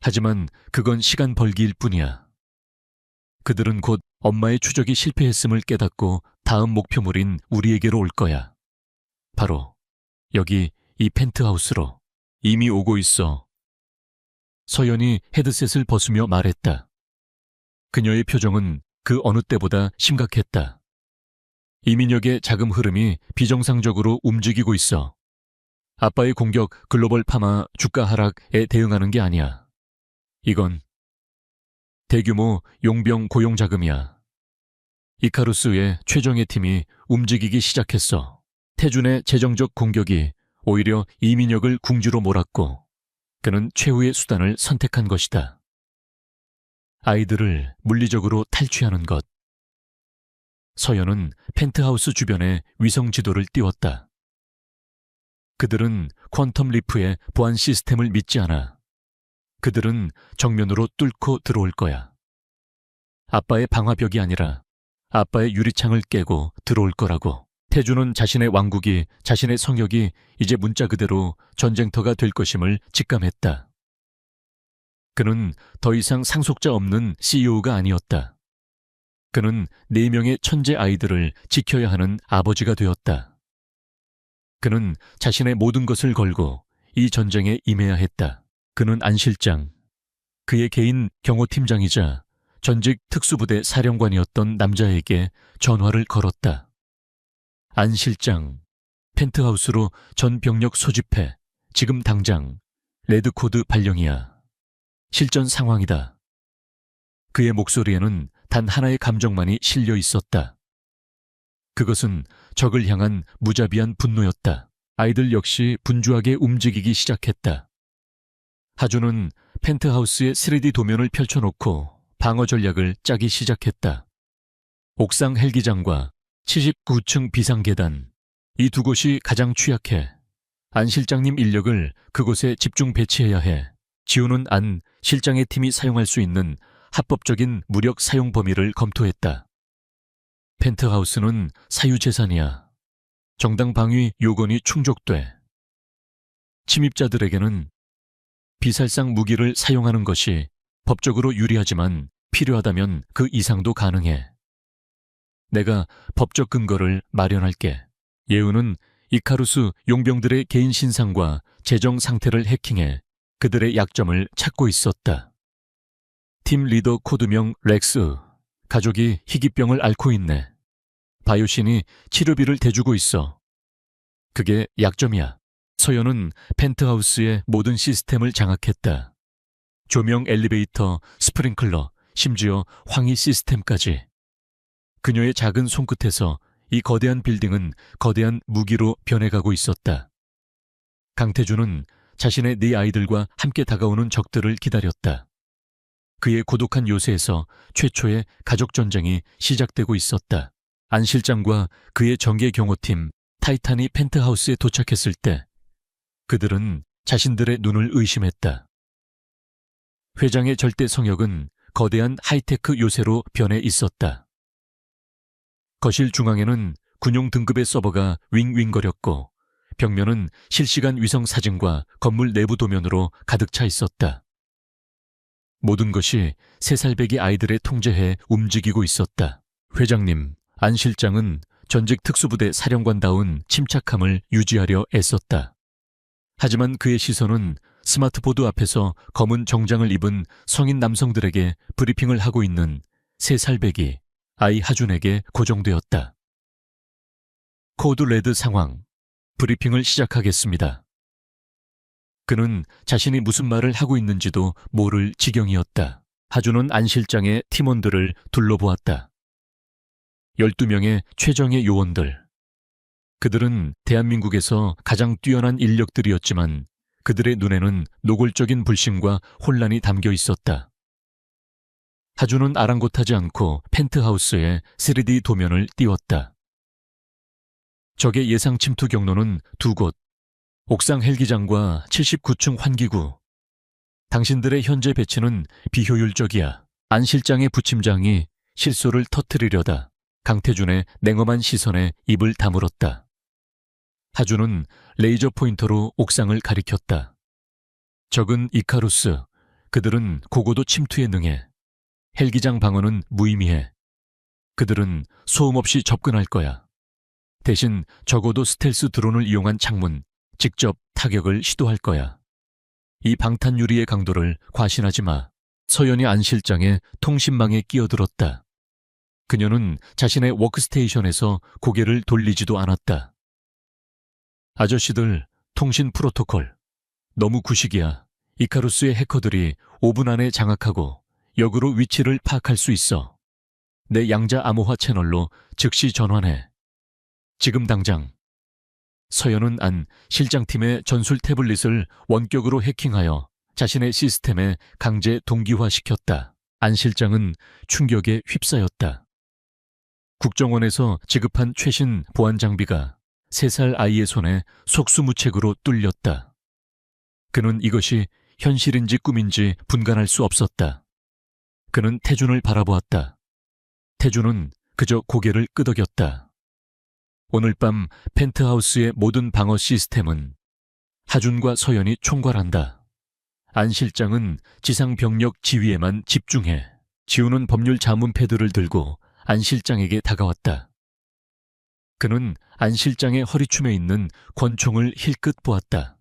하지만 그건 시간 벌기일 뿐이야. 그들은 곧 엄마의 추적이 실패했음을 깨닫고 다음 목표물인 우리에게로 올 거야. 바로 여기 이 펜트하우스로. 이미 오고 있어. 서연이 헤드셋을 벗으며 말했다. 그녀의 표정은 그 어느 때보다 심각했다. 이민혁의 자금 흐름이 비정상적으로 움직이고 있어. 아빠의 공격 글로벌 파마 주가 하락에 대응하는 게 아니야. 이건 대규모 용병 고용 자금이야. 이카루스의 최정예 팀이 움직이기 시작했어. 태준의 재정적 공격이 오히려 이민혁을 궁지로 몰았고 그는 최후의 수단을 선택한 것이다. 아이들을 물리적으로 탈취하는 것. 서연은 펜트하우스 주변에 위성 지도를 띄웠다. 그들은 퀀텀 리프의 보안 시스템을 믿지 않아. 그들은 정면으로 뚫고 들어올 거야. 아빠의 방화벽이 아니라 아빠의 유리창을 깨고 들어올 거라고. 태주는 자신의 왕국이, 자신의 성역이 이제 문자 그대로 전쟁터가 될 것임을 직감했다. 그는 더 이상 상속자 없는 CEO가 아니었다. 그는 4명의 천재 아이들을 지켜야 하는 아버지가 되었다. 그는 자신의 모든 것을 걸고 이 전쟁에 임해야 했다. 그는 안 실장, 그의 개인 경호팀장이자 전직 특수부대 사령관이었던 남자에게 전화를 걸었다. 안 실장, 펜트하우스로 전 병력 소집해. 지금 당장 레드코드 발령이야. 실전 상황이다. 그의 목소리에는 단 하나의 감정만이 실려 있었다. 그것은 적을 향한 무자비한 분노였다. 아이들 역시 분주하게 움직이기 시작했다. 하준은 펜트하우스의 3D 도면을 펼쳐놓고 방어 전략을 짜기 시작했다. 옥상 헬기장과 79층 비상계단, 이 2곳이 가장 취약해. 안 실장님 인력을 그곳에 집중 배치해야 해. 지우는 안 실장의 팀이 사용할 수 있는 합법적인 무력 사용 범위를 검토했다. 펜트하우스는 사유재산이야. 정당 방위 요건이 충족돼 침입자들에게는 비살상 무기를 사용하는 것이 법적으로 유리하지만 필요하다면 그 이상도 가능해. 내가 법적 근거를 마련할게. 예우는 이카루스 용병들의 개인 신상과 재정 상태를 해킹해 그들의 약점을 찾고 있었다. 팀 리더 코드명 렉스, 가족이 희귀병을 앓고 있네. 바이오신이 치료비를 대주고 있어. 그게 약점이야. 서연은 펜트하우스의 모든 시스템을 장악했다. 조명, 엘리베이터, 스프링클러, 심지어 황희 시스템까지. 그녀의 작은 손끝에서 이 거대한 빌딩은 거대한 무기로 변해가고 있었다. 강태준은 자신의 네 아이들과 함께 다가오는 적들을 기다렸다. 그의 고독한 요새에서 최초의 가족전쟁이 시작되고 있었다. 안 실장과 그의 정계 경호팀 타이탄이 펜트하우스에 도착했을 때 그들은 자신들의 눈을 의심했다. 회장의 절대 성역은 거대한 하이테크 요새로 변해 있었다. 거실 중앙에는 군용 등급의 서버가 윙윙거렸고 벽면은 실시간 위성 사진과 건물 내부 도면으로 가득 차 있었다. 모든 것이 3살배기 아이들의 통제하에 움직이고 있었다. 회장님, 안 실장은 전직 특수부대 사령관다운 침착함을 유지하려 애썼다. 하지만 그의 시선은 스마트보드 앞에서 검은 정장을 입은 성인 남성들에게 브리핑을 하고 있는 3살배기 아이 하준에게 고정되었다. 코드 레드 상황, 브리핑을 시작하겠습니다. 그는 자신이 무슨 말을 하고 있는지도 모를 지경이었다. 하준은 안 실장의 팀원들을 둘러보았다. 12명의 최정예 요원들. 그들은 대한민국에서 가장 뛰어난 인력들이었지만 그들의 눈에는 노골적인 불신과 혼란이 담겨 있었다. 하준은 아랑곳하지 않고 펜트하우스에 3D 도면을 띄웠다. 적의 예상 침투 경로는 2곳, 옥상 헬기장과 79층 환기구. 당신들의 현재 배치는 비효율적이야. 안 실장의 부침장이 실소를 터뜨리려다 강태준의 냉엄한 시선에 입을 다물었다. 하준은 레이저 포인터로 옥상을 가리켰다. 적은 이카루스, 그들은 고고도 침투에 능해. 헬기장 방어는 무의미해. 그들은 소음 없이 접근할 거야. 대신 적어도 스텔스 드론을 이용한 창문, 직접 타격을 시도할 거야. 이 방탄 유리의 강도를 과신하지 마. 서연이 안 실장의 통신망에 끼어들었다. 그녀는 자신의 워크스테이션에서 고개를 돌리지도 않았다. 아저씨들, 통신 프로토콜. 너무 구식이야. 이카루스의 해커들이 5분 안에 장악하고 역으로 위치를 파악할 수 있어. 내 양자 암호화 채널로 즉시 전환해. 지금 당장. 서연은 안 실장팀의 전술 태블릿을 원격으로 해킹하여 자신의 시스템에 강제 동기화시켰다. 안 실장은 충격에 휩싸였다. 국정원에서 지급한 최신 보안 장비가 3살 아이의 손에 속수무책으로 뚫렸다. 그는 이것이 현실인지 꿈인지 분간할 수 없었다. 그는 태준을 바라보았다. 태준은 그저 고개를 끄덕였다. 오늘 밤 펜트하우스의 모든 방어 시스템은 하준과 서연이 총괄한다. 안 실장은 지상병력 지휘에만 집중해. 지우는 법률 자문 패드를 들고 안 실장에게 다가왔다. 그는 안 실장의 허리춤에 있는 권총을 힐끗 보았다.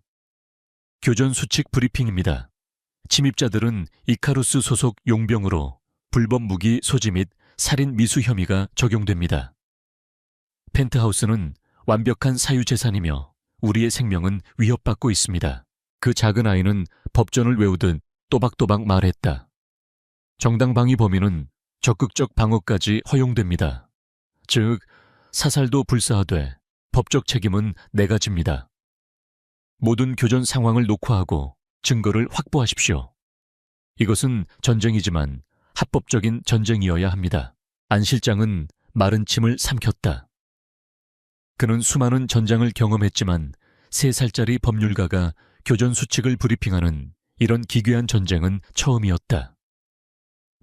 교전 수칙 브리핑입니다. 침입자들은 이카루스 소속 용병으로 불법 무기 소지 및 살인 미수 혐의가 적용됩니다. 펜트하우스는 완벽한 사유재산이며 우리의 생명은 위협받고 있습니다. 그 작은 아이는 법전을 외우듯 또박또박 말했다. 정당 방위 범위는 적극적 방어까지 허용됩니다. 즉, 사살도 불사하되 법적 책임은 내가 집니다. 모든 교전 상황을 녹화하고 증거를 확보하십시오. 이것은 전쟁이지만 합법적인 전쟁이어야 합니다. 안 실장은 마른 침을 삼켰다. 그는 수많은 전장을 경험했지만 3살짜리 법률가가 교전 수칙을 브리핑하는 이런 기괴한 전쟁은 처음이었다.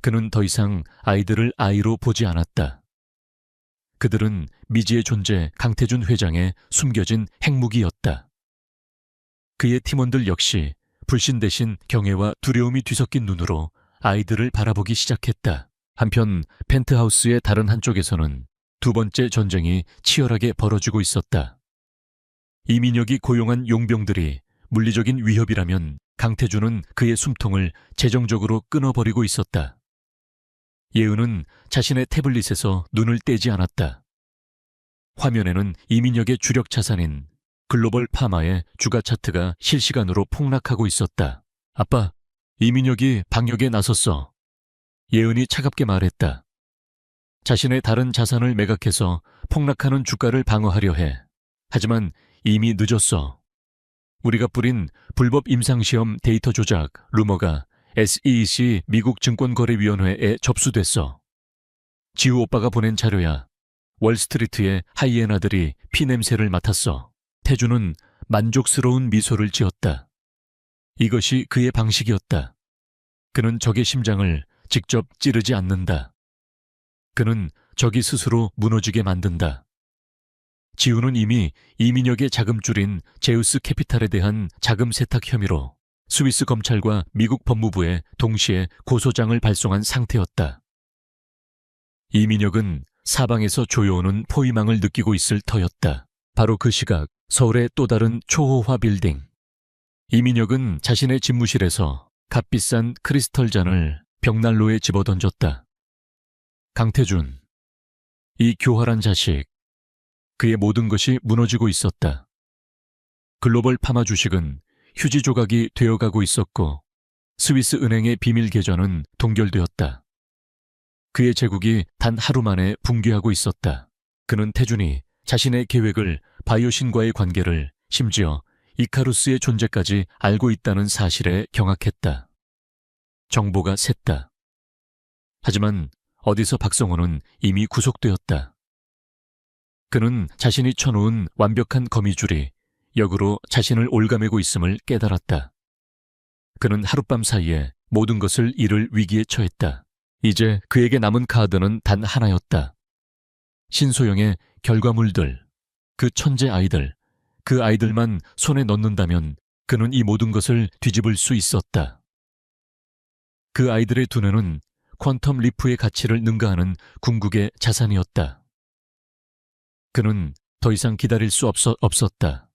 그는 더 이상 아이들을 아이로 보지 않았다. 그들은 미지의 존재 강태준 회장의 숨겨진 핵무기였다. 그의 팀원들 역시 불신 대신 경외와 두려움이 뒤섞인 눈으로 아이들을 바라보기 시작했다. 한편 펜트하우스의 다른 한쪽에서는 두 번째 전쟁이 치열하게 벌어지고 있었다. 이민혁이 고용한 용병들이 물리적인 위협이라면 강태준은 그의 숨통을 재정적으로 끊어버리고 있었다. 예은은 자신의 태블릿에서 눈을 떼지 않았다. 화면에는 이민혁의 주력 자산인 글로벌 파마의 주가 차트가 실시간으로 폭락하고 있었다. 아빠, 이민혁이 방역에 나섰어. 예은이 차갑게 말했다. 자신의 다른 자산을 매각해서 폭락하는 주가를 방어하려 해. 하지만 이미 늦었어. 우리가 뿌린 불법 임상시험 데이터 조작 루머가 SEC 미국 증권거래위원회에 접수됐어. 지우 오빠가 보낸 자료야. 월스트리트의 하이에나들이 피냄새를 맡았어. 태주는 만족스러운 미소를 지었다. 이것이 그의 방식이었다. 그는 적의 심장을 직접 찌르지 않는다. 그는 적이 스스로 무너지게 만든다. 지우는 이미 이민혁의 자금줄인 제우스 캐피탈에 대한 자금 세탁 혐의로 스위스 검찰과 미국 법무부에 동시에 고소장을 발송한 상태였다. 이민혁은 사방에서 조여오는 포위망을 느끼고 있을 터였다. 바로 그 시각 서울의 또 다른 초호화 빌딩. 이민혁은 자신의 집무실에서 값비싼 크리스털 잔을 벽난로에 집어던졌다. 강태준, 이 교활한 자식. 그의 모든 것이 무너지고 있었다. 글로벌 파마 주식은 휴지 조각이 되어가고 있었고 스위스 은행의 비밀 계좌는 동결되었다. 그의 제국이 단 하루 만에 붕괴하고 있었다. 그는 태준이 자신의 계획을 바이오신과의 관계를 심지어 이카루스의 존재까지 알고 있다는 사실에 경악했다. 정보가 샜다. 하지만 어디서 박성호는 이미 구속되었다. 그는 자신이 쳐놓은 완벽한 거미줄이 역으로 자신을 올가매고 있음을 깨달았다. 그는 하룻밤 사이에 모든 것을 잃을 위기에 처했다. 이제 그에게 남은 카드는 단 하나였다. 신소영의 결과물들, 그 천재 아이들, 그 아이들만 손에 넣는다면 그는 이 모든 것을 뒤집을 수 있었다. 그 아이들의 두뇌는 퀀텀 리프의 가치를 능가하는 궁극의 자산이었다. 그는 더 이상 기다릴 수 없었다.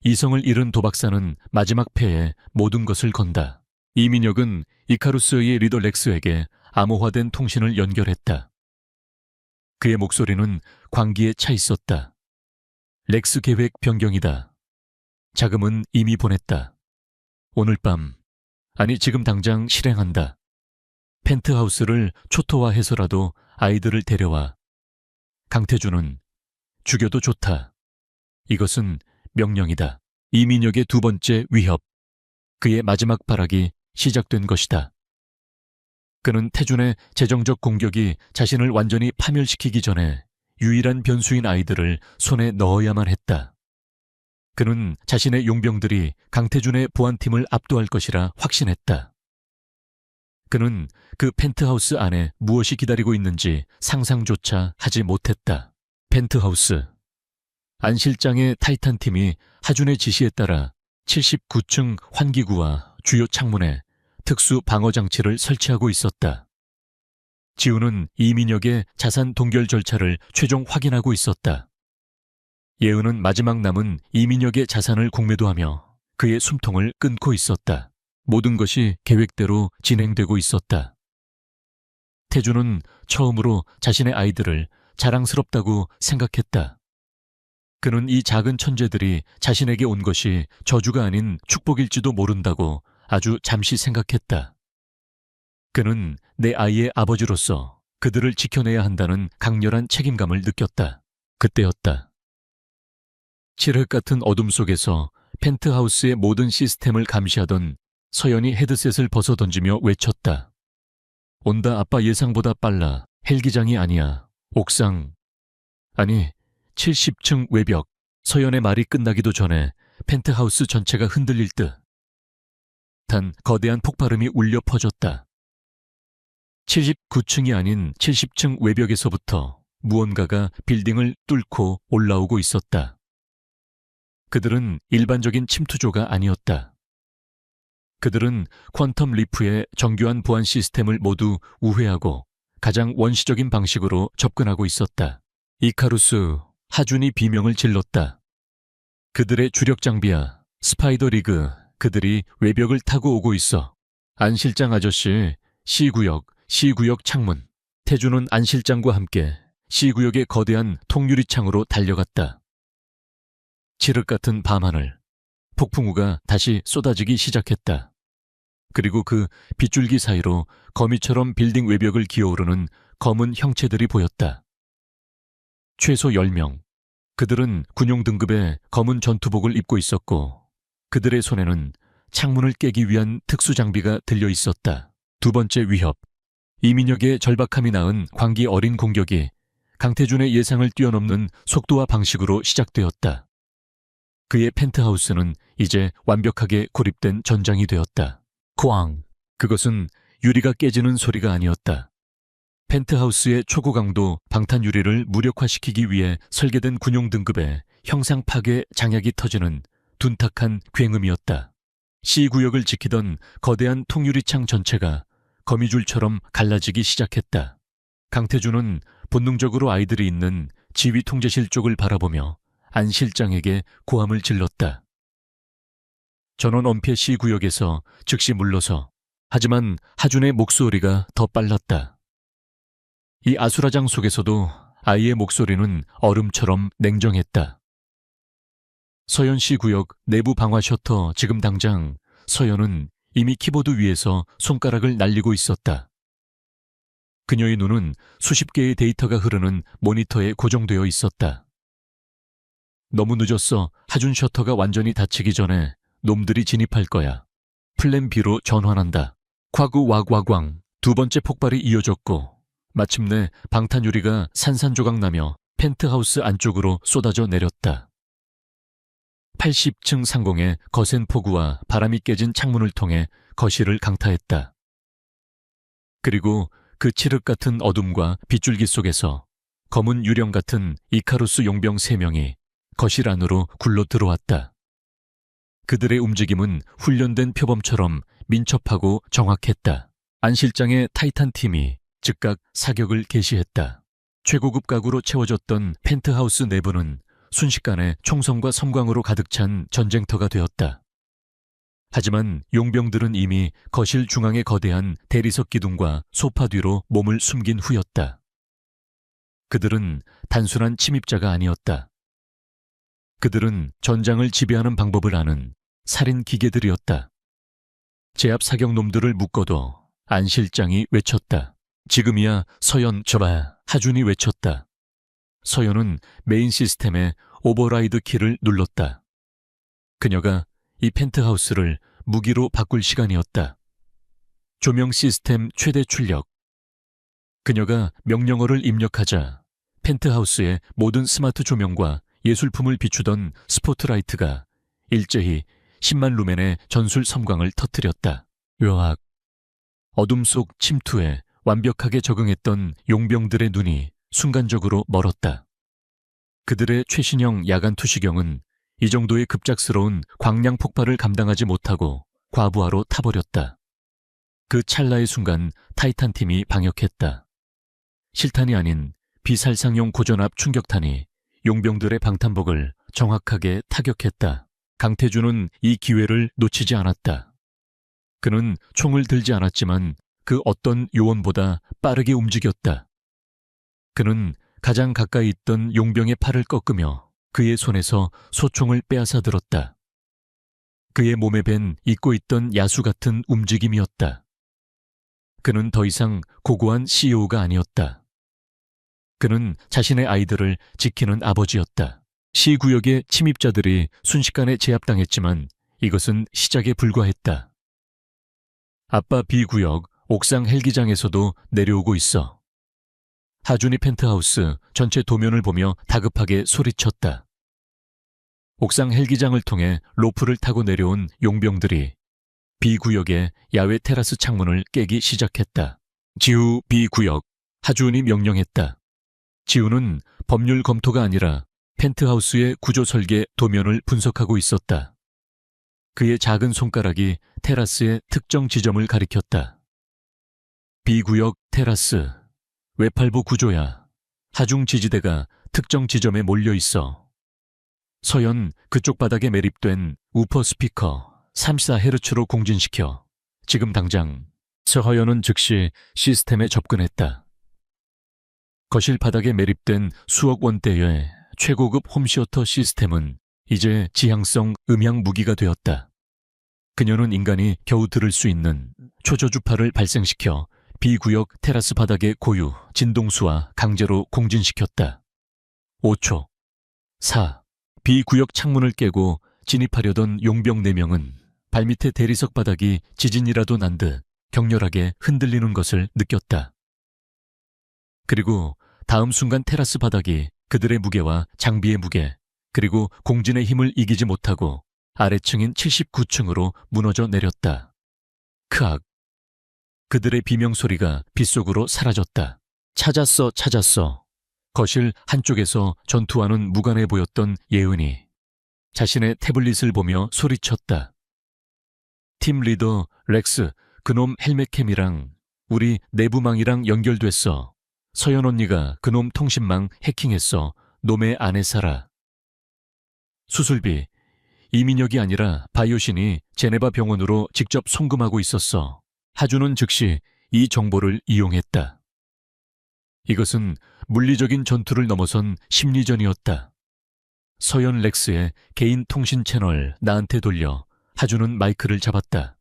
이성을 잃은 도박사는 마지막 패에 모든 것을 건다. 이민혁은 이카루스의 리더 렉스에게 암호화된 통신을 연결했다. 그의 목소리는 광기에 차 있었다. 렉스 계획 변경이다. 자금은 이미 보냈다. 오늘 밤, 아니 지금 당장 실행한다. 펜트하우스를 초토화해서라도 아이들을 데려와. 강태준은 죽여도 좋다. 이것은 명령이다. 이민혁의 두 번째 위협. 그의 마지막 발악이 시작된 것이다. 그는 태준의 재정적 공격이 자신을 완전히 파멸시키기 전에 유일한 변수인 아이들을 손에 넣어야만 했다. 그는 자신의 용병들이 강태준의 보안팀을 압도할 것이라 확신했다. 그는 그 펜트하우스 안에 무엇이 기다리고 있는지 상상조차 하지 못했다. 펜트하우스. 안 실장의 타이탄 팀이 하준의 지시에 따라 79층 환기구와 주요 창문에 특수 방어 장치를 설치하고 있었다. 지우는 이민혁의 자산 동결 절차를 최종 확인하고 있었다. 예은은 마지막 남은 이민혁의 자산을 공매도하며 그의 숨통을 끊고 있었다. 모든 것이 계획대로 진행되고 있었다. 태준은 처음으로 자신의 아이들을 자랑스럽다고 생각했다. 그는 이 작은 천재들이 자신에게 온 것이 저주가 아닌 축복일지도 모른다고 아주 잠시 생각했다. 그는 내 아이의 아버지로서 그들을 지켜내야 한다는 강렬한 책임감을 느꼈다. 그때였다. 칠흑 같은 어둠 속에서 펜트하우스의 모든 시스템을 감시하던 서연이 헤드셋을 벗어던지며 외쳤다. 온다 아빠 예상보다 빨라. 헬기장이 아니야. 옥상. 아니 70층 외벽. 서연의 말이 끝나기도 전에 펜트하우스 전체가 흔들릴 듯. 단 거대한 폭발음이 울려 퍼졌다. 79층이 아닌 70층 외벽에서부터 무언가가 빌딩을 뚫고 올라오고 있었다. 그들은 일반적인 침투조가 아니었다. 그들은 퀀텀 리프의 정교한 보안 시스템을 모두 우회하고 가장 원시적인 방식으로 접근하고 있었다. 이카루스, 하준이 비명을 질렀다. 그들의 주력 장비야, 스파이더 리그, 그들이 외벽을 타고 오고 있어. 안 실장 아저씨, C구역 창문. 태주는 안 실장과 함께 C구역의 거대한 통유리 창으로 달려갔다. 칠흑 같은 밤하늘, 폭풍우가 다시 쏟아지기 시작했다. 그리고 그 빗줄기 사이로 거미처럼 빌딩 외벽을 기어오르는 검은 형체들이 보였다. 최소 10명. 그들은 군용 등급의 검은 전투복을 입고 있었고 그들의 손에는 창문을 깨기 위한 특수 장비가 들려 있었다. 두 번째 위협. 이민혁의 절박함이 낳은 광기 어린 공격이 강태준의 예상을 뛰어넘는 속도와 방식으로 시작되었다. 그의 펜트하우스는 이제 완벽하게 고립된 전장이 되었다. 쾅! 그것은 유리가 깨지는 소리가 아니었다. 펜트하우스의 초고강도 방탄 유리를 무력화시키기 위해 설계된 군용 등급의 형상 파괴 장약이 터지는 둔탁한 굉음이었다. C구역을 지키던 거대한 통유리창 전체가 거미줄처럼 갈라지기 시작했다. 강태준은 본능적으로 아이들이 있는 지휘 통제실 쪽을 바라보며 안 실장에게 고함을 질렀다. 전원 엄폐 C구역에서 즉시 물러서. 하지만 하준의 목소리가 더 빨랐다. 이 아수라장 속에서도 아이의 목소리는 얼음처럼 냉정했다. 서현 C구역 내부 방화 셔터 지금 당장. 서현은 이미 키보드 위에서 손가락을 날리고 있었다. 그녀의 눈은 수십 개의 데이터가 흐르는 모니터에 고정되어 있었다. 너무 늦었어. 하준 셔터가 완전히 닫히기 전에 놈들이 진입할 거야. 플랜 B로 전환한다. 콰구 와과광. 두 번째 폭발이 이어졌고 마침내 방탄유리가 산산조각나며 펜트하우스 안쪽으로 쏟아져 내렸다. 80층 상공의 거센 폭우와 바람이 깨진 창문을 통해 거실을 강타했다. 그리고 그 칠흑 같은 어둠과 빗줄기 속에서 검은 유령 같은 이카루스 용병 3명이 거실 안으로 굴러 들어왔다. 그들의 움직임은 훈련된 표범처럼 민첩하고 정확했다. 안 실장의 타이탄 팀이 즉각 사격을 개시했다. 최고급 가구로 채워졌던 펜트하우스 내부는 순식간에 총성과 섬광으로 가득 찬 전쟁터가 되었다. 하지만 용병들은 이미 거실 중앙의 거대한 대리석 기둥과 소파 뒤로 몸을 숨긴 후였다. 그들은 단순한 침입자가 아니었다. 그들은 전장을 지배하는 방법을 아는 살인 기계들이었다. 제압 사격놈들을 묶어도 안 실장이 외쳤다. 지금이야 서연 저봐. 하준이 외쳤다. 서연은 메인 시스템의 오버라이드 키를 눌렀다. 그녀가 이 펜트하우스를 무기로 바꿀 시간이었다. 조명 시스템 최대 출력. 그녀가 명령어를 입력하자 펜트하우스의 모든 스마트 조명과 예술품을 비추던 스포트라이트가 일제히 10만 루멘의 전술 섬광을 터뜨렸다. 요악. 어둠 속 침투에 완벽하게 적응했던 용병들의 눈이 순간적으로 멀었다. 그들의 최신형 야간 투시경은 이 정도의 급작스러운 광량 폭발을 감당하지 못하고 과부하로 타버렸다. 그 찰나의 순간 타이탄 팀이 방역했다. 실탄이 아닌 비살상용 고전압 충격탄이 용병들의 방탄복을 정확하게 타격했다. 강태준은 이 기회를 놓치지 않았다. 그는 총을 들지 않았지만 그 어떤 요원보다 빠르게 움직였다. 그는 가장 가까이 있던 용병의 팔을 꺾으며 그의 손에서 소총을 빼앗아 들었다. 그의 몸에 밴 잊고 있던 야수 같은 움직임이었다. 그는 더 이상 고고한 CEO가 아니었다. 그는 자신의 아이들을 지키는 아버지였다. C구역의 침입자들이 순식간에 제압당했지만 이것은 시작에 불과했다. 아빠 B구역 옥상 헬기장에서도 내려오고 있어. 하준이 펜트하우스 전체 도면을 보며 다급하게 소리쳤다. 옥상 헬기장을 통해 로프를 타고 내려온 용병들이 B구역의 야외 테라스 창문을 깨기 시작했다. 지우 B구역, 하준이 명령했다. 지우는 법률 검토가 아니라 펜트하우스의 구조 설계 도면을 분석하고 있었다. 그의 작은 손가락이 테라스의 특정 지점을 가리켰다. B구역 테라스, 외팔부 구조야. 하중 지지대가 특정 지점에 몰려 있어. 서연 그쪽 바닥에 매립된 우퍼 스피커 34Hz로 공진시켜. 지금 당장. 서허연은 즉시 시스템에 접근했다. 거실 바닥에 매립된 수억 원대의 최고급 홈시어터 시스템은 이제 지향성 음향 무기가 되었다. 그녀는 인간이 겨우 들을 수 있는 초저주파를 발생시켜 B구역 테라스 바닥의 고유 진동수와 강제로 공진시켰다. 5초. 4. B구역 창문을 깨고 진입하려던 용병 4명은 발밑의 대리석 바닥이 지진이라도 난 듯 격렬하게 흔들리는 것을 느꼈다. 그리고 다음 순간 테라스 바닥이 그들의 무게와 장비의 무게, 그리고 공진의 힘을 이기지 못하고 아래층인 79층으로 무너져 내렸다. 크악. 그들의 비명소리가 빗속으로 사라졌다. 찾았어, 찾았어. 거실 한쪽에서 전투와는 무관해 보였던 예은이 자신의 태블릿을 보며 소리쳤다. 팀 리더 렉스, 그놈 헬멧캠이랑 우리 내부망이랑 연결됐어. 서연 언니가 그놈 통신망 해킹했어. 놈의 아내 살아. 수술비, 이민혁이 아니라 바이오신이 제네바 병원으로 직접 송금하고 있었어. 하주는 즉시 이 정보를 이용했다. 이것은 물리적인 전투를 넘어선 심리전이었다. 서연 렉스의 개인 통신 채널 나한테 돌려 하주는 마이크를 잡았다.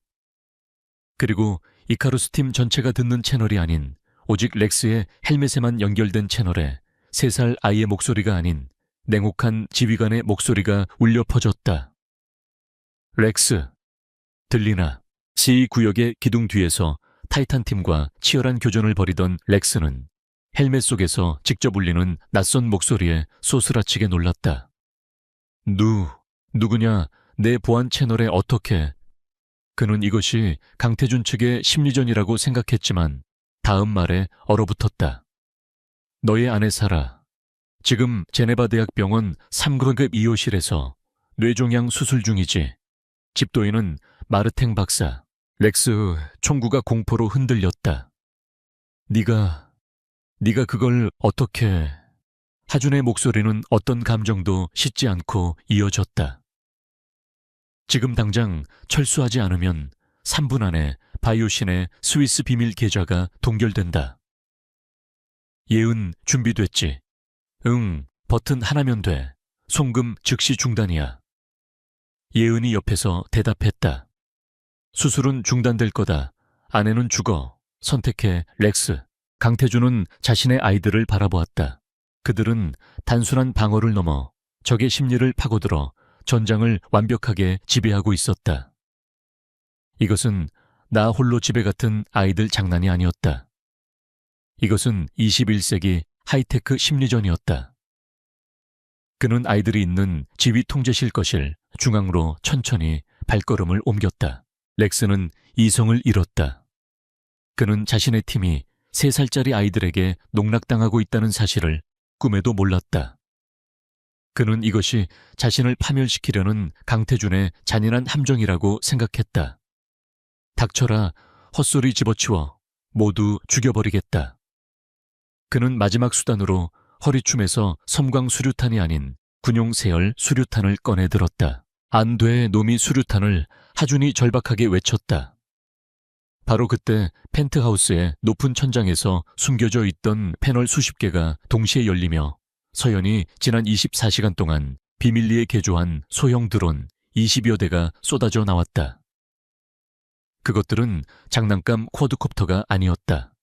그리고 이카루스 팀 전체가 듣는 채널이 아닌 오직 렉스의 헬멧에만 연결된 채널에 3살 아이의 목소리가 아닌 냉혹한 지휘관의 목소리가 울려 퍼졌다. 렉스, 들리나? C 구역의 기둥 뒤에서 타이탄 팀과 치열한 교전을 벌이던 렉스는 헬멧 속에서 직접 울리는 낯선 목소리에 소스라치게 놀랐다. 누구냐? 내 보안 채널에 어떻게? 그는 이것이 강태준 측의 심리전이라고 생각했지만 다음 말에 얼어붙었다. 너의 아내 사라. 지금 제네바 대학병원 3급의 2호실에서 뇌종양 수술 중이지. 집도인은 마르탱 박사. 렉스 총구가 공포로 흔들렸다. 네가 그걸 어떻게... 하준의 목소리는 어떤 감정도 씻지 않고 이어졌다. 지금 당장 철수하지 않으면 3분 안에 바이오신의 스위스 비밀 계좌가 동결된다. 예은 준비됐지? 응, 버튼 하나면 돼. 송금 즉시 중단이야. 예은이 옆에서 대답했다. 수술은 중단될 거다. 아내는 죽어. 선택해, 렉스. 강태준은 자신의 아이들을 바라보았다. 그들은 단순한 방어를 넘어 적의 심리를 파고들어 전장을 완벽하게 지배하고 있었다. 이것은 나 홀로 집에 같은 아이들 장난이 아니었다. 이것은 21세기 하이테크 심리전이었다. 그는 아이들이 있는 지휘 통제실 거실 중앙으로 천천히 발걸음을 옮겼다. 렉스는 이성을 잃었다. 그는 자신의 팀이 3살짜리 아이들에게 농락당하고 있다는 사실을 꿈에도 몰랐다. 그는 이것이 자신을 파멸시키려는 강태준의 잔인한 함정이라고 생각했다. 닥쳐라, 헛소리 집어치워. 모두 죽여버리겠다. 그는 마지막 수단으로 허리춤에서 섬광 수류탄이 아닌 군용 세열 수류탄을 꺼내 들었다. 안 돼, 놈이 수류탄을 하준이 절박하게 외쳤다. 바로 그때 펜트하우스의 높은 천장에서 숨겨져 있던 패널 수십 개가 동시에 열리며 서연이 지난 24시간 동안 비밀리에 개조한 소형 드론 20여 대가 쏟아져 나왔다. 그것들은 장난감 쿼드콥터가 아니었다.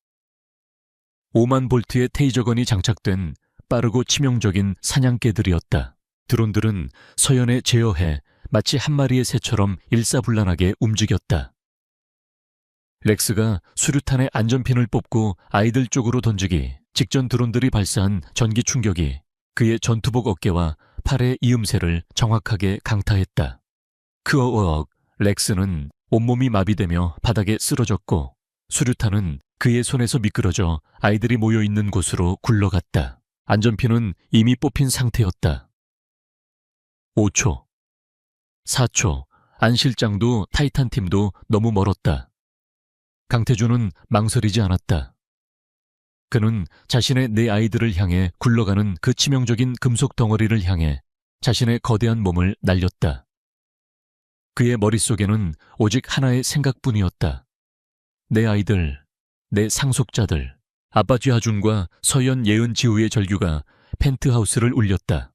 5만 볼트의 테이저건이 장착된 빠르고 치명적인 사냥개들이었다. 드론들은 서연에 제어해 마치 한 마리의 새처럼 일사불란하게 움직였다. 렉스가 수류탄의 안전핀을 뽑고 아이들 쪽으로 던지기 직전 드론들이 발사한 전기 충격이 그의 전투복 어깨와 팔의 이음새를 정확하게 강타했다. 크어억, 렉스는 온몸이 마비되며 바닥에 쓰러졌고 수류탄은 그의 손에서 미끄러져 아이들이 모여있는 곳으로 굴러갔다. 안전핀은 이미 뽑힌 상태였다. 5초, 4초, 안 실장도 타이탄 팀도 너무 멀었다. 강태준은 망설이지 않았다. 그는 자신의 네 아이들을 향해 굴러가는 그 치명적인 금속 덩어리를 향해 자신의 거대한 몸을 날렸다. 그의 머릿속에는 오직 하나의 생각뿐이었다. 내 아이들, 내 상속자들, 아빠 쥐하준과 서연 예은 지우의 절규가 펜트하우스를 울렸다.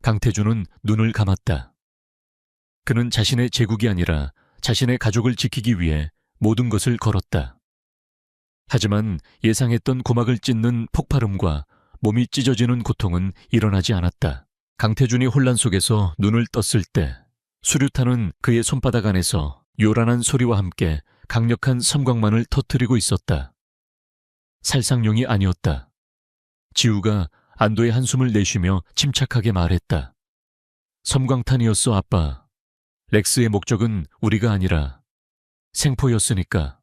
강태준은 눈을 감았다. 그는 자신의 제국이 아니라 자신의 가족을 지키기 위해 모든 것을 걸었다. 하지만 예상했던 고막을 찢는 폭발음과 몸이 찢어지는 고통은 일어나지 않았다. 강태준이 혼란 속에서 눈을 떴을 때 수류탄은 그의 손바닥 안에서 요란한 소리와 함께 강력한 섬광만을 터뜨리고 있었다. 살상용이 아니었다. 지우가 안도의 한숨을 내쉬며 침착하게 말했다. 섬광탄이었어, 아빠. 렉스의 목적은 우리가 아니라 생포였으니까.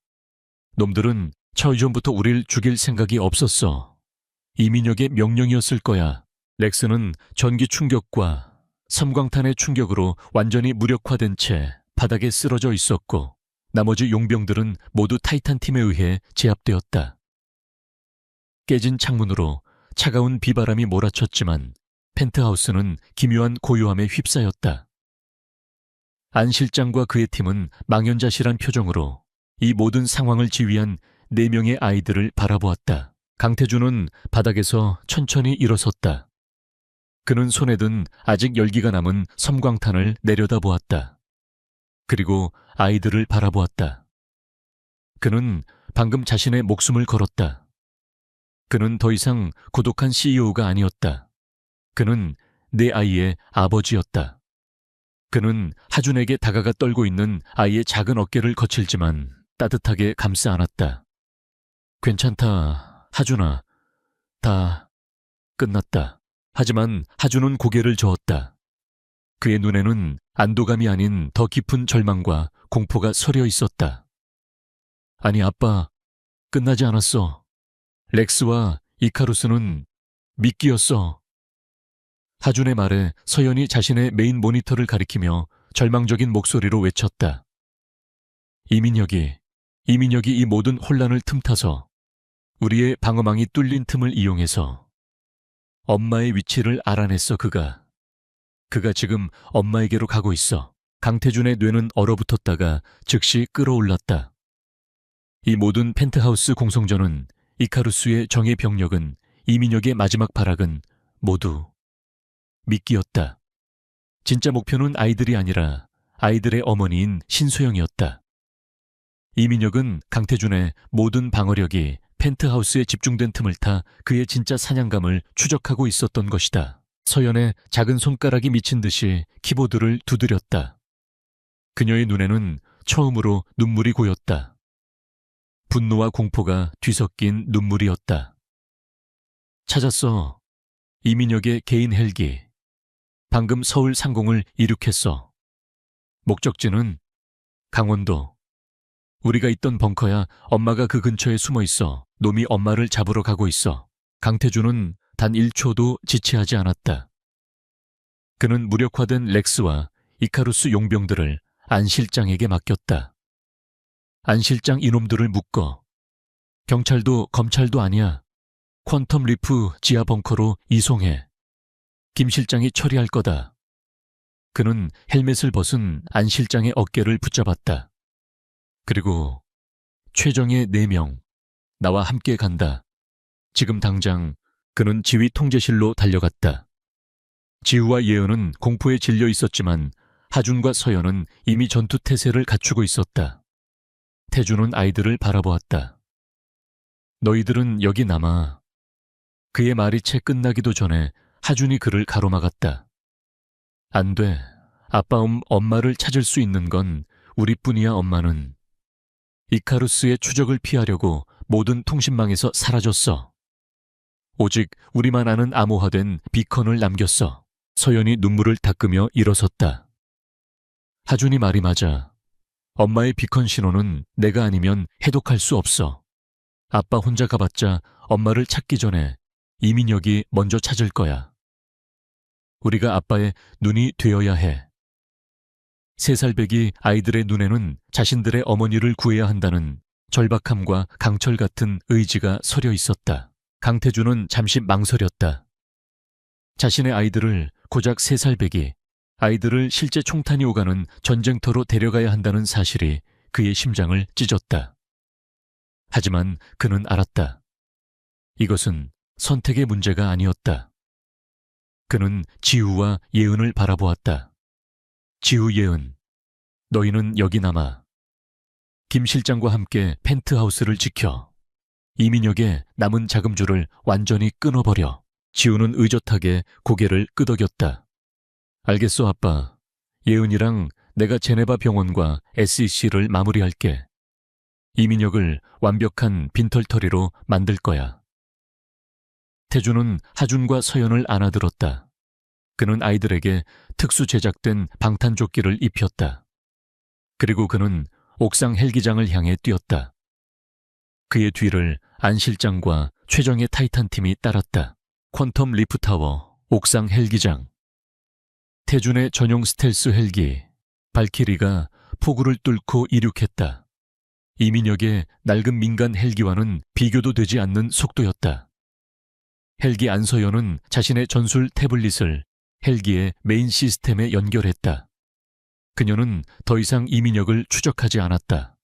놈들은 처이전부터 우릴 죽일 생각이 없었어. 이민혁의 명령이었을 거야. 렉스는 전기 충격과 섬광탄의 충격으로 완전히 무력화된 채 바닥에 쓰러져 있었고 나머지 용병들은 모두 타이탄 팀에 의해 제압되었다. 깨진 창문으로 차가운 비바람이 몰아쳤지만 펜트하우스는 기묘한 고요함에 휩싸였다. 안 실장과 그의 팀은 망연자실한 표정으로 이 모든 상황을 지휘한 4명의 아이들을 바라보았다. 강태준은 바닥에서 천천히 일어섰다. 그는 손에 든 아직 열기가 남은 섬광탄을 내려다보았다. 그리고 아이들을 바라보았다. 그는 방금 자신의 목숨을 걸었다. 그는 더 이상 고독한 CEO가 아니었다. 그는 내 아이의 아버지였다. 그는 하준에게 다가가 떨고 있는 아이의 작은 어깨를 거칠지만 따뜻하게 감싸 안았다. 괜찮다, 하준아. 다 끝났다. 하지만 하준은 고개를 저었다. 그의 눈에는 안도감이 아닌 더 깊은 절망과 공포가 서려 있었다. 아니, 아빠, 끝나지 않았어. 렉스와 이카루스는 미끼였어. 하준의 말에 서연이 자신의 메인 모니터를 가리키며 절망적인 목소리로 외쳤다. 이민혁이 이 모든 혼란을 틈타서 우리의 방어망이 뚫린 틈을 이용해서 엄마의 위치를 알아냈어. 그가 지금 엄마에게로 가고 있어. 강태준의 뇌는 얼어붙었다가 즉시 끌어올랐다. 이 모든 펜트하우스 공성전은 이카루스의 정예 병력은 이민혁의 마지막 발악은 모두 미끼였다. 진짜 목표는 아이들이 아니라 아이들의 어머니인 신소영이었다. 이민혁은 강태준의 모든 방어력이 펜트하우스에 집중된 틈을 타 그의 진짜 사냥감을 추적하고 있었던 것이다. 서연의 작은 손가락이 미친 듯이 키보드를 두드렸다. 그녀의 눈에는 처음으로 눈물이 고였다. 분노와 공포가 뒤섞인 눈물이었다. 찾았어. 이민혁의 개인 헬기. 방금 서울 상공을 이륙했어. 목적지는 강원도. 우리가 있던 벙커야. 엄마가 그 근처에 숨어 있어. 놈이 엄마를 잡으러 가고 있어. 강태준은 단 1초도 지체하지 않았다. 그는 무력화된 렉스와 이카루스 용병들을 안 실장에게 맡겼다. 안 실장 이놈들을 묶어. 경찰도 검찰도 아니야. 퀀텀 리프 지하 벙커로 이송해. 김 실장이 처리할 거다. 그는 헬멧을 벗은 안 실장의 어깨를 붙잡았다. 그리고 최정예 4명, 나와 함께 간다. 지금 당장. 그는 지휘 통제실로 달려갔다. 지우와 예은은 공포에 질려 있었지만 하준과 서연은 이미 전투 태세를 갖추고 있었다. 태준은 아이들을 바라보았다. 너희들은 여기 남아. 그의 말이 채 끝나기도 전에 하준이 그를 가로막았다. 안 돼. 아빠, 엄마를 찾을 수 있는 건 우리뿐이야. 엄마는 이카루스의 추적을 피하려고 모든 통신망에서 사라졌어. 오직 우리만 아는 암호화된 비컨을 남겼어. 서연이 눈물을 닦으며 일어섰다. 하준이 말이 맞아. 엄마의 비컨 신호는 내가 아니면 해독할 수 없어. 아빠 혼자 가봤자 엄마를 찾기 전에 이민혁이 먼저 찾을 거야. 우리가 아빠의 눈이 되어야 해. 3살배기 아이들의 눈에는 자신들의 어머니를 구해야 한다는 절박함과 강철 같은 의지가 서려 있었다. 강태준은 잠시 망설였다. 자신의 아이들을 고작 3살배기 아이들을 실제 총탄이 오가는 전쟁터로 데려가야 한다는 사실이 그의 심장을 찢었다. 하지만 그는 알았다. 이것은 선택의 문제가 아니었다. 그는 지우와 예은을 바라보았다. 지우, 예은, 너희는 여기 남아. 김 실장과 함께 펜트하우스를 지켜. 이민혁의 남은 자금줄을 완전히 끊어버려. 지우는 의젓하게 고개를 끄덕였다. 알겠어, 아빠. 예은이랑 내가 제네바 병원과 SEC를 마무리할게. 이민혁을 완벽한 빈털터리로 만들 거야. 태준은 하준과 서연을 안아들었다. 그는 아이들에게 특수 제작된 방탄조끼를 입혔다. 그리고 그는 옥상 헬기장을 향해 뛰었다. 그의 뒤를 안 실장과 최정의 타이탄 팀이 따랐다. 퀀텀 리프타워, 옥상 헬기장. 태준의 전용 스텔스 헬기, 발키리가 폭우를 뚫고 이륙했다. 이민혁의 낡은 민간 헬기와는 비교도 되지 않는 속도였다. 헬기 안서연은 자신의 전술 태블릿을 헬기의 메인 시스템에 연결했다. 그녀는 더 이상 이민혁을 추적하지 않았다.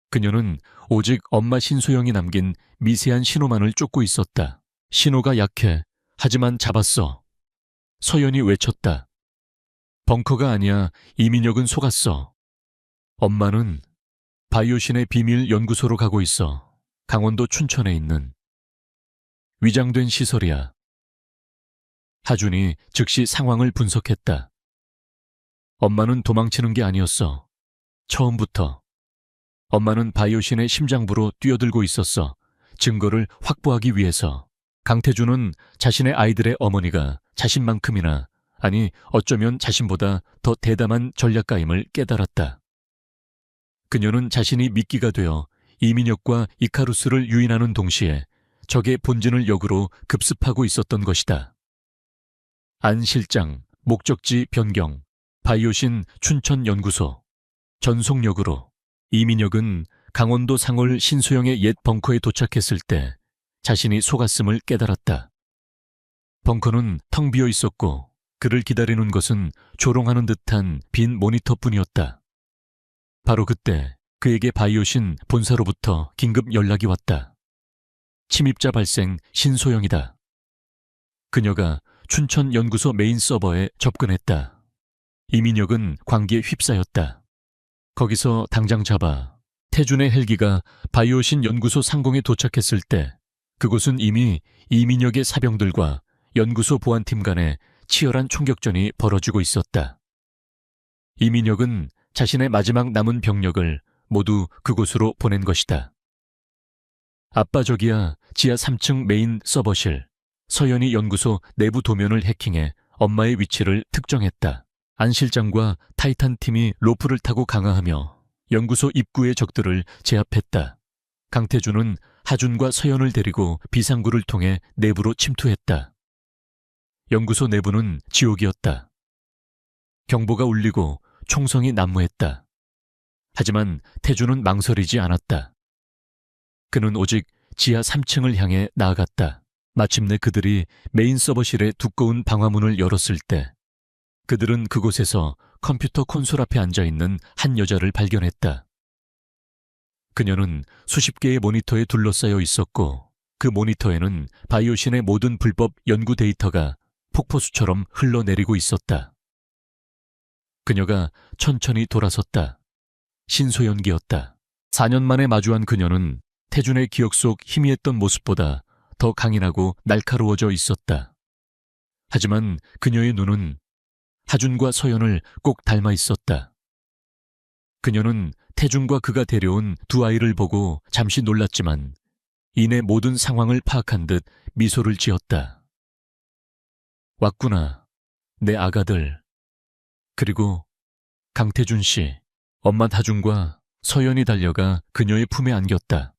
그녀는 오직 엄마 신소영이 남긴 미세한 신호만을 쫓고 있었다. 신호가 약해. 하지만 잡았어. 서연이 외쳤다. 벙커가 아니야. 이민혁은 속았어. 엄마는 바이오신의 비밀 연구소로 가고 있어. 강원도 춘천에 있는. 위장된 시설이야. 하준이 즉시 상황을 분석했다. 엄마는 도망치는 게 아니었어. 처음부터. 엄마는 바이오신의 심장부로 뛰어들고 있었어. 증거를 확보하기 위해서. 강태준은 자신의 아이들의 어머니가 자신만큼이나, 아니 어쩌면 자신보다 더 대담한 전략가임을 깨달았다. 그녀는 자신이 미끼가 되어 이민혁과 이카루스를 유인하는 동시에 적의 본진을 역으로 급습하고 있었던 것이다. 안 실장, 목적지 변경, 바이오신 춘천연구소, 전속력으로. 이민혁은 강원도 상월 신소영의 옛 벙커에 도착했을 때 자신이 속았음을 깨달았다. 벙커는 텅 비어 있었고 그를 기다리는 것은 조롱하는 듯한 빈 모니터뿐이었다. 바로 그때 그에게 바이오신 본사로부터 긴급 연락이 왔다. 침입자 발생 신소영이다. 그녀가 춘천연구소 메인 서버에 접근했다. 이민혁은 광기에 휩싸였다. 거기서 당장 잡아. 태준의 헬기가 바이오신 연구소 상공에 도착했을 때 그곳은 이미 이민혁의 사병들과 연구소 보안팀 간에 치열한 총격전이 벌어지고 있었다. 이민혁은 자신의 마지막 남은 병력을 모두 그곳으로 보낸 것이다. 아빠, 저기야. 지하 3층 메인 서버실. 서연이 연구소 내부 도면을 해킹해 엄마의 위치를 특정했다. 안 실장과 타이탄 팀이 로프를 타고 강화하며 연구소 입구의 적들을 제압했다. 강태준은 하준과 서연을 데리고 비상구를 통해 내부로 침투했다. 연구소 내부는 지옥이었다. 경보가 울리고 총성이 난무했다. 하지만 태준은 망설이지 않았다. 그는 오직 지하 3층을 향해 나아갔다. 마침내 그들이 메인 서버실의 두꺼운 방화문을 열었을 때 그들은 그곳에서 컴퓨터 콘솔 앞에 앉아있는 한 여자를 발견했다. 그녀는 수십 개의 모니터에 둘러싸여 있었고 그 모니터에는 바이오신의 모든 불법 연구 데이터가 폭포수처럼 흘러내리고 있었다. 그녀가 천천히 돌아섰다. 신소연기였다. 4년 만에 마주한 그녀는 태준의 기억 속 희미했던 모습보다 더 강인하고 날카로워져 있었다. 하지만 그녀의 눈은 하준과 서연을 꼭 닮아 있었다. 그녀는 태준과 그가 데려온 두 아이를 보고 잠시 놀랐지만 이내 모든 상황을 파악한 듯 미소를 지었다. 왔구나, 내 아가들. 그리고 강태준 씨. 엄마 하준과 서연이 달려가 그녀의 품에 안겼다.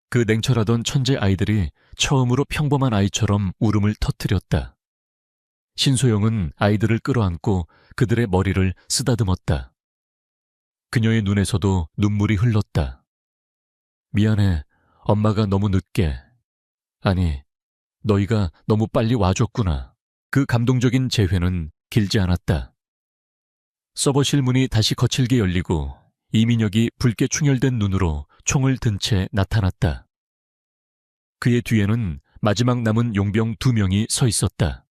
그 냉철하던 천재 아이들이 처음으로 평범한 아이처럼 울음을 터뜨렸다. 신소영은 아이들을 끌어안고 그들의 머리를 쓰다듬었다. 그녀의 눈에서도 눈물이 흘렀다. 미안해, 엄마가 너무 늦게. 아니, 너희가 너무 빨리 와줬구나. 그 감동적인 재회는 길지 않았다. 서버실 문이 다시 거칠게 열리고 이민혁이 붉게 충혈된 눈으로 총을 든 채 나타났다. 그의 뒤에는 마지막 남은 용병 2명이 서 있었다.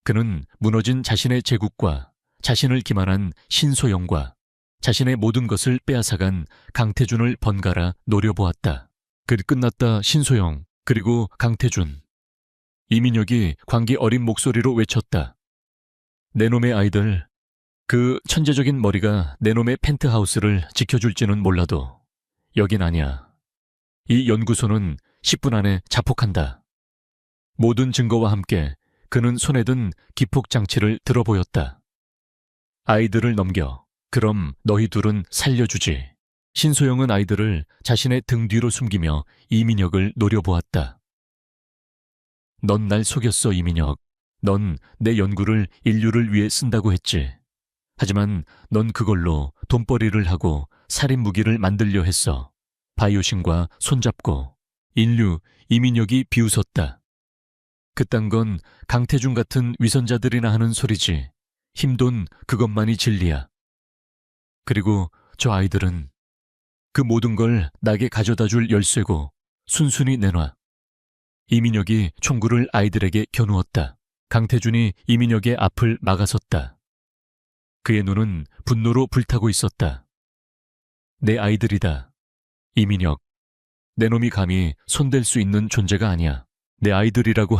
그는 무너진 자신의 제국과 자신을 기만한 신소영과 자신의 모든 것을 빼앗아간 강태준을 번갈아 노려보았다. 끝났다, 신소영, 그리고 강태준. 이민혁이 광기 어린 목소리로 외쳤다. 내 놈의 아이들, 그 천재적인 머리가 내 놈의 펜트하우스를 지켜줄지는 몰라도 여긴 아니야. 이 연구소는 10분 안에 자폭한다. 모든 증거와 함께 그는 손에 든 기폭장치를 들어보였다. 아이들을 넘겨. 그럼 너희 둘은 살려주지. 신소영은 아이들을 자신의 등 뒤로 숨기며 이민혁을 노려보았다. 넌 날 속였어, 이민혁. 넌 내 연구를 인류를 위해 쓴다고 했지. 하지만 넌 그걸로 돈벌이를 하고 살인 무기를 만들려 했어. 바이오신과 손잡고. 인류, 이민혁이 비웃었다. 그딴 건 강태준 같은 위선자들이나 하는 소리지. 힘돈 그것만이 진리야. 그리고 저 아이들은 그 모든 걸 나게 가져다 줄 열쇠고 순순히 내놔. 이민혁이 총구를 아이들에게 겨누었다. 강태준이 이민혁의 앞을 막아섰다. 그의 눈은 분노로 불타고 있었다. 내 아이들이다. 이민혁, 내 놈이 감히 손댈 수 있는 존재가 아니야. 내 아이들이라고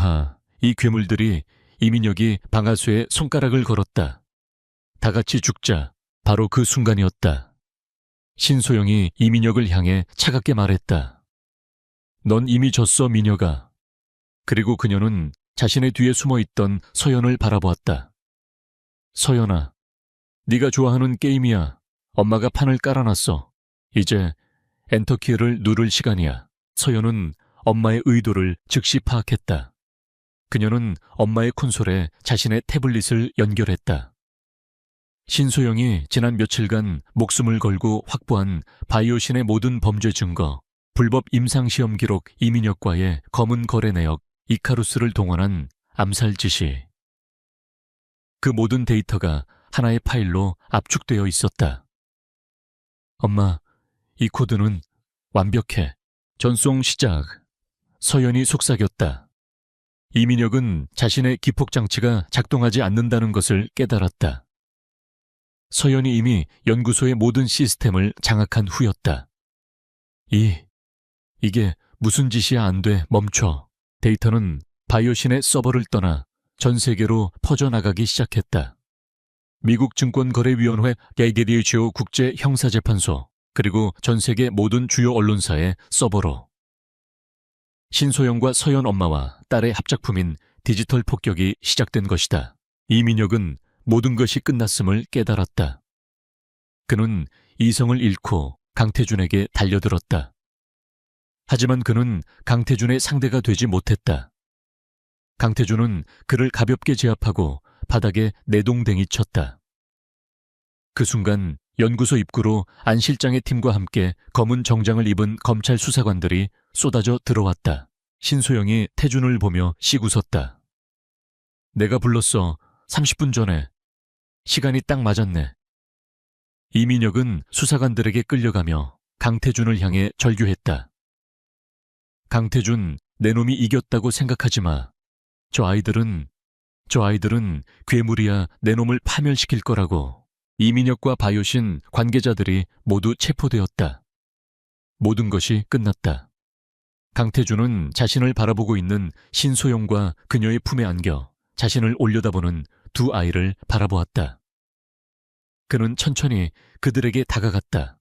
이 괴물들이. 이민혁이 방아쇠에 손가락을 걸었다. 다 같이 죽자. 바로 그 순간이었다. 신소영이 이민혁을 향해 차갑게 말했다. 넌 이미 졌어, 민혁아. 그리고 그녀는 자신의 뒤에 숨어있던 서연을 바라보았다. 서연아, 네가 좋아하는 게임이야. 엄마가 판을 깔아놨어. 이제 엔터키를 누를 시간이야. 서연은 엄마의 의도를 즉시 파악했다. 그녀는 엄마의 콘솔에 자신의 태블릿을 연결했다. 신소영이 지난 며칠간 목숨을 걸고 확보한 바이오신의 모든 범죄 증거, 불법 임상시험 기록 이민혁과의 검은 거래 내역 이카루스를 동원한 암살 지시. 그 모든 데이터가 하나의 파일로 압축되어 있었다. 엄마, 이 코드는 완벽해. 전송 시작. 서연이 속삭였다. 이민혁은 자신의 기폭장치가 작동하지 않는다는 것을 깨달았다. 서연이 이미 연구소의 모든 시스템을 장악한 후였다. 이게 무슨 짓이야. 안 돼. 멈춰. 데이터는 바이오신의 서버를 떠나 전 세계로 퍼져나가기 시작했다. 미국 증권거래위원회 게이게디쇼 국제형사재판소, 그리고 전 세계 모든 주요 언론사의 서버로. 신소영과 서연 엄마와 딸의 합작품인 디지털 폭격이 시작된 것이다. 이민혁은 모든 것이 끝났음을 깨달았다. 그는 이성을 잃고 강태준에게 달려들었다. 하지만 그는 강태준의 상대가 되지 못했다. 강태준은 그를 가볍게 제압하고 바닥에 내동댕이 쳤다. 그 순간 연구소 입구로 안 실장의 팀과 함께 검은 정장을 입은 검찰 수사관들이 쏟아져 들어왔다. 신소영이 태준을 보며 씩 웃었다. 내가 불렀어. 30분 전에. 시간이 딱 맞았네. 이민혁은 수사관들에게 끌려가며 강태준을 향해 절규했다. 강태준, 내 놈이 이겼다고 생각하지 마. 저 아이들은 괴물이야. 내 놈을 파멸시킬 거라고. 이민혁과 바이오신 관계자들이 모두 체포되었다. 모든 것이 끝났다. 강태준은 자신을 바라보고 있는 신소영과 그녀의 품에 안겨 자신을 올려다보는 두 아이를 바라보았다. 그는 천천히 그들에게 다가갔다.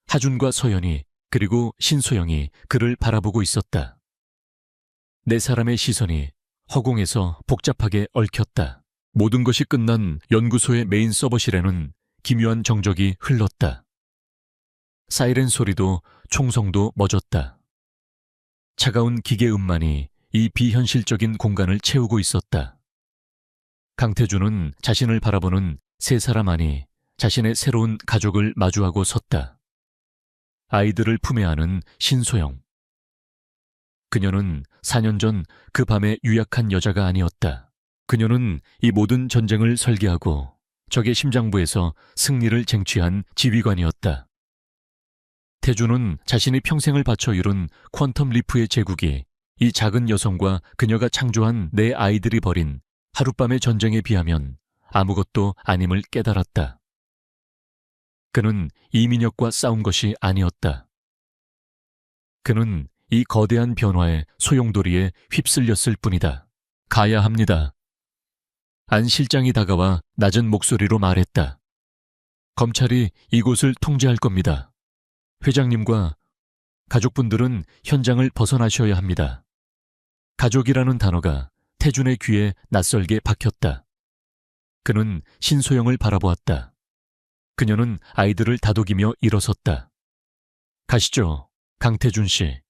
하준과 서연이 그리고 신소영이 그를 바라보고 있었다. 네 사람의 시선이 허공에서 복잡하게 얽혔다. 모든 것이 끝난 연구소의 메인 서버실에는 기묘한 정적이 흘렀다. 사이렌 소리도 총성도 멎었다. 차가운 기계음만이 이 비현실적인 공간을 채우고 있었다. 강태준은 자신을 바라보는 세 사람 안이 자신의 새로운 가족을 마주하고 섰다. 아이들을 품에 안은 신소영. 그녀는 4년 전 그 밤의 유약한 여자가 아니었다. 그녀는 이 모든 전쟁을 설계하고 적의 심장부에서 승리를 쟁취한 지휘관이었다. 태주는 자신이 평생을 바쳐 이룬 퀀텀 리프의 제국이 이 작은 여성과 그녀가 창조한 네 아이들이 벌인 하룻밤의 전쟁에 비하면 아무것도 아님을 깨달았다. 그는 이민혁과 싸운 것이 아니었다. 그는 이 거대한 변화의 소용돌이에 휩쓸렸을 뿐이다. 가야 합니다. 안 실장이 다가와 낮은 목소리로 말했다. 검찰이 이곳을 통제할 겁니다. 회장님과 가족분들은 현장을 벗어나셔야 합니다. 가족이라는 단어가 태준의 귀에 낯설게 박혔다. 그는 신소영을 바라보았다. 그녀는 아이들을 다독이며 일어섰다. 가시죠, 강태준 씨.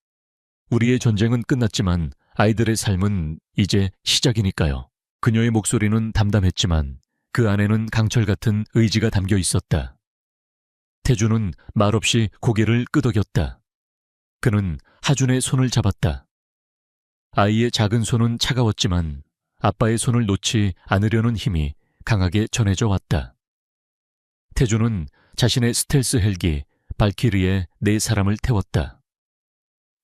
우리의 전쟁은 끝났지만 아이들의 삶은 이제 시작이니까요. 그녀의 목소리는 담담했지만 그 안에는 강철 같은 의지가 담겨 있었다. 태준은 말없이 고개를 끄덕였다. 그는 하준의 손을 잡았다. 아이의 작은 손은 차가웠지만 아빠의 손을 놓지 않으려는 힘이 강하게 전해져 왔다. 태준은 자신의 스텔스 헬기 발키리에 네 사람을 태웠다.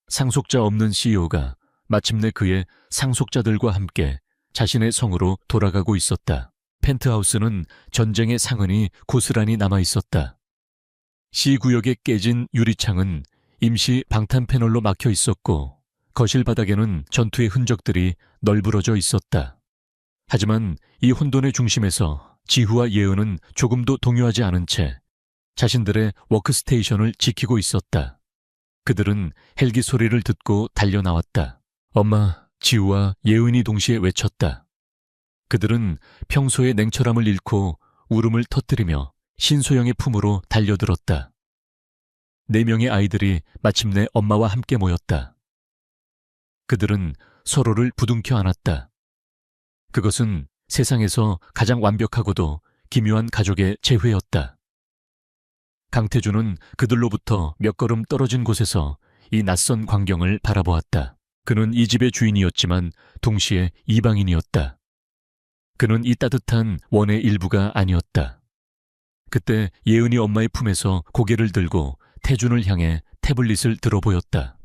상속자 없는 CEO가 마침내 그의 상속자들과 함께 자신의 성으로 돌아가고 있었다. 펜트하우스는 전쟁의 상흔이 고스란히 남아 있었다. C구역에 깨진 유리창은 임시 방탄 패널로 막혀 있었고 거실 바닥에는 전투의 흔적들이 널브러져 있었다. 하지만 이 혼돈의 중심에서 지후와 예은은 조금도 동요하지 않은 채 자신들의 워크스테이션을 지키고 있었다. 그들은 헬기 소리를 듣고 달려나왔다. 엄마, 지우와 예은이 동시에 외쳤다. 그들은 평소의 냉철함을 잃고 울음을 터뜨리며 신소영의 품으로 달려들었다. 4명의 아이들이 마침내 엄마와 함께 모였다. 그들은 서로를 부둥켜 안았다. 그것은 세상에서 가장 완벽하고도 기묘한 가족의 재회였다. 강태준은 그들로부터 몇 걸음 떨어진 곳에서 이 낯선 광경을 바라보았다. 그는 이 집의 주인이었지만 동시에 이방인이었다. 그는 이 따뜻한 원의 일부가 아니었다. 그때 예은이 엄마의 품에서 고개를 들고 태준을 향해 태블릿을 들어 보였다.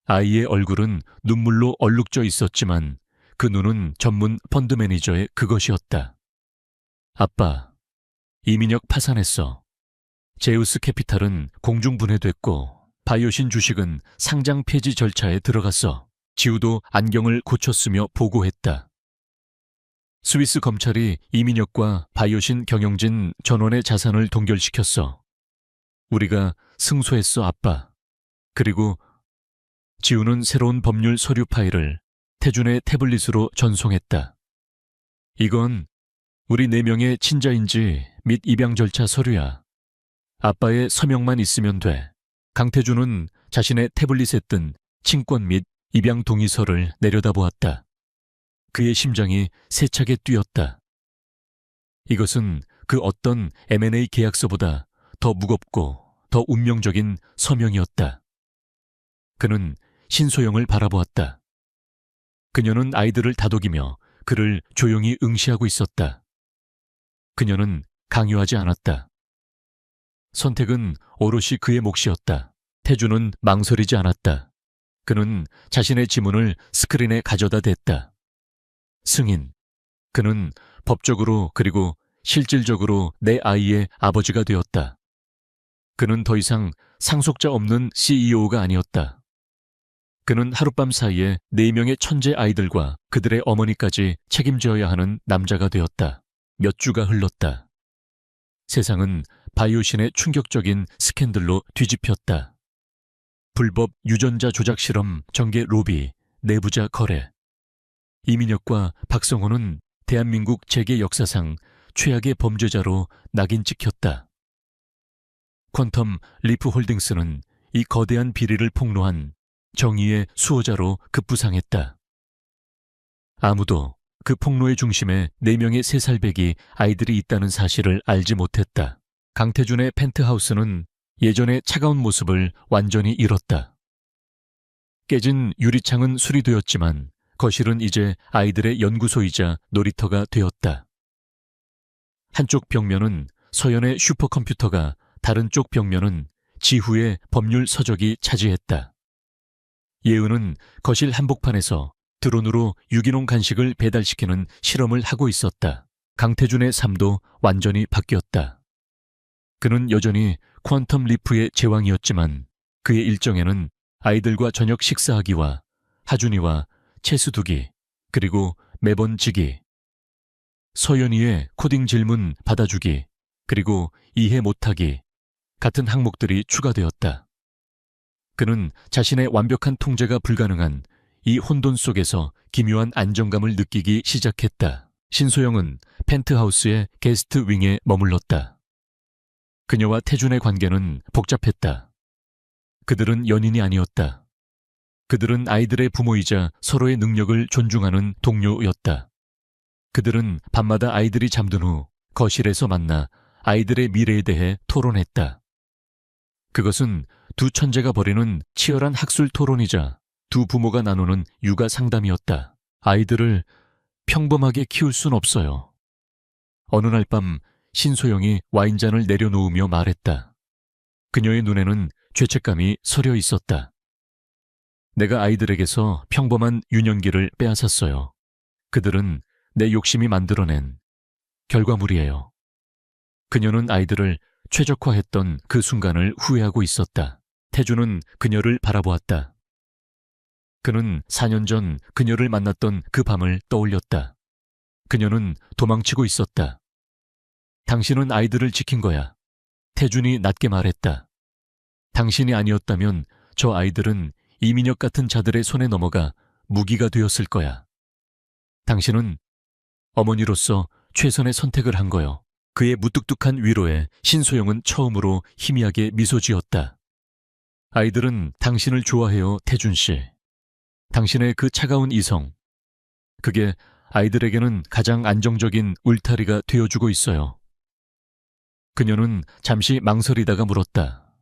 아이의 얼굴은 눈물로 얼룩져 있었지만 그 눈은 전문 펀드 매니저의 그것이었다. 아빠, 이민혁 파산했어. 제우스 캐피탈은 공중분해됐고 바이오신 주식은 상장 폐지 절차에 들어갔어. 지우도 안경을 고쳤으며 보고했다. 스위스 검찰이 이민혁과 바이오신 경영진 전원의 자산을 동결시켰어. 우리가 승소했어, 아빠. 그리고 지우는 새로운 법률 서류 파일을 태준의 태블릿으로 전송했다. 이건 우리 4명의 친자인지 및 입양 절차 서류야. 아빠의 서명만 있으면 돼. 강태준은 자신의 태블릿에 뜬 친권 및 입양 동의서를 내려다보았다. 그의 심장이 세차게 뛰었다. 이것은 그 어떤 M&A 계약서보다 더 무겁고 더 운명적인 서명이었다. 그는 신소영을 바라보았다. 그녀는 아이들을 다독이며 그를 조용히 응시하고 있었다. 그녀는 강요하지 않았다. 선택은 오롯이 그의 몫이었다. 태준은 망설이지 않았다. 그는 자신의 지문을 스크린에 가져다 댔다. 승인. 그는 법적으로 그리고 실질적으로 내 아이의 아버지가 되었다. 그는 더 이상 상속자 없는 CEO가 아니었다. 그는 하룻밤 사이에 4명의 천재 아이들과 그들의 어머니까지 책임져야 하는 남자가 되었다. 몇 주가 흘렀다. 세상은 바이오신의 충격적인 스캔들로 뒤집혔다. 불법 유전자 조작 실험 전개 로비, 내부자 거래. 이민혁과 박성호는 대한민국 재계 역사상 최악의 범죄자로 낙인 찍혔다. 퀀텀 리프 홀딩스는 이 거대한 비리를 폭로한 정의의 수호자로 급부상했다. 아무도 그 폭로의 중심에 4명의 3살배기 아이들이 있다는 사실을 알지 못했다. 강태준의 펜트하우스는 예전의 차가운 모습을 완전히 잃었다. 깨진 유리창은 수리되었지만 거실은 이제 아이들의 연구소이자 놀이터가 되었다. 한쪽 벽면은 서연의 슈퍼컴퓨터가, 다른 쪽 벽면은 지후의 법률 서적이 차지했다. 예은은 거실 한복판에서 드론으로 유기농 간식을 배달시키는 실험을 하고 있었다. 강태준의 삶도 완전히 바뀌었다. 그는 여전히 퀀텀 리프의 제왕이었지만 그의 일정에는 아이들과 저녁 식사하기와 하준이와 체스 두기, 그리고 매번 지기, 서연이의 코딩 질문 받아주기, 그리고 이해 못하기 같은 항목들이 추가되었다. 그는 자신의 완벽한 통제가 불가능한 이 혼돈 속에서 기묘한 안정감을 느끼기 시작했다. 신소영은 펜트하우스의 게스트 윙에 머물렀다. 그녀와 태준의 관계는 복잡했다. 그들은 연인이 아니었다. 그들은 아이들의 부모이자 서로의 능력을 존중하는 동료였다. 그들은 밤마다 아이들이 잠든 후 거실에서 만나 아이들의 미래에 대해 토론했다. 그것은 두 천재가 벌이는 치열한 학술 토론이자 두 부모가 나누는 육아 상담이었다. 아이들을 평범하게 키울 순 없어요. 어느 날 밤 신소영이 와인잔을 내려놓으며 말했다. 그녀의 눈에는 죄책감이 서려 있었다. 내가 아이들에게서 평범한 유년기를 빼앗았어요. 그들은 내 욕심이 만들어낸 결과물이에요. 그녀는 아이들을 최적화했던 그 순간을 후회하고 있었다. 태준은 그녀를 바라보았다. 그는 4년 전 그녀를 만났던 그 밤을 떠올렸다. 그녀는 도망치고 있었다. 당신은 아이들을 지킨 거야. 태준이 낮게 말했다. 당신이 아니었다면 저 아이들은 이민혁 같은 자들의 손에 넘어가 무기가 되었을 거야. 당신은 어머니로서 최선의 선택을 한 거요. 그의 무뚝뚝한 위로에 신소영은 처음으로 희미하게 미소 지었다. 아이들은 당신을 좋아해요, 태준 씨. 당신의 그 차가운 이성, 그게 아이들에게는 가장 안정적인 울타리가 되어주고 있어요. 그녀는 잠시 망설이다가 물었다.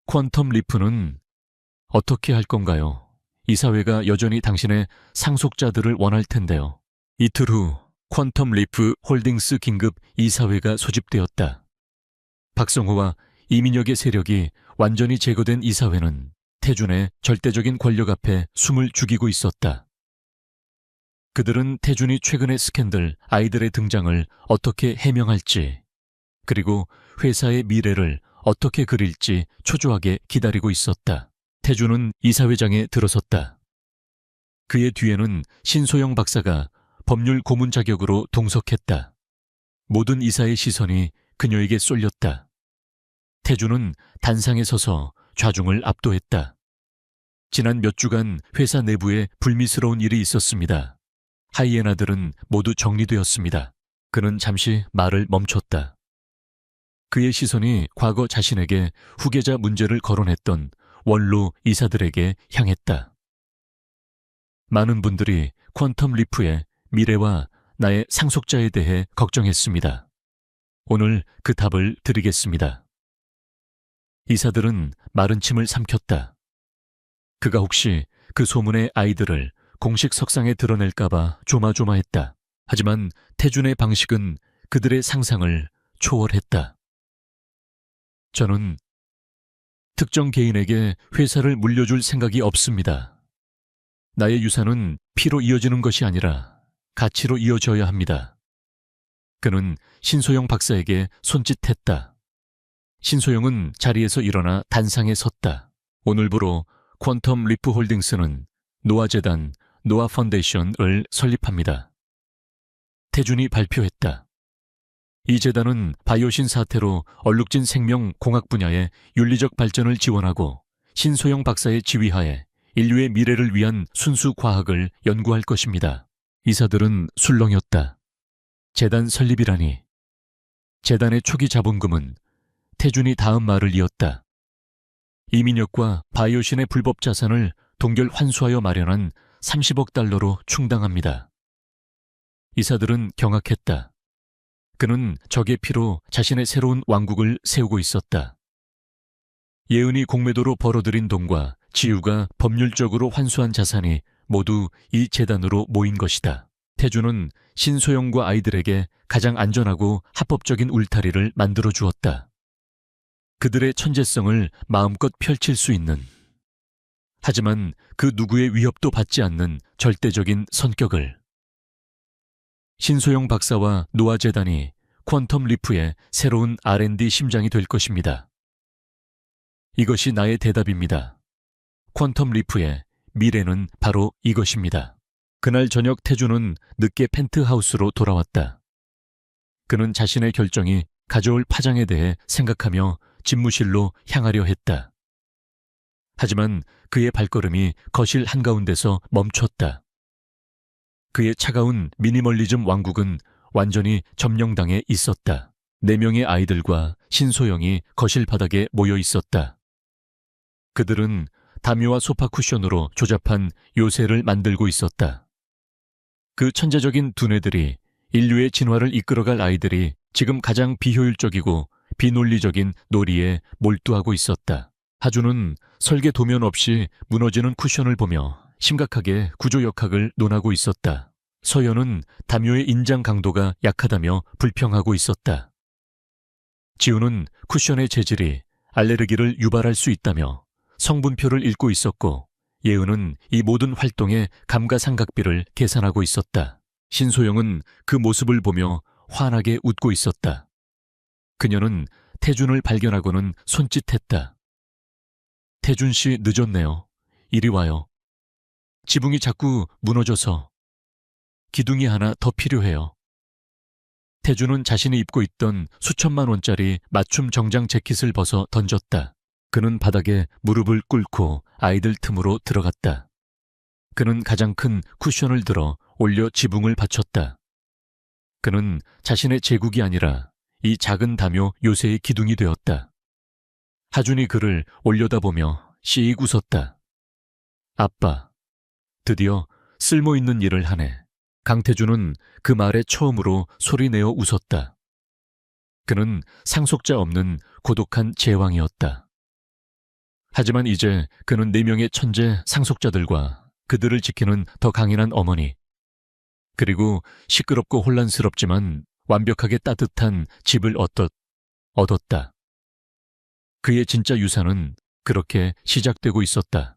퀀텀 리프는 어떻게 할 건가요? 이 사회가 여전히 당신의 상속자들을 원할 텐데요. 이틀 후 퀀텀 리프 홀딩스 긴급 이사회가 소집되었다. 박성호와 이민혁의 세력이 완전히 제거된 이사회는 태준의 절대적인 권력 앞에 숨을 죽이고 있었다. 그들은 태준이 최근의 스캔들, 아이들의 등장을 어떻게 해명할지, 그리고 회사의 미래를 어떻게 그릴지 초조하게 기다리고 있었다. 태준은 이사회장에 들어섰다. 그의 뒤에는 신소영 박사가 법률 고문 자격으로 동석했다. 모든 이사의 시선이 그녀에게 쏠렸다. 태준은 단상에 서서 좌중을 압도했다. 지난 몇 주간 회사 내부에 불미스러운 일이 있었습니다. 하이에나들은 모두 정리되었습니다. 그는 잠시 말을 멈췄다. 그의 시선이 과거 자신에게 후계자 문제를 거론했던 원로 이사들에게 향했다. 많은 분들이 퀀텀 리프의 미래와 나의 상속자에 대해 걱정했습니다. 오늘 그 답을 드리겠습니다. 이사들은 마른 침을 삼켰다. 그가 혹시 그 소문의 아이들을 공식 석상에 드러낼까봐 조마조마했다. 하지만 태준의 방식은 그들의 상상을 초월했다. 저는 특정 개인에게 회사를 물려줄 생각이 없습니다. 나의 유산은 피로 이어지는 것이 아니라 가치로 이어져야 합니다. 그는 신소영 박사에게 손짓했다. 신소영은 자리에서 일어나 단상에 섰다. 오늘부로 퀀텀 리프 홀딩스는 노아재단, 노아 펀데이션을 설립합니다. 태준이 발표했다. 이 재단은 바이오신 사태로 얼룩진 생명 공학 분야의 윤리적 발전을 지원하고 신소영 박사의 지휘하에 인류의 미래를 위한 순수 과학을 연구할 것입니다. 이사들은 술렁였다. 재단 설립이라니. 재단의 초기 자본금은 태준이 다음 말을 이었다. 이민혁과 바이오신의 불법 자산을 동결 환수하여 마련한 30억 달러로 충당합니다. 이사들은 경악했다. 그는 적의 피로 자신의 새로운 왕국을 세우고 있었다. 예은이 공매도로 벌어들인 돈과 지우가 법률적으로 환수한 자산이 모두 이 재단으로 모인 것이다. 태준은 신소영과 아이들에게 가장 안전하고 합법적인 울타리를 만들어 주었다. 그들의 천재성을 마음껏 펼칠 수 있는, 하지만 그 누구의 위협도 받지 않는 절대적인 성격을. 신소영 박사와 노아재단이 퀀텀 리프의 새로운 R&D 심장이 될 것입니다. 이것이 나의 대답입니다. 퀀텀 리프의 미래는 바로 이것입니다. 그날 저녁 태준은 늦게 펜트하우스로 돌아왔다. 그는 자신의 결정이 가져올 파장에 대해 생각하며 집무실로 향하려 했다. 하지만 그의 발걸음이 거실 한가운데서 멈췄다. 그의 차가운 미니멀리즘 왕국은 완전히 점령당해 있었다. 4명의 아이들과 신소영이 거실 바닥에 모여 있었다. 그들은 담요와 소파 쿠션으로 조잡한 요새를 만들고 있었다. 그 천재적인 두뇌들이 인류의 진화를 이끌어갈 아이들이 지금 가장 비효율적이고 비논리적인 놀이에 몰두하고 있었다. 하주는 설계 도면 없이 무너지는 쿠션을 보며 심각하게 구조역학을 논하고 있었다. 서연은 담요의 인장 강도가 약하다며 불평하고 있었다. 지우는 쿠션의 재질이 알레르기를 유발할 수 있다며 성분표를 읽고 있었고, 예은은 이 모든 활동의 감가상각비를 계산하고 있었다. 신소영은 그 모습을 보며 환하게 웃고 있었다. 그녀는 태준을 발견하고는 손짓했다. 태준 씨 늦었네요. 이리 와요. 지붕이 자꾸 무너져서 기둥이 하나 더 필요해요. 태준은 자신이 입고 있던 수천만 원짜리 맞춤 정장 재킷을 벗어 던졌다. 그는 바닥에 무릎을 꿇고 아이들 틈으로 들어갔다. 그는 가장 큰 쿠션을 들어 올려 지붕을 받쳤다. 그는 자신의 제국이 아니라 이 작은 담요 요새의 기둥이 되었다. 하준이 그를 올려다보며 씩 웃었다. 아빠, 드디어 쓸모있는 일을 하네. 강태준은 그 말에 처음으로 소리내어 웃었다. 그는 상속자 없는 고독한 제왕이었다. 하지만 이제 그는 4명의 천재 상속자들과 그들을 지키는 더 강인한 어머니, 그리고 시끄럽고 혼란스럽지만 완벽하게 따뜻한 집을 얻었다. 그의 진짜 유산은 그렇게 시작되고 있었다.